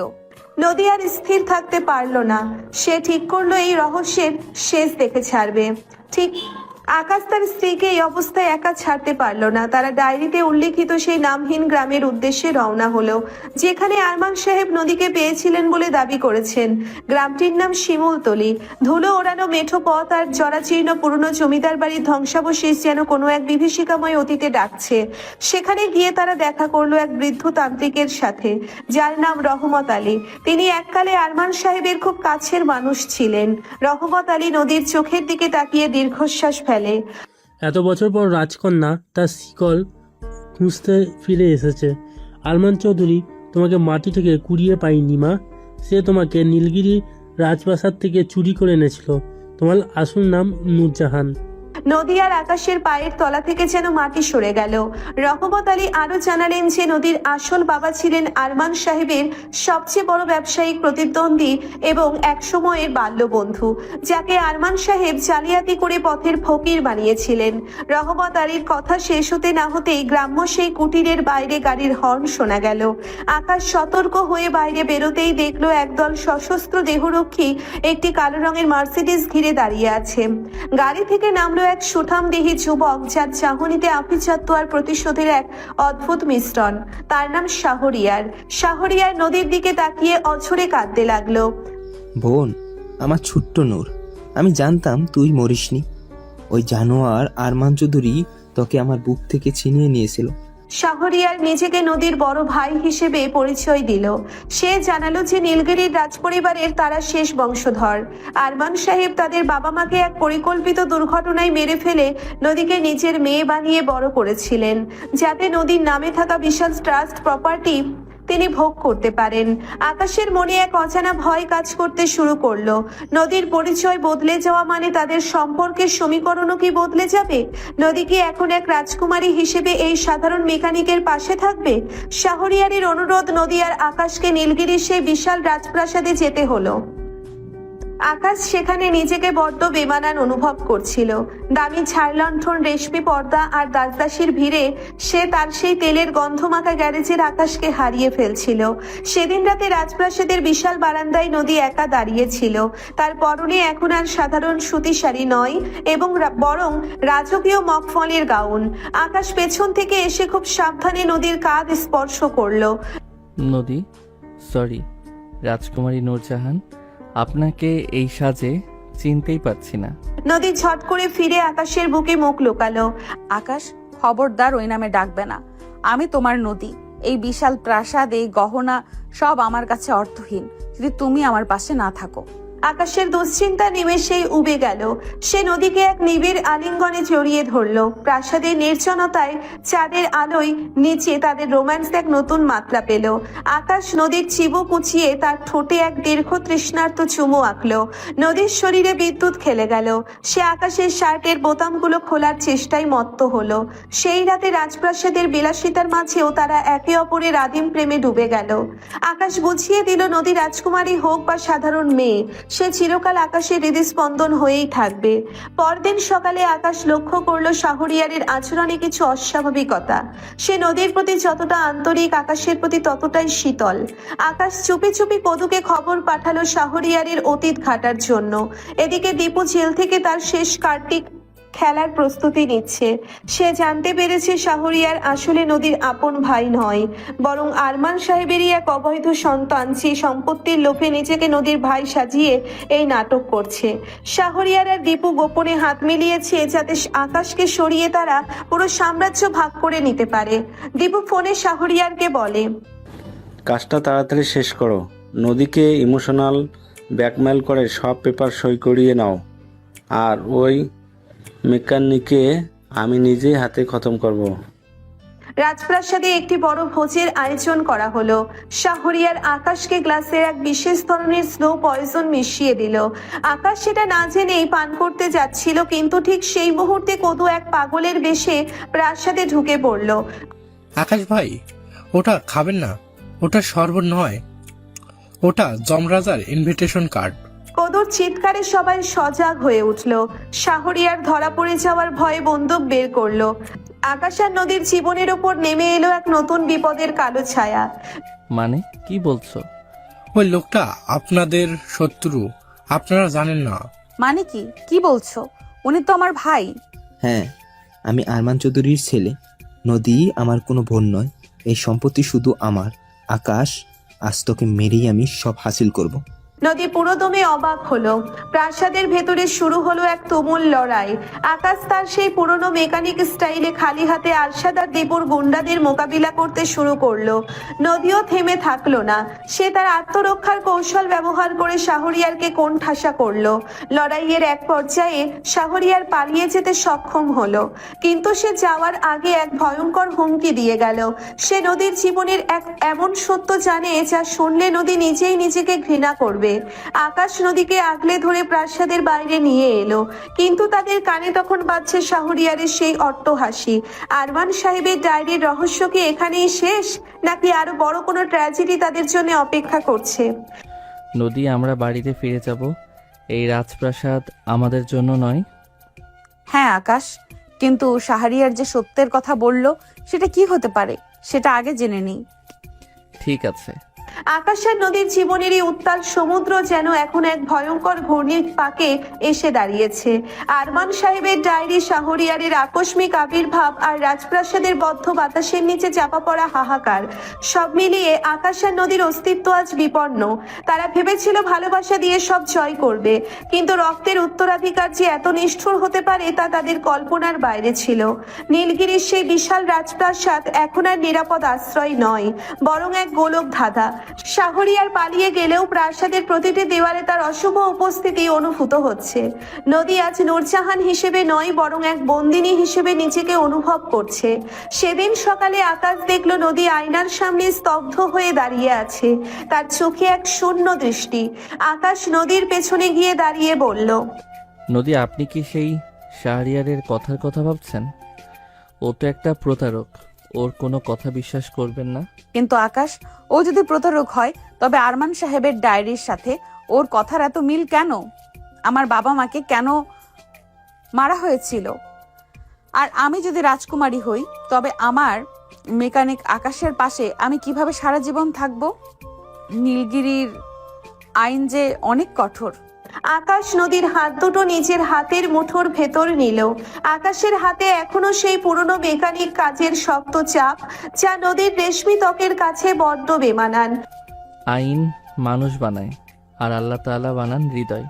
নদী আর স্থির থাকতে পারলো না। সে ঠিক করলো এই রহস্যের শেষ দেখে ছাড়বে। ঠিক আকাশ তার স্ত্রীকে এই অবস্থায় একা ছাড়তে পারলো না। তারা ডায়েরিতে উল্লেখিত সেই নামহীন গ্রামের উদ্দেশ্যে রওনা হলো, যেখানে আরমান সাহেব নদীকে পেয়েছিলেন বলে দাবি করেছেন। গ্রামটির নাম শিমুলতলি। ধুলো ওড়ানো মেঠো পথ আর জরাচীর্ণ পুরনো জমিদার বাড়ির ধ্বংসাবশেষ যেন কোনো এক বিভীষিকাময় অতীতে ডাকছে। সেখানে গিয়ে তারা দেখা করলো এক বৃদ্ধ তান্ত্রিকের সাথে, যার নাম রহমত আলী। তিনি এককালে আরমান সাহেবের খুব কাছের মানুষ ছিলেন। রহমত আলী নদীর চোখের দিকে তাকিয়ে দীর্ঘশ্বাস ফেলে। এত বছর পর রাজকন্যা তার শিকল খুঁজতে ফিরে এসেছে। আরমান চৌধুরী তোমাকে মাটি থেকে কুড়িয়ে পায়নি মা, সে তোমাকে নীলগিরি রাজপ্রাসাদ থেকে চুরি করে এনেছিল। তোমার আসল নাম নূরজাহান। নদী আর আকাশের পায়ের তলা থেকে যেন মাটি সরে গেল। রহমত আলী আরো জানালেন যে নদীর আসল বাবা ছিলেন আরমান সাহেবের সবচেয়ে বড় ব্যবসায়িক প্রতিদ্বন্দ্বী এবং একসময়ের বাল্যবন্ধু, যাকে আরমান সাহেব জালিয়াতি করে পথের ফকির বানিয়েছিলেন। রহমত আলীর কথা শেষ হতে না হতেই গ্রাম্য সেই কুটিরের বাইরে গাড়ির হর্ন শোনা গেল। আকাশ সতর্ক হয়ে বাইরে বেরোতেই দেখলো একদল সশস্ত্র দেহরক্ষী একটি কালো রঙের মার্সিডিজ ঘিরে দাঁড়িয়ে আছে। গাড়ি থেকে নামলো এক সুঠামদেহী যুবক, যার চাহনিতে আভিজাত্য আর প্রতিশোধের এক অদ্ভুত মিশ্রণ। তার নাম শাহরিয়ার। শাহরিয়ার নদীর দিকে তাকিয়ে অঝরে কাঁদতে লাগলো। বোন, আমার ছোট্ট নূর, আমি জানতাম তুই মরিসনি। ওই জানোয়ার আরমান চৌধুরী তোকে আমার বুক থেকে ছিনিয়ে নিয়েছিল। শাহরিয়ার নিজেকে নদীর বড় ভাই হিসেবে পরিচয় দিল। সে জানালো যে নীলগিরির রাজপরিবারের তারা শেষ বংশধর। আরমান সাহেব তাদের বাবা মাকে এক পরিকল্পিত দুর্ঘটনায় মেরে ফেলে নদীকে নিজের মেয়ে বানিয়ে বড় করেছিলেন, যাতে নদীর নামে থাকা বিশাল ট্রাস্ট প্রপার্টি তিনি ভোগ করতে পারেন। আকাশের মনে এক অজানা ভয় কাজ করতে শুরু করলো। নদীর পরিচয় বদলে যাওয়া মানে তাদের সম্পর্কের সমীকরণও কি বদলে যাবে? নদী কি এখন এক রাজকুমারী হিসেবে এই সাধারণ মেকানিকের পাশে থাকবে? শাহরিয়ারের অনুরোধ, নদী আর আকাশকে নীলগিরির সেই বিশাল রাজপ্রাসাদে যেতে হলো। আকাশ সেখানে নিজেকে বড্ড বেমানান অনুভব করছিল। দামি ছাড়লণ্ঠন, রেশমি পর্দা আর দাসদাসীর ভিড়ে সে তার সেই তেলের গন্ধমাখা গ্যারেজের আকাশকে হারিয়ে ফেলছিল। সেদিন রাতে রাজপ্রাসাদের বিশাল বারান্দায় নদী একা দাঁড়িয়েছিল। তার পরনে এখন আর সাধারণ সুতি শাড়ি নয়, এবং বরং রাজকীয় মখমলের গাউন। আকাশ পেছন থেকে এসে খুব সাবধানে নদীর কাঁধ স্পর্শ করলো। নদী, সরি। রাজকুমারী নূরজাহান, আপনাকে এই সাজে চিনতেই পারছি না। নদী ঝট করে ফিরে আকাশের বুকে মুখ লুকালো। আকাশ, খবরদার ওই নামে ডাকবে না। আমি তোমার নদী। এই বিশাল প্রাসাদ, এই গহনা সব আমার কাছে অর্থহীন যদি তুমি আমার পাশে না থাকো। আকাশের দুশ্চিন্তা নিমেষেই উবে গেল। সে নদীকে এক নিবিড় আলিঙ্গনে জড়িয়ে ধরলো। প্রাসাদের নির্জনতায় চাঁদের আলোয় নিচে তাদের রোম্যান্স এক নতুন মাত্রা পেল। আকাশ নদীর চিবু কুচিয়ে তার ঠোঁটে এক দীর্ঘ তৃষ্ণার্ত চুমু আঁকলো। নদীর শরীরে বিদ্যুৎ খেলে গেল। সে আকাশের শার্টের বোতামগুলো খোলার চেষ্টায় মত্ত হলো। সেই রাতে রাজপ্রাসাদের বিলাসিতার মাঝেও তারা একে অপরের আদিম প্রেমে ডুবে গেল। আকাশ বুঝিয়ে দিল, নদী রাজকুমারী হোক বা সাধারণ মেয়ে, সে চিরকাল আকাশের হৃদস্পন্দন হয়েই থাকবে। পরদিন সকালে আকাশ লক্ষ্য করলো শাহরিয়ারের আচরণে কিছু অস্বাভাবিকতা। সে নদীর প্রতি যতটা আন্তরিক, আকাশের প্রতি ততটাই শীতল। আকাশ চুপি চুপি কদুকে খবর পাঠালো শাহরিয়ারের অতীত ঘাটার জন্য। এদিকে দীপু জেল থেকে তার শেষ কার্ডটি খেলার প্রস্তুতি নিচ্ছে। সে জানতে পেরেছে শাহরিয়ার আসলে নদীর আপন ভাই নয়, বরং আরমান সাহেবেরই এক অবৈধ সন্তান, যে সম্পত্তির লোভে নিজেকে নদীর ভাই সাজিয়ে এই নাটক করছে। শাহরিয়ার আর দীপু গোপনে হাত মিলিয়েছে যাতে আকাশকে সরিয়ে তারা পুরো সাম্রাজ্য ভাগ করে নিতে পারে। দীপু ফোনে শাহরিয়ারকে বলে, কাজটা তাড়াতাড়ি শেষ করো। নদীকে ইমোশনাল ব্ল্যাকমেল করে সব পেপার সই করিয়ে নাও, আর ওই মেকানিককে আমি নিজেই হাতে খতম করব। রাজপ্রাসাদে একটি বড় ভোজের আয়োজন করা হলো। শাহরিয়ার আকাশকে গ্লাসে এক বিশেষ ধরনের স্লো পয়জন মিশিয়ে দিল। আকাশ সেটা না জেনেই পান করতে যাচ্ছিল, কিন্তু ঠিক সেই মুহূর্তে কদু এক পাগলের বেশে প্রাসাদে ঢুকে পড়ল। আকাশ ভাই, ওটা খাবেন না, ওটা শরবত নয়, ওটা যমরাজার ইনভিটেশন কার্ড। কদুর চিৎকারে সবাই সজাগ হয়ে উঠল। শাহরিয়ার ধরা পড়ে যাওয়ার ভয়ে বন্দুক বের করলো। আকাশ আর নদীর জীবনের উপর নেমে এলো এক নতুন বিপদের কালো ছায়া। মানে কি বলছো? ওই লোকটা আপনাদের শত্রু, আপনারা জানেন না। মানে কি? কি বলছো? উনি তো আমার ভাই। হ্যাঁ, আমি আরমান চৌধুরীর ছেলে। নদী আমার কোনো বোন নয়। এই সম্পত্তি শুধু আমার। আকাশ, আজ তোকে মেরেই আমি সব হাসিল করব। নদী পুরোদমে অবাক হলো। প্রাসাদের ভেতরে শুরু হলো এক তুমুল লড়াই। আকাশ তার সেই পুরনো মেকানিক স্টাইলে খালি হাতে আরশাদ আর দীপুর গুন্ডাদের মোকাবিলা করতে শুরু করলো। নদীও থেমে থাকলো না। সে তার আত্মরক্ষার কৌশল ব্যবহার করে শাহরিয়ারকে কোণঠাসা করলো। লড়াইয়ের এক পর্যায়ে শাহরিয়ার পালিয়ে যেতে সক্ষম হলো, কিন্তু সে যাওয়ার আগে এক ভয়ঙ্কর হুমকি দিয়ে গেল। সে নদীর জীবনের এক এমন সত্য জানে যা শুনলে নদী নিজেই নিজেকে ঘৃণা করবে। আকাশ নদীকে আগলে ধরে প্রাসাদের বাইরে নিয়ে এলো, কিন্তু তাদের কানে তখন বাজছে শাহরিয়ারের সেই অট্টহাসি। আরমান সাহেবের ডায়েরির রহস্য কি এখানেই শেষ, নাকি আরো বড় কোনো ট্র্যাজেডি তাদের জন্য অপেক্ষা করছে? নদী, আমরা বাড়িতে ফিরে যাব। এই রাজপ্রাসাদ আমাদের জন্য নয়। হ্যাঁ আকাশ, কিন্তু শাহরিয়ার যে সত্যের কথা বলল সেটা কি হতে পারে সেটা আগে জেনে নিই। ঠিক আছে। আকাশ আর নদীর জীবনেরই উত্তাল সমুদ্র যেন এখন এক ভয়ঙ্কর ঘূর্ণির পাকে এসে দাঁড়িয়েছে। আরমান সাহেবের ডায়েরি, শাহরিয়ারের আকস্মিক আবির্ভাব আর রাজপ্রাসাদের বদ্ধ বাতাসের নিচে চাপা পড়া হাহাকার, সব মিলিয়ে আকাশ আর নদীর অস্তিত্ব আজ বিপন্ন। তারা ভেবেছিল ভালোবাসা দিয়ে সব জয় করবে, কিন্তু রক্তের উত্তরাধিকার যে এত নিষ্ঠুর হতে পারে তা তাদের কল্পনার বাইরে ছিল। নীলগিরির সেই বিশাল রাজপ্রাসাদ এখন আর নিরাপদ আশ্রয় নয়, বরং এক গোলক ধাঁধা। শাহরিয়ার পালিয়ে গেলেও প্রাসাদের প্রতিটি দেওয়ালে তার অশুভ উপস্থিতি অনুভূত হচ্ছে। নদী আজ নূরজাহান হিসেবে নয়, বরং এক বন্দিনী হিসেবে নিজেকে অনুভব করছে। সেদিন সকালে আকাশ দেখলো নদী আয়নার সামনে স্তব্ধ হয়ে দাঁড়িয়ে আছে, তার চোখে এক শূন্য দৃষ্টি। আকাশ নদীর পেছনে গিয়ে দাঁড়িয়ে বলল, নদী, আপনি কি সেই শাহরিয়ারের কথার কথা ভাবছেন? ও তো একটা প্রতারক, ওর কোনো কথা বিশ্বাস করবেন না। কিন্তু আকাশ, ও যদি প্রতারক হয় তবে আরমান সাহেবের ডায়েরির সাথে ওর কথার এত মিল কেন? আমার বাবা মাকে কেন মারা হয়েছিল? আর আমি যদি রাজকুমারী হই তবে আমার মেকানিক আকাশের পাশে আমি কিভাবে সারা জীবন থাকবো? নীলগিরির আইন যে অনেক কঠোর। আকাশ নদীর হাত দুটো নিজের হাতের মুঠোর ভেতর নিল। আকাশের হাতে এখনো সেই পুরনো মেকানিক কাজের শক্ত চাপ, যা নদীর রেশমি ত্বকের কাছে বড্ড বেমানান। আইন মানুষ বানায় আর আল্লাহ তাআলা বানান হৃদয়।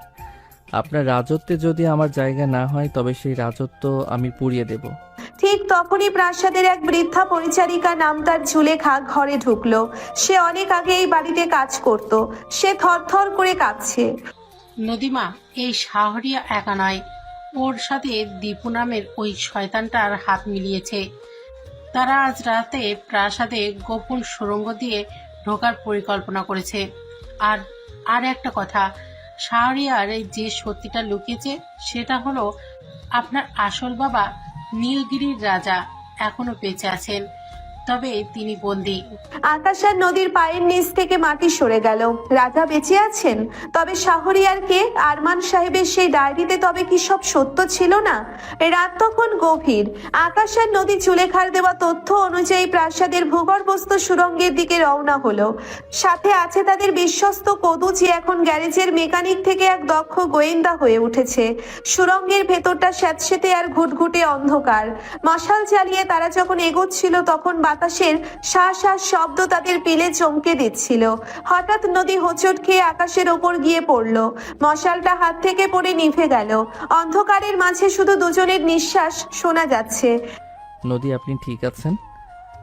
আপনার রাজত্বে যদি আমার জায়গা না হয় তবে সেই রাজত্ব আমি পুড়িয়ে দেব। ঠিক তখনই প্রাসাদের এক বৃদ্ধা পরিচারিকা, নাম তার জুলেখা, ঘরে ঢুকলো। সে অনেক আগে এই বাড়িতে কাজ করত। সে থরথর করে কাঁপছে। নদীমা, এই শাহরিয়া একা নয়, ওর সাথে দীপু নামের ওই শয়তানটার হাত মিলিয়েছে। তারা আজ রাতে প্রাসাদে গোপন সুড়ঙ্গ দিয়ে ঢোকার পরিকল্পনা করেছে। আর আর একটা কথা, শাহরিয়ার যে সত্যিটা লুকিয়েছে সেটা হলো আপনার আসল বাবা নীলগিরির রাজা এখনো বেঁচে আছেন, তবে তিনি বন্দী। আকাশ আর নদীর পায়ের নিচ থেকে মাটি সরে গেল। রাজা বেঁচে আছেন? তবে শাহরিয়ার কে? আরমান সাহেবের সেই ডায়েরিতে তবে কি সব সত্য ছিল না? রাত তখন গভীর। আকাশ আর নদী জুলেখার দেওয়া তথ্য অনুযায়ী প্রাসাদের ভূগর্ভস্থ সুড়ঙ্গের দিকে রওনা হলো। সাথে আছে তাদের বিশ্বস্ত কদু, যে এখন গ্যারেজের মেকানিক থেকে এক দক্ষ গোয়েন্দা হয়ে উঠেছে। সুড়ঙ্গের ভেতরটা স্যাঁতসেঁতে আর ঘুটঘুটে অন্ধকার। মশাল জ্বালিয়ে তারা যখন এগোচ্ছিল তখন বাতাসের শাঁ শাঁ শব্দ তাদের পিলে চমকে দিচ্ছিল। হঠাৎ নদী হোঁচট খেয়ে আকাশের ওপর গিয়ে পড়ল। মশালটা হাত থেকে পড়ে নিভে গেল। অন্ধকারের মাঝে শুধু দুজনের নিঃশ্বাস শোনা যাচ্ছে। নদী, আপনি ঠিক আছেন?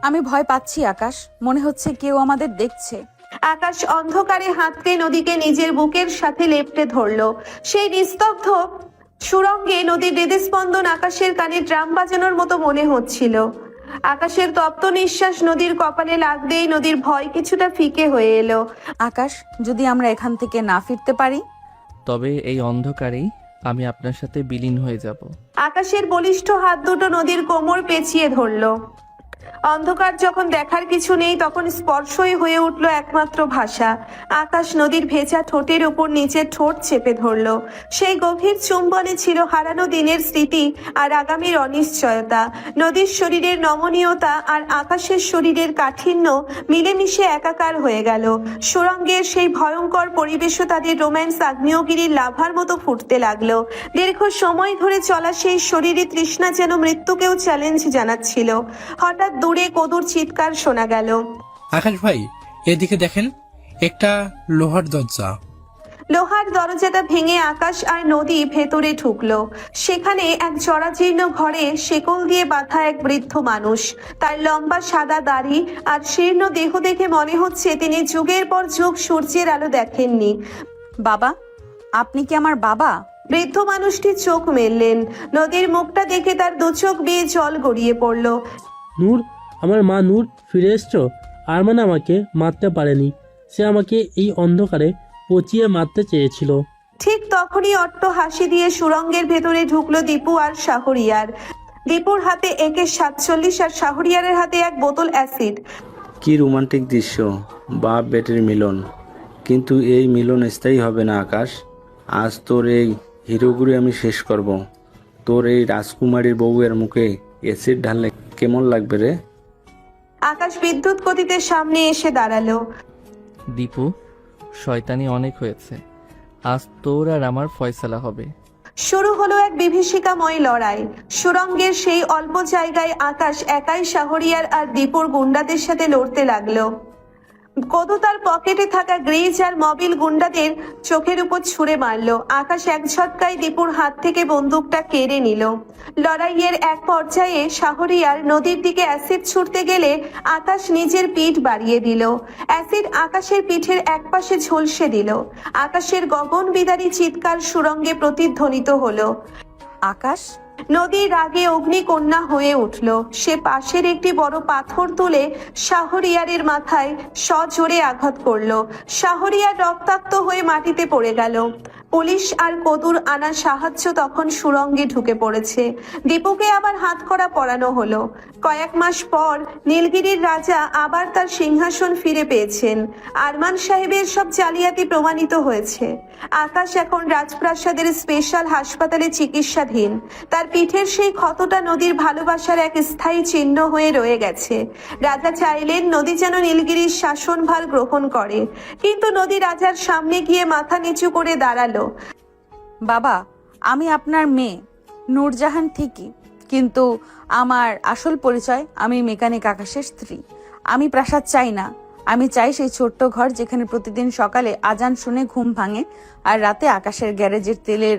আমি ভয় পাচ্ছি আকাশ, মনে হচ্ছে কেউ আমাদের দেখছে। আকাশ অন্ধকারে হাতড়ে নদীকে নিজের বুকের সাথে লেপ্টে ধরল। সেই নিস্তব্ধ সুড়ঙ্গে নদীর হৃদস্পন্দন আকাশের কানে ড্রাম বাজানোর মতো মনে হচ্ছিল। আকাশের তপ্ত নিঃশ্বাস নদীর কপালে লাগতেই নদীর ভয় কিছুটা ফিকে হয়ে এলো। আকাশ, যদি আমরা এখান থেকে না ফিরতে পারি? তবে এই অন্ধকারেই আমি আপনার সাথে বিলীন হয়ে যাব। আকাশের বলিষ্ঠ হাত দুটো নদীর কোমর পেঁচিয়ে ধরলো। অন্ধকার যখন দেখার কিছু নেই তখন স্পর্শই হয়ে উঠল একমাত্র ভাষা। আকাশ নদীর ভেজা ঠোঁটের উপর নিচের ঠোঁট চেপে ধরল। সেই গভীর চুম্বনে ছিল হারানো দিনের স্মৃতি আর আগামীর অনিশ্চয়তা। নদীর শরীরের নমনীয়তা আর আকাশের শরীরের কাঠিন্য মিলেমিশে একাকার হয়ে গেল। সুড়ঙ্গের সেই ভয়ঙ্কর পরিবেশও তাদের রোম্যান্স আগ্নেয়গিরির লাভার মতো ফুটতে লাগলো। দীর্ঘ সময় ধরে চলা সেই শরীরে তৃষ্ণা যেন মৃত্যুকেও চ্যালেঞ্জ জানাচ্ছিল। হঠাৎ দূরে কদুর চিৎকার শোনা গেল। আকাশ ভাই, এদিকে দেখেন, একটা লোহার দরজা। লোহার দরজাটা ভেঙে আকাশ আর নদী ভেতরে ঢুকলো। সেখানে এক জরাজীর্ণ ঘরে শেকল দিয়ে বাঁধা এক বৃদ্ধ মানুষ। তার লম্বা সাদা দাড়ি আর শীর্ণ দেহ দেখে মনে হচ্ছে তিনি যুগের পর যুগ সূর্যের আলো দেখেননি। বাবা, আপনি কি আমার বাবা? বৃদ্ধ মানুষটি চোখ মেললেন। নদীর মুখটা দেখে তার দু চোখ বেয়ে জল গড়িয়ে পড়ল। নূর, আমার মা নূর, ফিরে এসছো? আরমান আমাকে মারতে পারেনি, সে আমাকে এই অন্ধকারে পচিয়ে মারতে চেয়েছিল। ঠিক তখনই অট্ট হাসি দিয়ে সুড়ঙ্গের ভেতরে ঢুকলো দীপু আর শাহরিয়ার। দীপুর হাতে AK-47 আর শাহরিয়ারের হাতে এক বোতল অ্যাসিড। কি রোমান্টিক দৃশ্য, বাপ বেটের মিলন। কিন্তু এই মিলন স্থায়ী হবে না আকাশ। আজ তোর এই হিরোগুড়ি আমি শেষ করব। তোর এই রাজকুমারীর বউয়ের মুখে অ্যাসিড ঢাললে কেমন লাগবে রে? আকাশ বিদ্যুৎ গতিতে সামনে এসে দাঁড়ালো। দীপু, শয়তানি অনেক হয়েছে, আজ তোর আর আমার ফয়সালা হবে। শুরু হলো এক বিভীষিকাময় লড়াই। সুরঙ্গের সেই অল্প জায়গায় আকাশ একাই শাহরিয়ার আর দীপুর গুন্ডাদের সাথে লড়তে লাগলো। কদু তার পকেটে থাকা গ্রিজ আর মোবিল গুন্ডাদের চোখের উপর ছুঁড়ে মারলো। আকাশ এক ঝটকায় দীপুর হাত থেকে বন্দুকটা কেড়ে নিল। লড়াইয়ের এক পর্যায়ে শাহরিয়ার নদীর দিকে অ্যাসিড ছুঁড়তে গেলে আকাশ নিজের পিঠ বাড়িয়ে দিল। অ্যাসিড আকাশের পিঠের একপাশে ঝলসে দিল। আকাশের গগনবিদারী চিৎকার সুরঙ্গে প্রতিধ্বনিত হলো। আকাশ নদী রাগে অগ্নিকন্যা হয়ে উঠল। সে পাশের একটি বড় পাথর তুলে শাহরিয়ারের মাথায় সজোরে আঘাত করলো। শাহরিয়ার রক্তাক্ত হয়ে মাটিতে পড়ে গেল। পুলিশ আর কদুর আনা সাহায্য তখন সুরঙ্গে ঢুকে পড়েছে। দীপুকে আবার হাতকড়া পরানো হলো। কয়েক মাস পর নীলগিরির রাজা আবার তার সিংহাসন ফিরে পেয়েছেন। আরমান সাহেবের সব জালিয়াতি প্রমাণিত হয়েছে। আকাশ এখন রাজপ্রাসাদের স্পেশাল হাসপাতালে চিকিৎসাধীন। তার পিঠের সেই ক্ষতটা নদীর ভালোবাসার এক স্থায়ী চিহ্ন হয়ে রয়ে গেছে। রাজা চাইলেন নদী যেন নীলগিরির শাসনভার গ্রহণ করে, কিন্তু নদী রাজার সামনে গিয়ে মাথা নিচু করে দাঁড়ালো। বাবা, আমি আপনার মেয়ে নূরজাহান ঠিকই, কিন্তু আমার আসল পরিচয় আমি মেকানিক আকাশের স্ত্রী। আমি প্রাসাদ চাই না, আমি চাই সেই ছোট্ট ঘর যেখানে প্রতিদিন সকালে আজান শুনে ঘুম ভাঙে আর রাতে আকাশের গ্যারেজের তেলের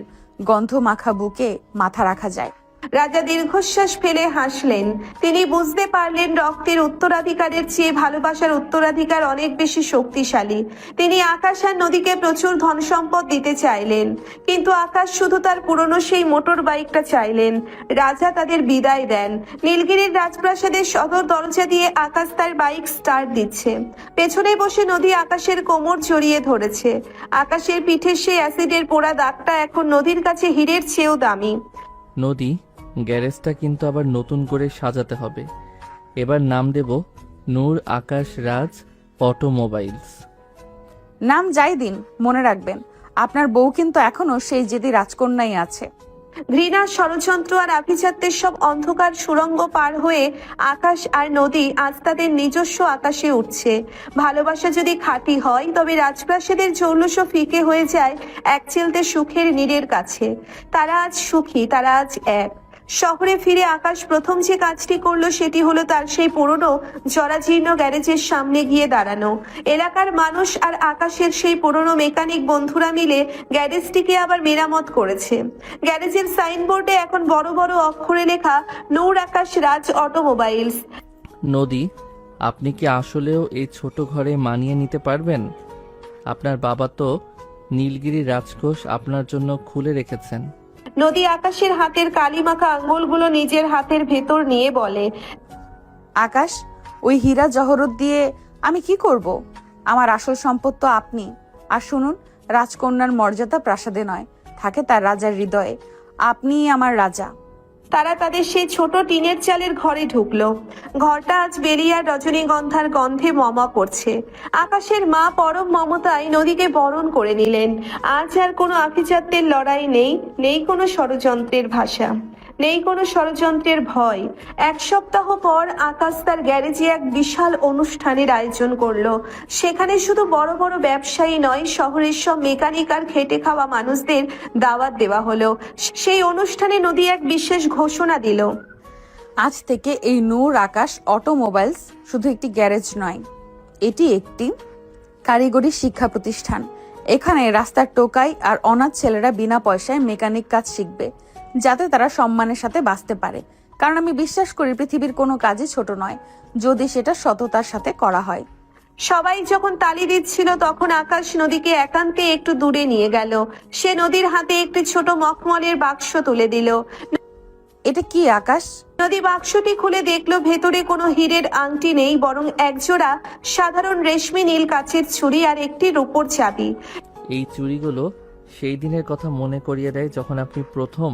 গন্ধ মাখা বুকে মাথা রাখা যায়। রাজা দীর্ঘশ্বাস ফেলে হাসলেন। তিনি বুঝতে পারলেন রক্তের উত্তরাধিকারের চেয়ে ভালোবাসার উত্তরাধিকার অনেক বেশি শক্তিশালী। তিনি আকাশ আর নদীকে প্রচুর ধন সম্পদ দিতে চাইলেন, কিন্তু আকাশ শুধু তার পুরনো সেই মোটর বাইকটা চাইলেন। রাজা তাদের বিদায় দেন। নীলগিরির রাজপ্রাসাদের সদর দরজা দিয়ে আকাশ তার বাইক স্টার্ট দিচ্ছে। পেছনে বসে নদী আকাশের কোমর জড়িয়ে ধরেছে। আকাশের পিঠে সেই অ্যাসিডের পোড়া দাগটা এখন নদীর কাছে হীরের চেয়েও দামি। নদী, গ্যারেজটা কিন্তু আবার নতুন করে সাজাতে হবে। এবার নাম দেব নূর আকাশ রাজ অটোমোবাইলস। নাম যাই দিন, মনে রাখবেন আপনার বউ কিন্তু এখনো সেই জেদি রাজকন্যাই আছে। ঘৃণার ষড়যন্ত্র আর আভিজাত্যের সব অন্ধকার সুড়ঙ্গ পার হয়ে আকাশ আর নদী আজ তাদের নিজস্ব আকাশে উঠছে। ভালোবাসা যদি খাঁটি হয়, তবে রাজপ্রাসাদের জৌলুস ফিকে হয়ে যায় এক চিলতে সুখের নীড়ের কাছে। তারা আজ সুখী, তারা আজ এক। শহরে ফিরে আকাশ প্রথম যে কাজটি করলো সেটি হলো তার সেই পুরনো জরাজীর্ণ গ্যারেজের সামনে গিয়ে দাঁড়ানো। এলাকার মানুষ আর আকাশের সেই পুরনো মেকানিক বন্ধুরা মিলে গ্যারেজটিকে আবার মেরামত করেছে। গ্যারেজের সাইনবোর্ডে এখন বড় বড় অক্ষরে লেখা নূর আকাশ রাজ অটোমোবাইলস। নদী, আপনি কি আসলেও এই ছোট ঘরে মানিয়ে নিতে পারবেন? আপনার বাবা তো নীলগিরি রাজকোষ আপনার জন্য খুলে রেখেছেন। নদী আকাশের হাতের কালিমাখা আঙ্গুলগুলো নিজের হাতের ভেতর নিয়ে বলে, আকাশ, ওই হীরা জহরত দিয়ে আমি কি করব? আমার আসল সম্পদ তো আপনি। আর শুনুন, রাজকন্যার মর্যাদা প্রাসাদে নয়, থাকে তার রাজার হৃদয়ে। আপনিই আমার রাজা। তারা তাদের সেই ছোট টিনের চালের ঘরে ঢুকলো। ঘরটা আজ বেলিয়া রজনীগন্ধার গন্ধে মমা করছে। আকাশের মা পরম মমতায় নদীকে বরণ করে নিলেন। আজ আর কোনো আভিজাত্যের লড়াই নেই, নেই কোনো ষড়যন্ত্রের ভাষা, নেই কোনো ষড়যন্ত্রের ভয়। এক সপ্তাহ পর আকাশ তার গ্যারেজে এক বিশাল অনুষ্ঠানের আয়োজন করলো। সেখানে শুধু বড় বড় ব্যবসায়ী নয়, শহরের সব মেকানিক আর খেটে খাওয়া মানুষদের দাওয়াত দেওয়া হলো। সেই অনুষ্ঠানে নদী এক বিশেষ ঘোষণা দিল। আজ থেকে এই নূর আকাশ অটোমোবাইলস শুধু একটি গ্যারেজ নয়, এটি একটি কারিগরি শিক্ষা প্রতিষ্ঠান। এখানে রাস্তার টোকাই আর অনাথ ছেলেরা বিনা পয়সায় মেকানিক কাজ শিখবে, যাতে তারা সম্মানের সাথে বাঁচতে পারে। কারণ আমি বিশ্বাস করি পৃথিবীর কোনো কাজই ছোট নয়, যদি সেটা সততার সাথে করা হয়। সবাই যখন তালি দিচ্ছিল, তখন আকাশ নদীকে একান্তে একটু দূরে নিয়ে গেল। সে নদীর হাতে একটি ছোট মখমলের বাক্স তুলে দিল। এটা কি আকাশ? নদী বাক্সটি খুলে দেখলো ভেতরে কোনো হীরের আংটি নেই, বরং একজোড়া সাধারণ রেশমি নীল কাচের ছুরি আর একটি রূপোর চাবি। এই চুড়িগুলো সেই দিনের কথা মনে করিয়ে দেয় যখন আপনি প্রথম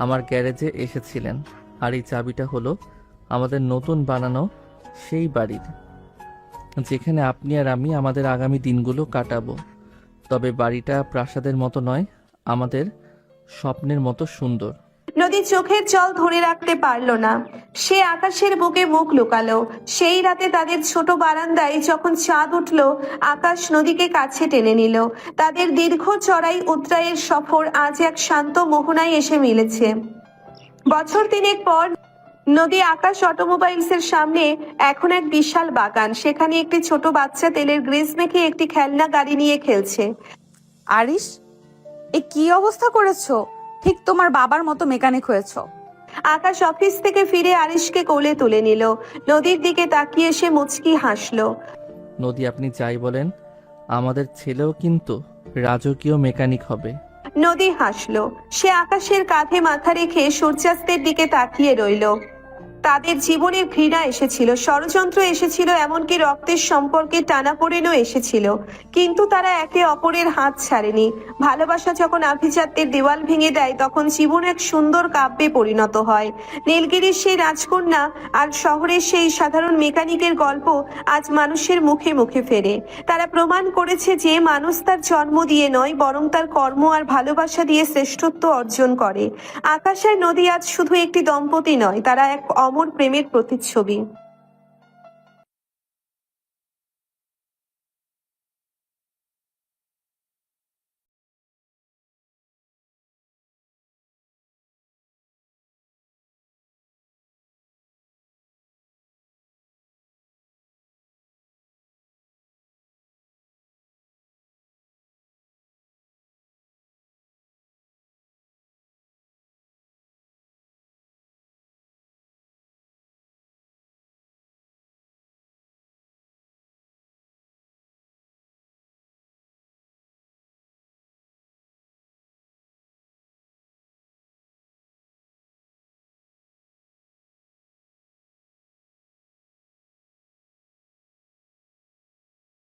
আমার গ্যারেজে এসেছিলেন। আর এই চাবিটা হলো আমাদের নতুন বানানো সেই বাড়ির, যেখানে আপনি আর আমি আমাদের আগামী দিনগুলো কাটাবো। তবে বাড়িটা প্রাসাদের মতো নয়, আমাদের স্বপ্নের মতো সুন্দর। নদী চোখের জল ধরে রাখতে পারল না। সে আকাশের বুকে মুখ লুকালো। সেই রাতে তাদের ছোট বারান্দায় যখন চাঁদ উঠল, আকাশ নদীকে কাছে টেনে নিল। তাদের দীর্ঘ চড়াই উতরাইয়ের সফর আজ এক শান্ত মোহনায় এসে মিলেছে। বছর তিনেক পর নদী আকাশ অটোমোবাইলসের সামনে এখন এক বিশাল বাগান। সেখানে একটি ছোট বাচ্চা তেলের গ্রিস মেখে একটি খেলনা গাড়ি নিয়ে খেলছে। আরিশ, এ কি অবস্থা করেছো? ঠিক তোমার বাবার মতো মেকানিক হয়েছো। আকাশ অফিস থেকে ফিরে আরিশকে কোলে তুলে নিল। নদীর দিকে তাকিয়ে সে মুচকি হাসলো। নদী, আপনি যাই বলেন, আমাদের ছেলেও কিন্তু রাজকীয় মেকানিক হবে। নদী হাসলো। সে আকাশের কাঁধে মাথা রেখে সূর্যাস্তের দিকে তাকিয়ে রইল। তাদের জীবনের ঘৃণা এসেছিল, ষড়যন্ত্র এসেছিল, এমনকি রক্তের সম্পর্কে টানাপোড়েনও এসেছিল, কিন্তু তারা একে অপরের হাত ছাড়েনি। ভালোবাসা যখন আভিজাত্যের দেওয়াল ভেঙে দেয়, তখন জীবন এক সুন্দর কাব্যে পরিণত হয়। নীলগিরির সেই রাজকন্যা আর শহরের সেই সাধারণ মেকানিকের গল্প আজ মানুষের মুখে মুখে ফেরে। তারা প্রমাণ করেছে যে মানুষ তার জন্ম দিয়ে নয়, বরং তার কর্ম আর ভালোবাসা দিয়ে শ্রেষ্ঠত্ব অর্জন করে। আকাশ আর নদী আজ শুধু একটি দম্পতি নয়, তারা এক অমর প্রেমের প্রতিচ্ছবি।